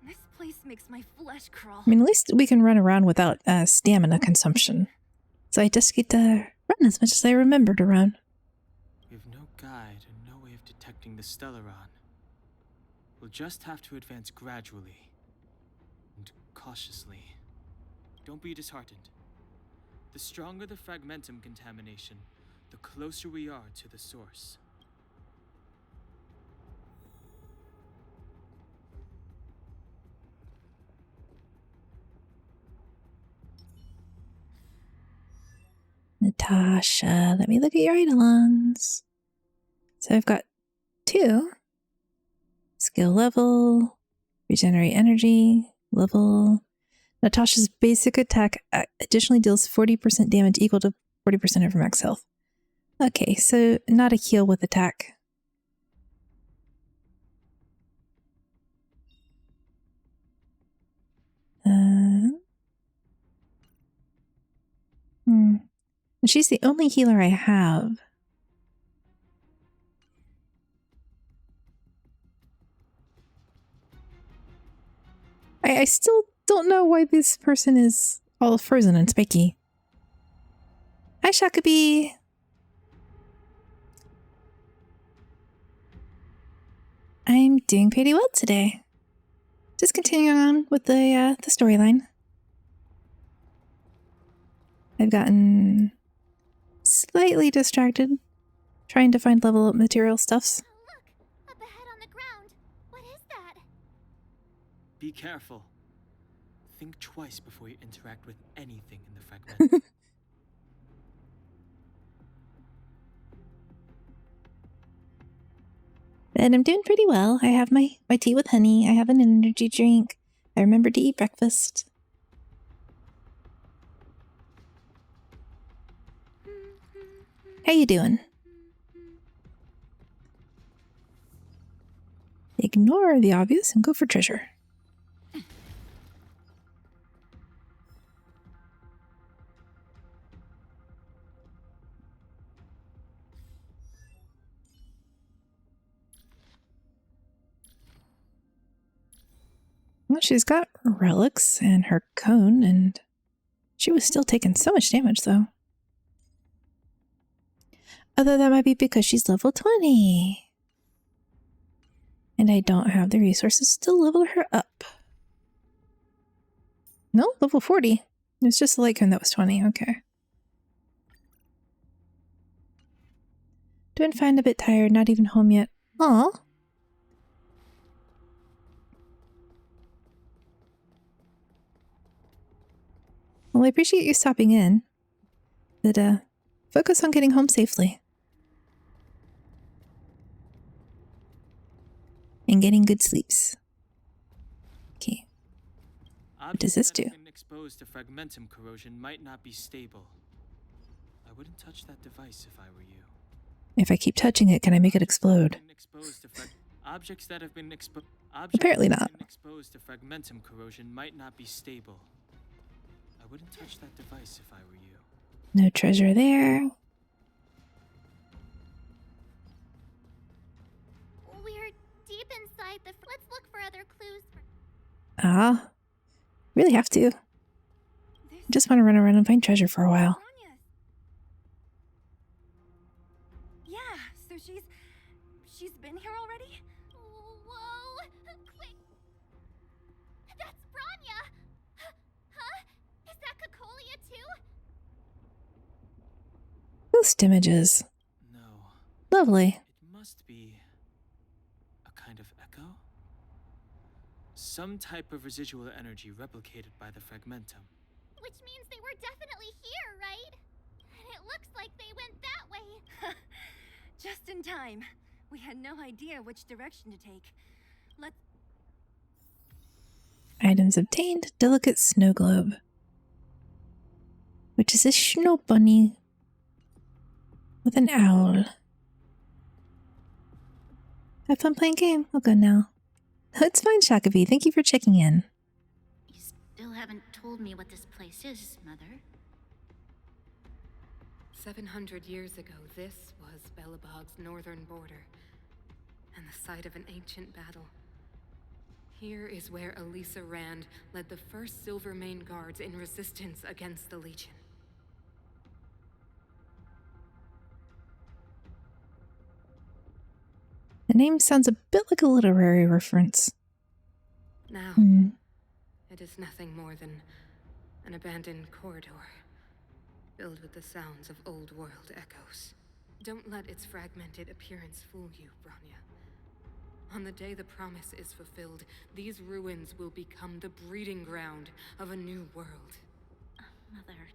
This place makes my flesh crawl. I mean, at least we can run around without stamina consumption. So I just get to run as much as I remember to run. We have no guide and no way of detecting the Stellaron. We'll just have to advance gradually and cautiously. Don't be disheartened. The stronger the fragmentum contamination, the closer we are to the source. Natasha, let me look at your Eidolons. So I've got 2. Skill level, regenerate energy, level. Natasha's basic attack additionally deals 40% damage equal to 40% of her max health. Okay, so not a heal with attack. She's the only healer I have. I still don't know why this person is all frozen and spiky. Hi, Shakabi. I'm doing pretty well today. Just continuing on with the storyline. I've gotten slightly distracted trying to find level up material stuffs. Look! Up ahead on the ground! What is that? Be careful. Think twice before you interact with anything in the fragment. And I'm doing pretty well. I have my tea with honey. I have an energy drink. I remembered to eat breakfast. How you doing? Ignore the obvious and go for treasure. Well, she's got relics and her cone, and she was still taking so much damage, though. Although that might be because she's level 20. And I don't have the resources to level her up. No, level 40. It's just the light cone that was 20. Okay. Doing fine, a bit tired, not even home yet. Aw. Well, I appreciate you stopping in. But, focus on getting home safely. And getting good sleeps. Okay. What does this do? Exposed to fragmentum corrosion might not be stable. I wouldn't touch that device if I were you. If I keep touching it, can I make it explode? Objects that have been exposed. Apparently not. Exposed to fragmentum corrosion might not be stable. I wouldn't touch that device if I were you. No treasure there. We're deep inside the... Let's look for other clues. Ah. Really have to. Just want to run around and find treasure for a while. Yeah, so she's been here already? Whoa! Quick! That's Bronya! Huh? Is that Cocolia too? Ghost images. No. Lovely. It must be a kind of echo? Some type of residual energy replicated by the fragmentum. Which means they were definitely here, right? And it looks like they went that way. Just in time. We had no idea which direction to take. Let's... Items obtained. Delicate snow globe. Which is a snow bunny with an owl. Have fun playing game. I'll go now. It's fine, Shakabi. Thank you for checking in. You still haven't told me what this place is, Mother. 700 years ago, this was Belobog's northern border, and the site of an ancient battle. Here is where Elisa Rand led the first Silvermane Guards in resistance against the Legion. The name sounds a bit like a literary reference. Now, it is nothing more than an abandoned corridor, filled with the sounds of old world echoes. Don't let its fragmented appearance fool you, Bronya. On the day the promise is fulfilled, these ruins will become the breeding ground of a new world. Mother,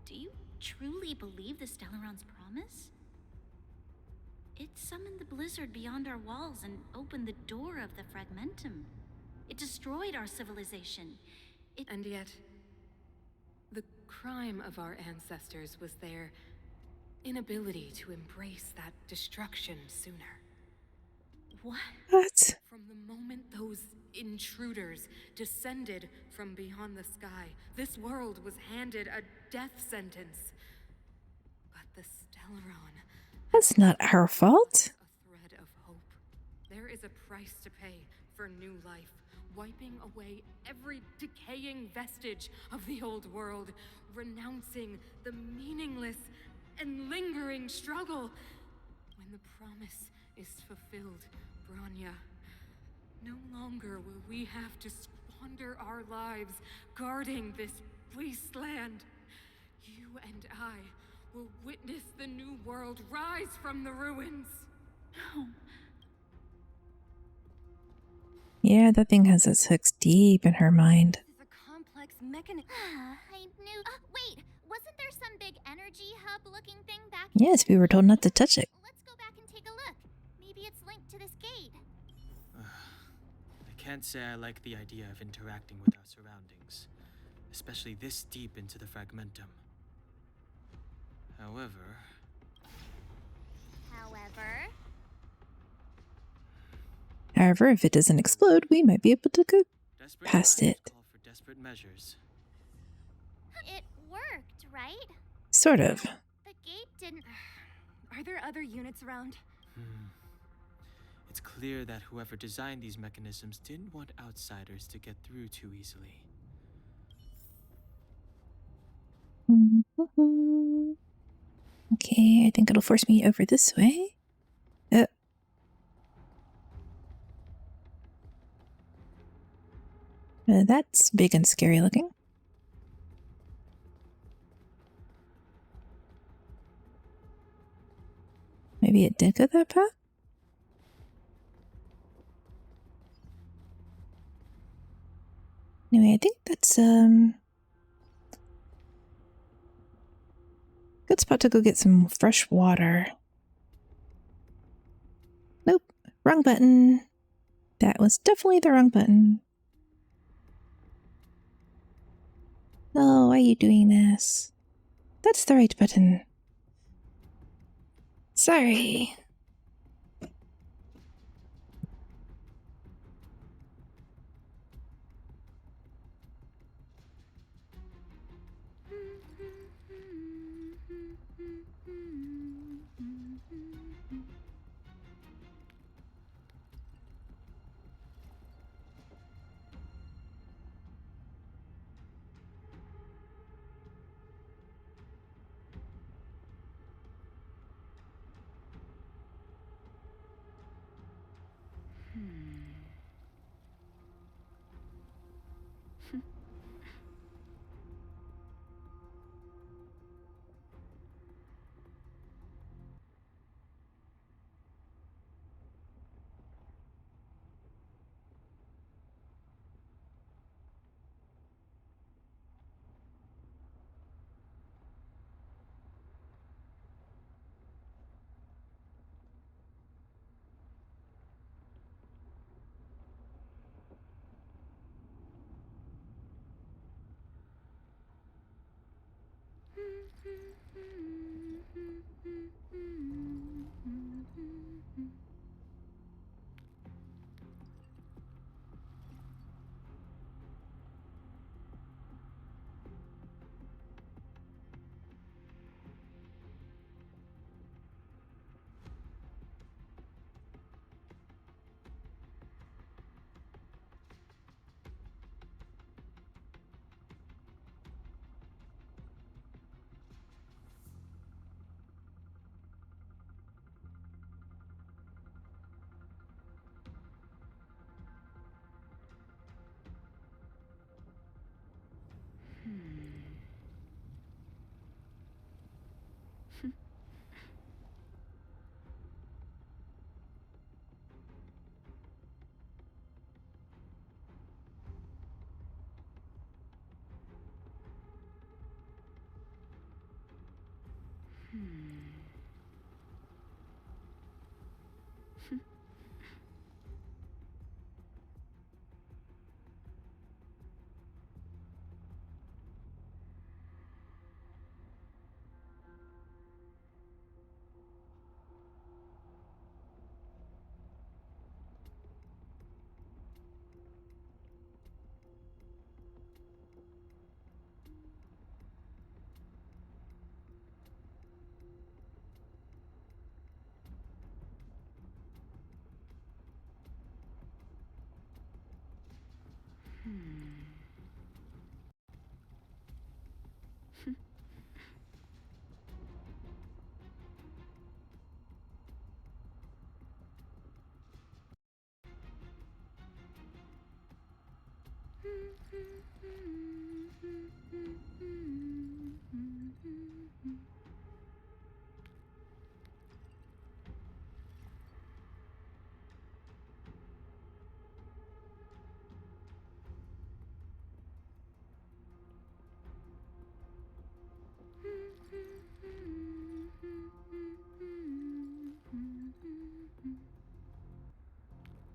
do you truly believe the Stellaron's promise? It summoned the blizzard beyond our walls and opened the door of the Fragmentum. It destroyed our civilization. And yet, the crime of our ancestors was their inability to embrace that destruction sooner. What? From the moment those intruders descended from beyond the sky, this world was handed a death sentence. But the Stellaron... That's not our fault. A thread of hope. There is a price to pay for new life, wiping away every decaying vestige of the old world, renouncing the meaningless and lingering struggle. When the promise is fulfilled, Bronya, no longer will we have to squander our lives guarding this wasteland. You and I will witness the new world rise from the ruins. No. Yeah, that thing has its hooks deep in her mind. This is a complex mechanism. I knew. Wait, wasn't there some big energy hub-looking thing back? Yes, we were told not to touch it. Let's go back and take a look. Maybe it's linked to this gate. I can't say I like the idea of interacting with our surroundings, especially this deep into the Fragmentum. However, if it doesn't explode, we might be able to go past it. call for desperate measures. It worked, right? Sort of. The gate didn't... Are there other units around? It's clear that whoever designed these mechanisms didn't want outsiders to get through too easily. Okay, I think it'll force me over this way. That's big and scary looking. Maybe it did go that path? Anyway, I think that's good spot to go get some fresh water. Nope, wrong button. That was definitely the wrong button. No, why are you doing this? That's the right button. Sorry.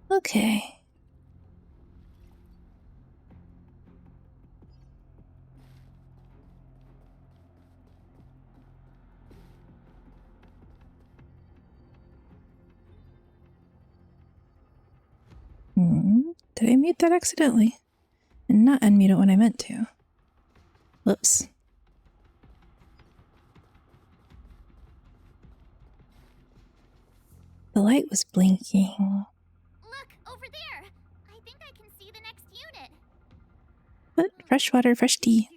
Okay. Did I mute that accidentally? And not unmute it when I meant to. Whoops. The light was blinking. Look, over there! I think I can see the next unit. What? Fresh water, fresh tea.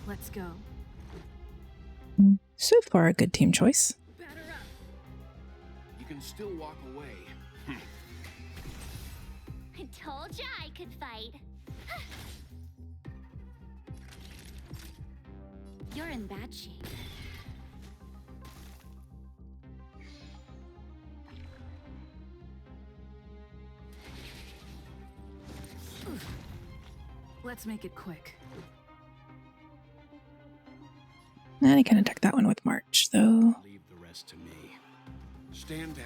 Let's go. So far, a good team choice. You can still walk away. I told ya I could fight. You're in bad shape. Let's make it quick. And I kind of took that one with March, though. Leave the rest to me. Stand down.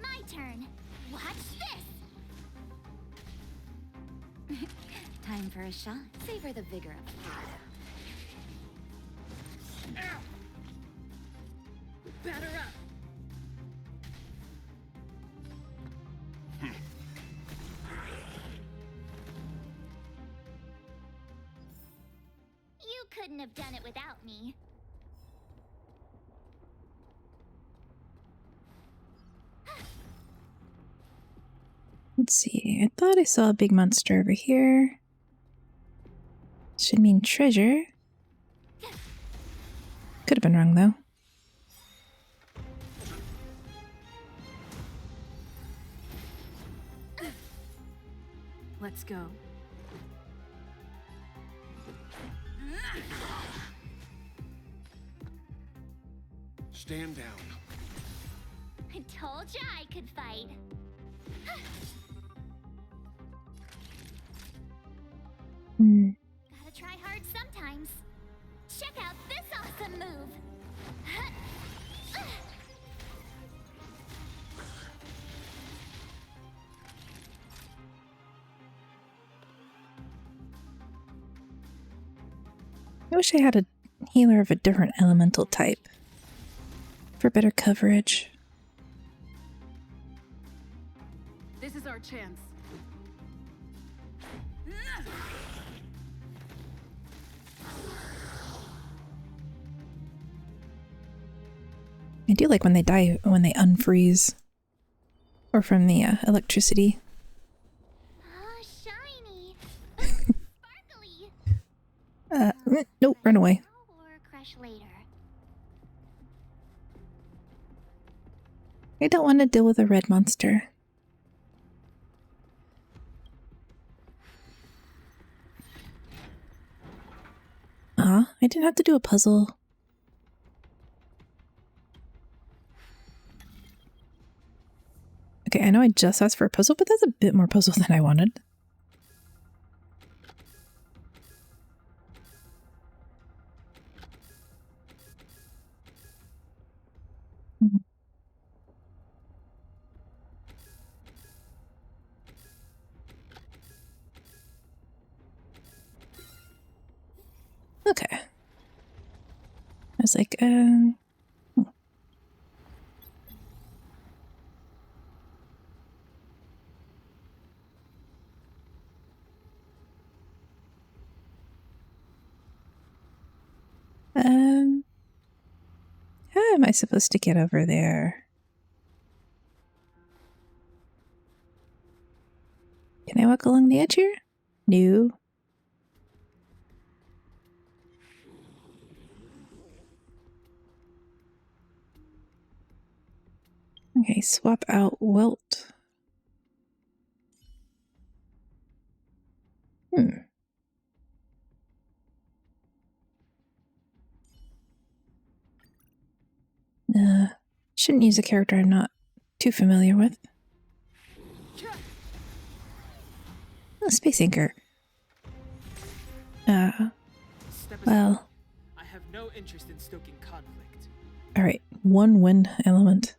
My turn. Watch this. Time for a shot. Savor the vigor of the Batter up. You couldn't have done it without me. Let's see. I thought I saw a big monster over here. Should mean treasure. Could have been wrong, though. Let's go. Stand down. I told ya I could fight. Gotta try hard sometimes. Check out this awesome move. I wish I had a healer of a different elemental type for better coverage. This is our chance. I do like when they die, when they unfreeze. Or from the electricity. Oh, shiny. Nope, run away. Or crush later. I don't want to deal with a red monster. I didn't have to do a puzzle. Okay, I know I just asked for a puzzle, but that's a bit more puzzle than I wanted. Okay. I was like, how am I supposed to get over there? Can I walk along the edge here? No. Okay, swap out Welt. Shouldn't use a character I'm not too familiar with. Oh, Space Anchor. Well. I have no interest in stoking conflict. Alright, one wind element.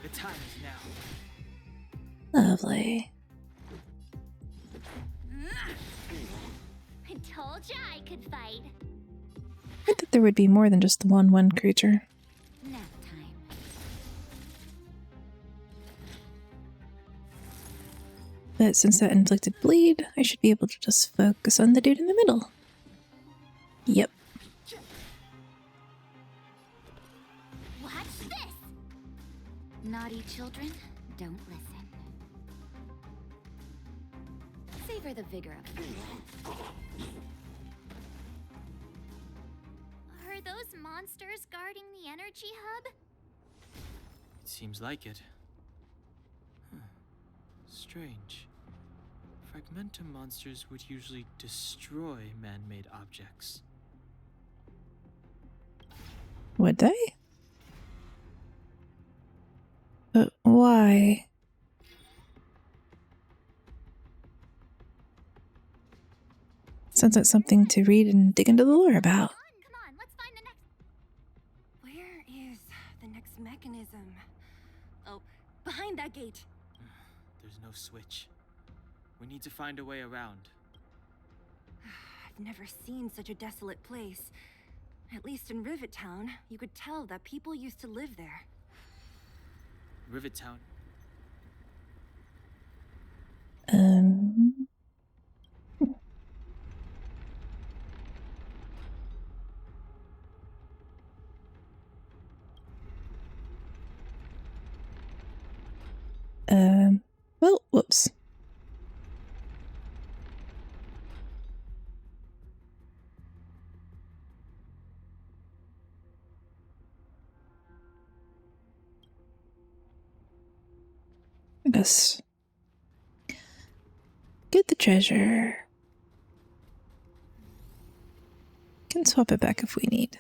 The time is now. Lovely. I told ya I could fight. I thought there would be more than just the one wind creature. Nap time. But since that inflicted bleed, I should be able to just focus on the dude in the middle. Yep. Watch this! Naughty children, don't listen. Savor the vigor of food. Are those monsters guarding the energy hub? It seems like it. Huh. Strange. Fragmentum monsters would usually destroy man-made objects. Would they? But why? Sounds like something to read and dig into the lore about. Come on, let's find the next. Where is the next mechanism? Oh, behind that gate. There's no switch. We need to find a way around. I've never seen such a desolate place. At least in Rivet Town, you could tell that people used to live there. Rivet Town? Well, whoops. I guess. Get the treasure. Can swap it back if we need.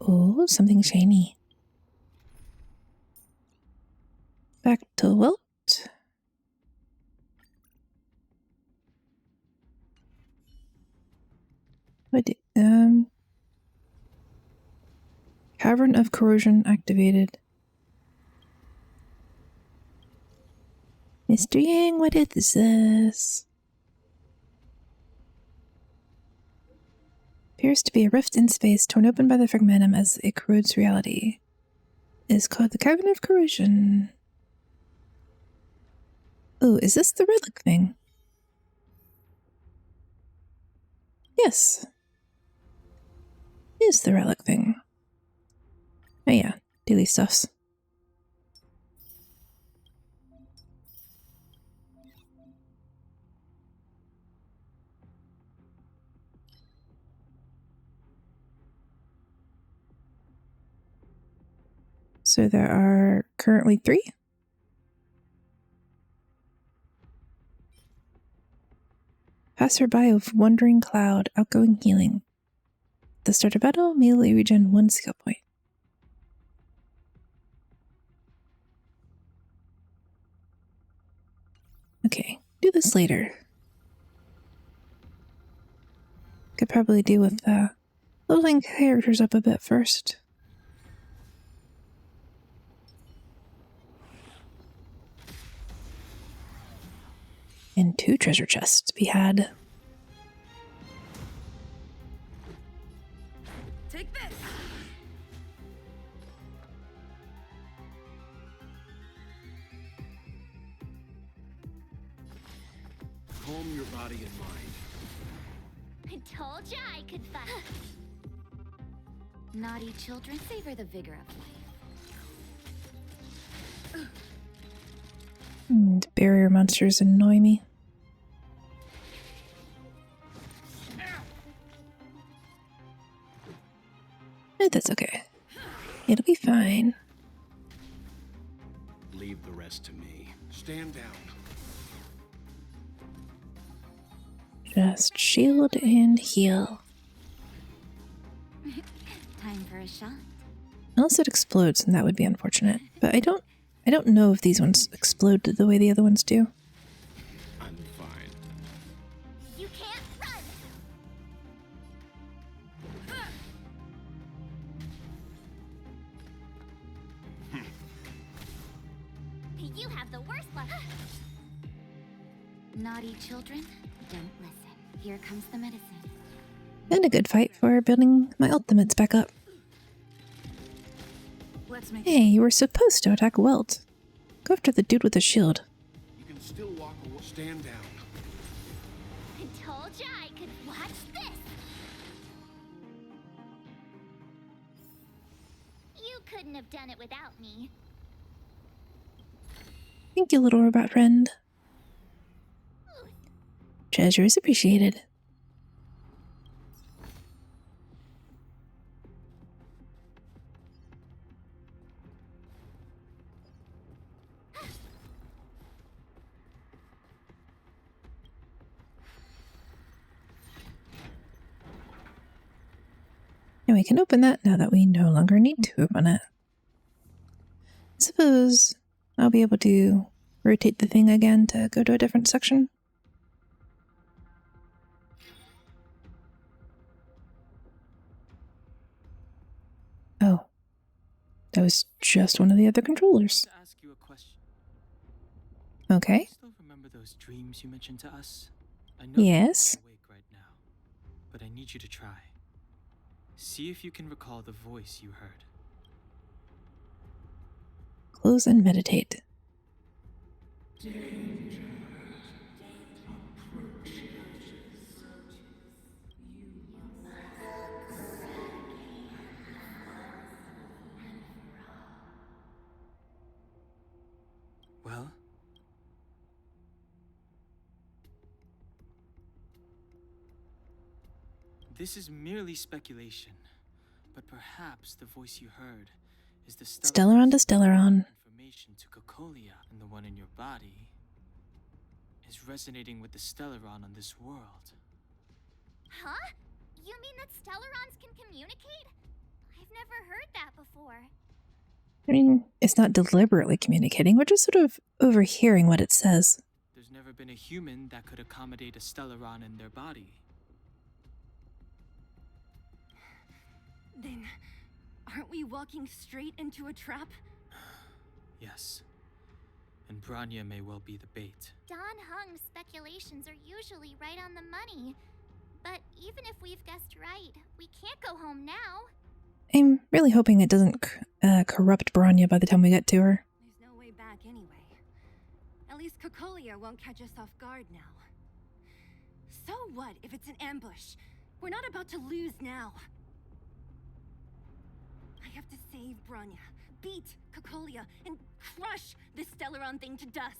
Oh, something shiny. Back to Welt. What did, Cavern of Corrosion activated. Mr. Yang, what is this? Appears to be a rift in space torn open by the fragmentum as it corrodes reality. It is called the Cavern of Corrosion. Oh, is this the relic thing? Yes. It is the relic thing. Oh yeah, daily stuffs. So there are currently 3. Passerby of Wandering Cloud, outgoing healing. At the start of battle, immediately regen 1 skill point. Okay, do this later. Could probably deal with leveling characters up a bit first. And 2 treasure chests to be had. Take this! Calm your body and mind. I told ya I could fight. Naughty children, savor the vigor of life. And barrier monsters annoy me. That's okay. It'll be fine. Leave the rest to me. Stand down. Just shield and heal. Time for a shot. Unless it explodes, and that would be unfortunate. But I don't know if these ones explode the way the other ones do. I'm fine. You can't run. You have the worst luck. Naughty children, don't listen. Here comes the medicine. And a good fight for building my ultimates back up. Let's make Hey, you were supposed to attack Welt. Go after the dude with the shield. You can still walk away. Stand down. I told ya I could watch this. You couldn't have done it without me. Thank you, little robot friend. Treasure is appreciated. And we can open that now that we no longer need to open it. I suppose I'll be able to rotate the thing again to go to a different section. Oh. That was just one of the other controllers. To ask you a question. Okay. Do you still remember those dreams you mentioned to us? I know Yes. you're awake right now, but I need you to try. See if you can recall the voice you heard. Close and meditate. Well? This is merely speculation, but perhaps the voice you heard is the Stellaron to Stellaron. information to Cocolia, and the one in your body is resonating with the Stellaron on this world. Huh? You mean that Stellarons can communicate? I've never heard that before. I mean, it's not deliberately communicating, we're just sort of overhearing what it says. There's never been a human that could accommodate a Stellaron in their body. Then, aren't we walking straight into a trap? Yes. And Bronya may well be the bait. Don Hung's speculations are usually right on the money. But even if we've guessed right, we can't go home now. I'm really hoping it doesn't corrupt Bronya by the time we get to her. There's no way back anyway. At least Cocolia won't catch us off guard now. So what if it's an ambush? We're not about to lose now. I have to save Bronya, beat Cocolia, and crush this Stellaron thing to dust.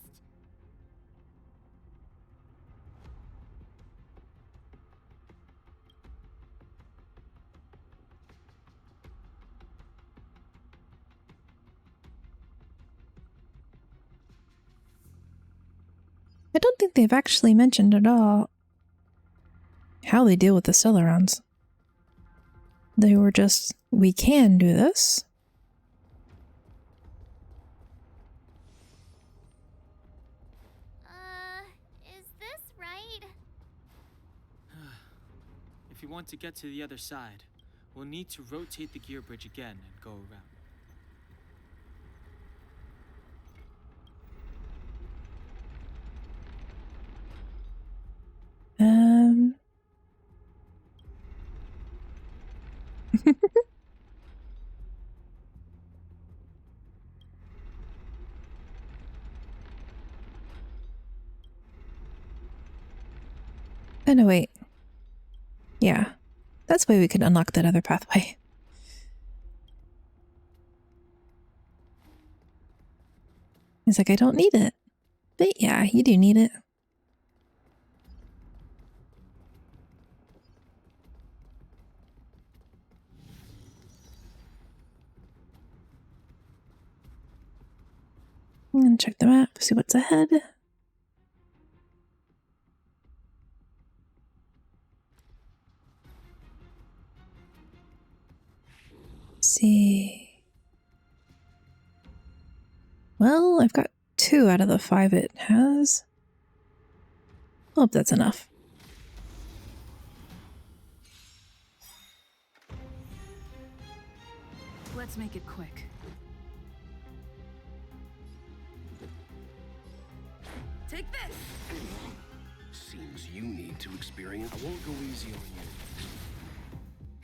I don't think they've actually mentioned at all how they deal with the Stellarons. They were just, we can do this. want to get to the other side, we'll need to rotate the gear bridge again and go around. Oh, no, wait. Yeah. That's why we could unlock that other pathway. He's like, I don't need it. But yeah, you do need it. And check the map, see what's ahead. See. Well, I've got 2 out of the 5 it has. Hope that's enough. Let's make it quick. Take this! Seems you need to experience. I won't go easy on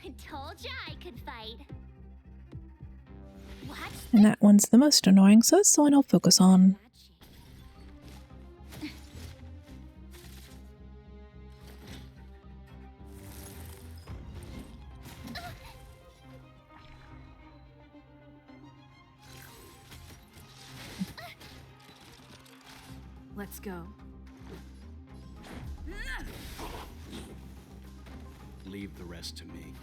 you. I told ya I could fight. Watch And that one's the most annoying, so that's the one I'll focus on. Let's go. Leave the rest to me.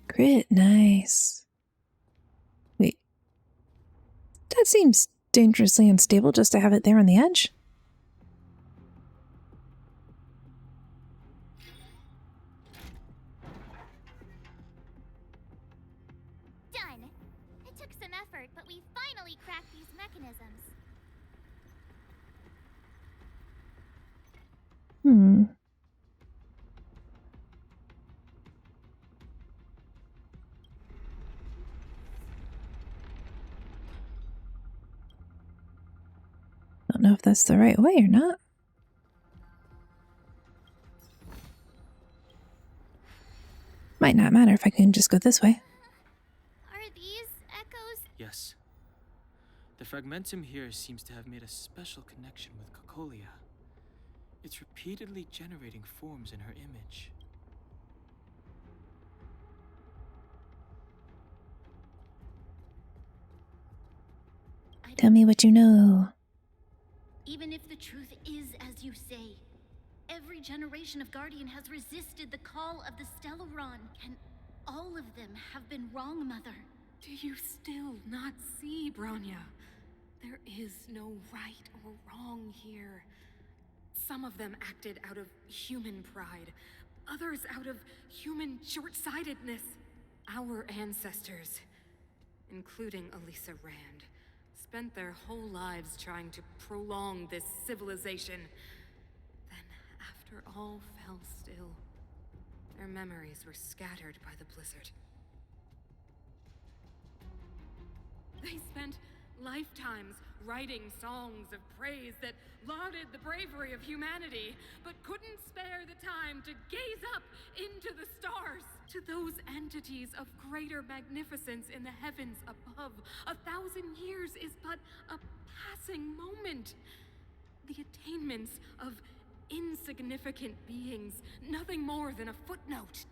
Crit, nice. Wait. That seems dangerously unstable just to have it there on the edge. done. It took some effort, but we finally cracked these mechanisms. Don't know if that's the right way or not. Might not matter if I can just go this way. Are these echoes? Yes. The fragmentum here seems to have made a special connection with Cocolia. It's repeatedly generating forms in her image. Tell me what you know. Even if the truth is as you say, every generation of Guardian has resisted the call of the Stellaron. Can all of them have been wrong, Mother? Do you still not see, Bronya? There is no right or wrong here. Some of them acted out of human pride, others out of human short-sightedness. Our ancestors, including Elisa Rand, spent their whole lives trying to prolong this civilization. Then, after all fell still, their memories were scattered by the blizzard. They spent lifetimes writing songs of praise that lauded the bravery of humanity, but couldn't spare the time to gaze up into the stars. To those entities of greater magnificence in the heavens above, 1,000 years is but a passing moment. The attainments of insignificant beings, nothing more than a footnote.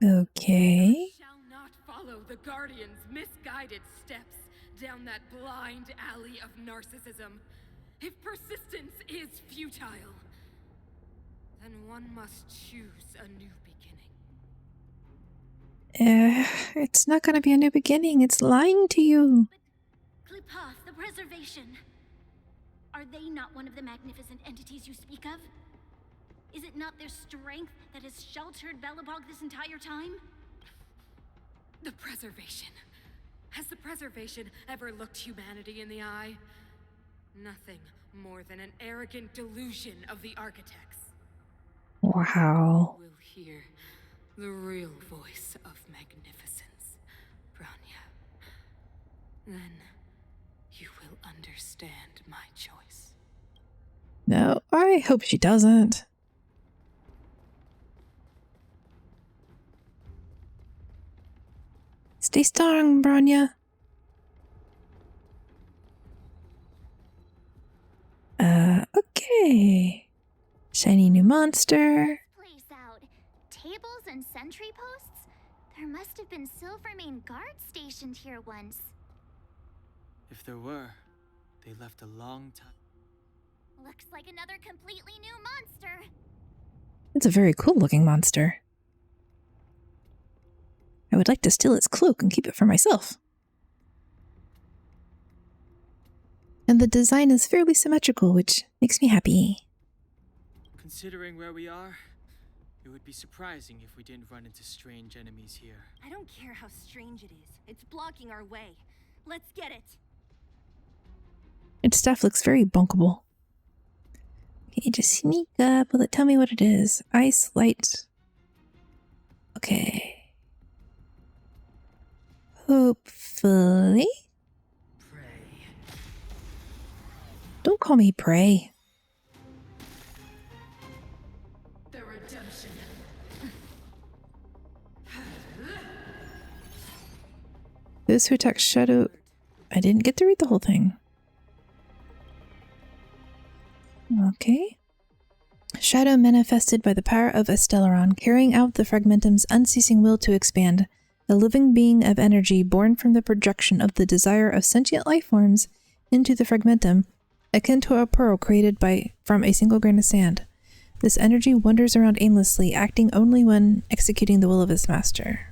Okay. Shall not follow the Guardian's misguided steps down that blind alley of narcissism. If persistence is futile, then one must choose a new beginning. It's not gonna be a new beginning. It's lying to you. Klipoth, the Preservation. Are they not one of the magnificent entities you speak of? Is it not their strength that has sheltered Belobog this entire time? The Preservation. Has the Preservation ever looked humanity in the eye? Nothing more than an arrogant delusion of the architects. Wow. You will hear the real voice of magnificence, Bronya. Then you will understand my choice. No, I hope she doesn't. Stay strong, Bronya. Okay. Shiny new monster. Place out. Tables and sentry posts? There must have been Silvermane guards stationed here once. If there were, they left a long time. Looks like another completely new monster. It's a very cool looking monster. I would like to steal its cloak and keep it for myself. And the design is fairly symmetrical, which makes me happy. Considering where we are, it would be surprising if we didn't run into strange enemies here. I don't care how strange it is. It's blocking our way. Let's get it. Its stuff looks very bunkable. Okay, just sneak up. Will it tell me what it is? Ice, light. Okay. Hopefully. Don't call me prey. The redemption. Those who attack Shadow... I didn't get to read the whole thing. Okay. Shadow manifested by the power of Estelaron, carrying out the Fragmentum's unceasing will to expand. A living being of energy born from the projection of the desire of sentient life forms into the Fragmentum, akin to a pearl created from a single grain of sand. This energy wanders around aimlessly, acting only when executing the will of its master.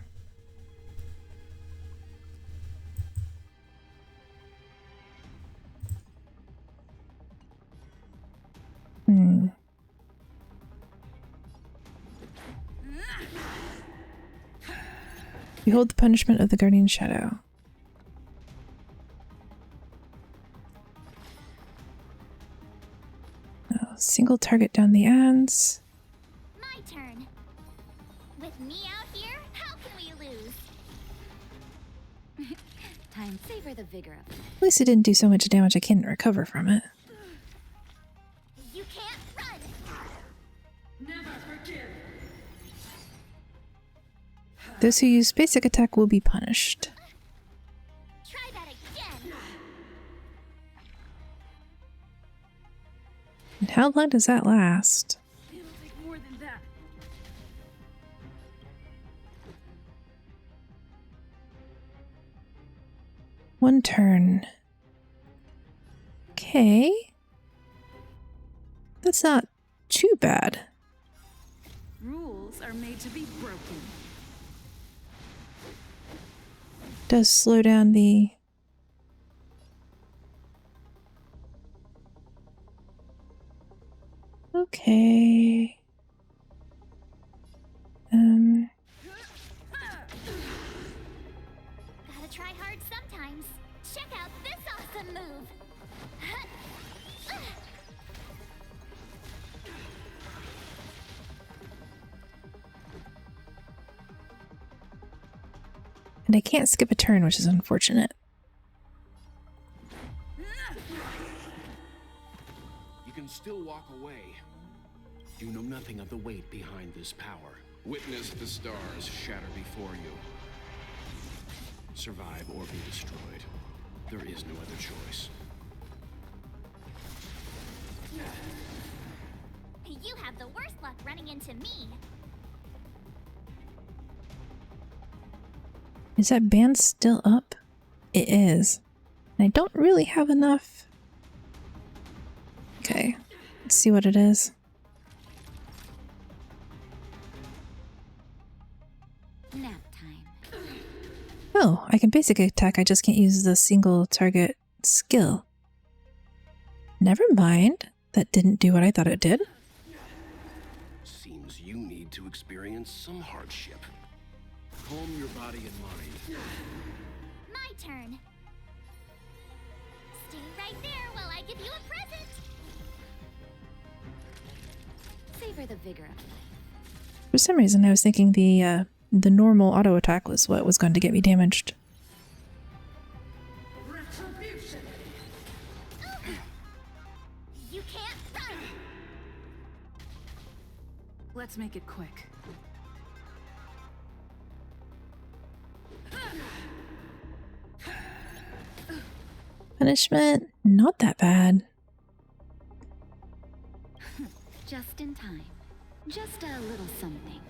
Behold the punishment of the Guardian Shadow. Single target down the ends. My turn. With me out here, how can we lose? Time, savor the vigor of it. At least it didn't do so much damage I can't recover from it. You can't run. Never forgive. Those who use basic attack will be punished. Try that again. And how long does that last? It'll take more than that. One turn. Okay. That's not too bad. Rules are made to be broken. Does slow down the... Okay. Gotta try hard sometimes. Check out this awesome move. And I can't skip a turn, which is unfortunate. You can still walk away. You know nothing of the weight behind this power. Witness the stars shatter before you. Survive or be destroyed. There is no other choice. You have the worst luck running into me. Is that band still up? It is. And I don't really have enough. Okay, let's see what it is. Nap time. Oh, I can basic attack, I just can't use the single target skill. Never mind. That didn't do what I thought it did. Seems you need to experience some hardship. Calm your body and mind. My turn. Stay right there while I give you a present. Savor the vigor of For some reason, I was thinking the normal auto attack was what was going to get me damaged. You can't run. Let's make it quick. Punishment, not that bad. just in time. Just a little something.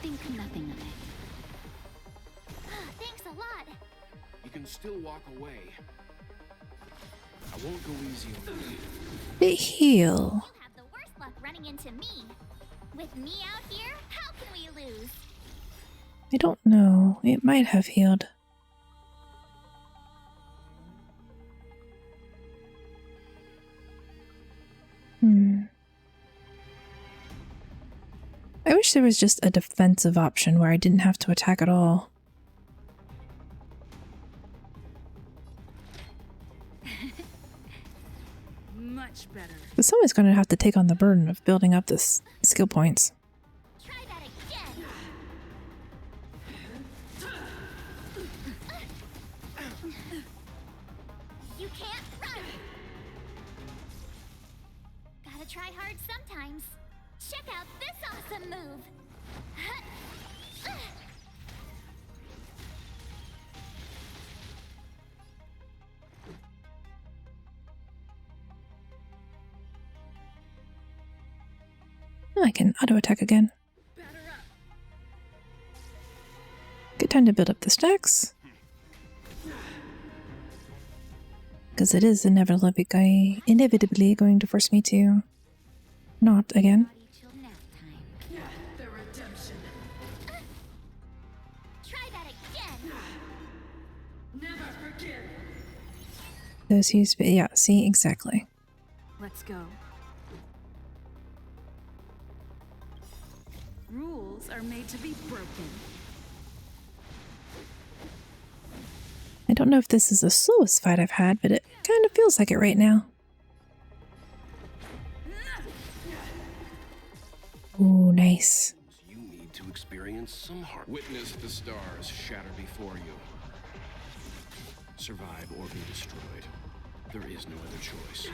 Think nothing of it. Thanks a lot. You can still walk away. I won't go easy on you. Bit heal. You'll have the worst luck running into me. With me out here, how can we lose? I don't know. It might have healed. I wish there was just a defensive option where I didn't have to attack at all. Much better. But someone's going to have to take on the burden of building up this skill points. Try that again. You can't run. Gotta try hard sometimes. Check out this awesome move. I can auto attack again. Good time to build up the stacks. Because it is inevitably going to force me to not again. Try that again. Never forgive. Those use, yeah, see, exactly. Let's go. Rules are made to be broken. I don't know if this is the slowest fight I've had, but it kind of feels like it right now. Ooh, nice. You need to experience some heart. Witness the stars shatter before you. Survive or be destroyed. There is no other choice.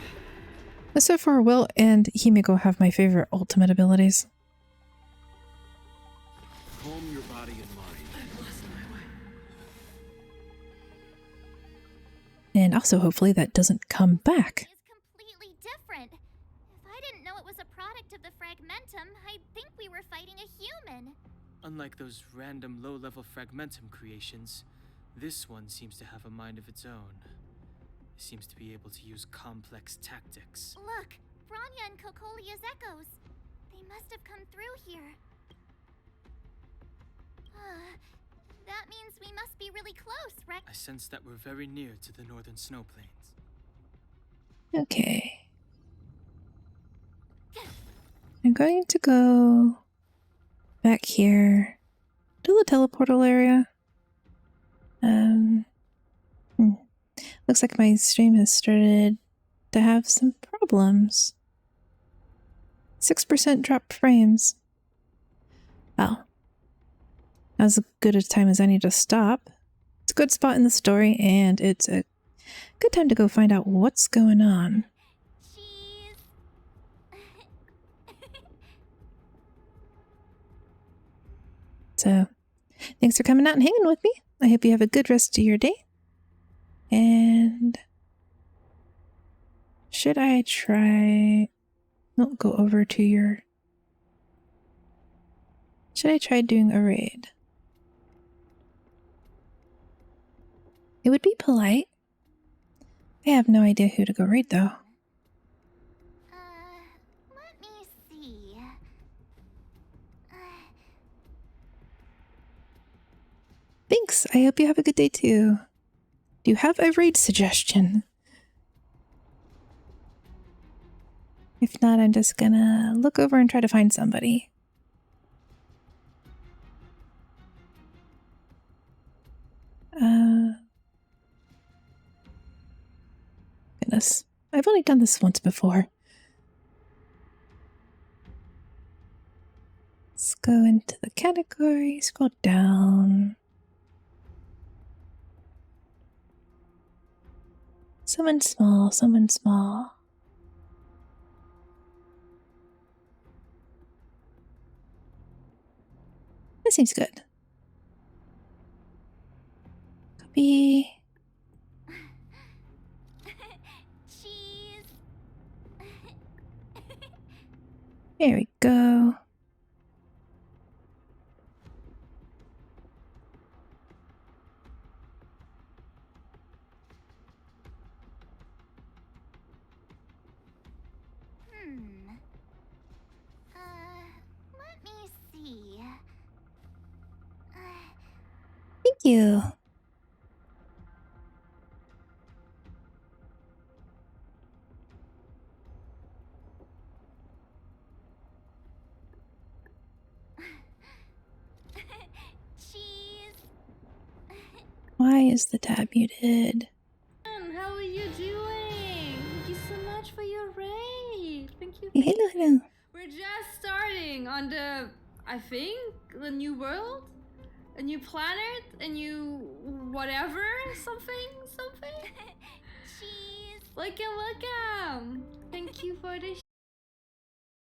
So far, Will and Himiko have my favorite ultimate abilities. Calm your body and mind. And also, hopefully, that doesn't come back. Completely different. If I didn't know it was a product of the Fragmentum, I'd think we were fighting a human. Unlike those random low-level Fragmentum creations, this one seems to have a mind of its own. It seems to be able to use complex tactics. Look, Bronya and Kokolia's echoes. They must have come through here. That means we must be really close, right? I sense that we're very near to the northern snow plains. Okay. I'm going to go back here to the teleportal area. Looks like my stream has started to have some problems. 6% drop frames. Well, as good a time as any to stop. It's a good spot in the story, and it's a good time to go find out what's going on. So, thanks for coming out and hanging with me. I hope you have a good rest of your day. And should I try... Don't go over to your... Should I try doing a raid? It would be polite. I have no idea who to go raid, though. Let me see. Thanks. I hope you have a good day, too. Do you have a raid suggestion? If not, I'm just gonna look over and try to find somebody. Goodness. I've only done this once before. go into the category, scroll down. Someone small, someone small. This seems good. Copy. Cheese. There we go. Let me see. Thank you. Cheese. Why is the tab muted? How are you doing? Thank you so much for your raid. Thank you. Hey, hello, hello. We're just starting on the, I think, the new world, a new planet, a new whatever, something. Cheese. Welcome. Thank you for the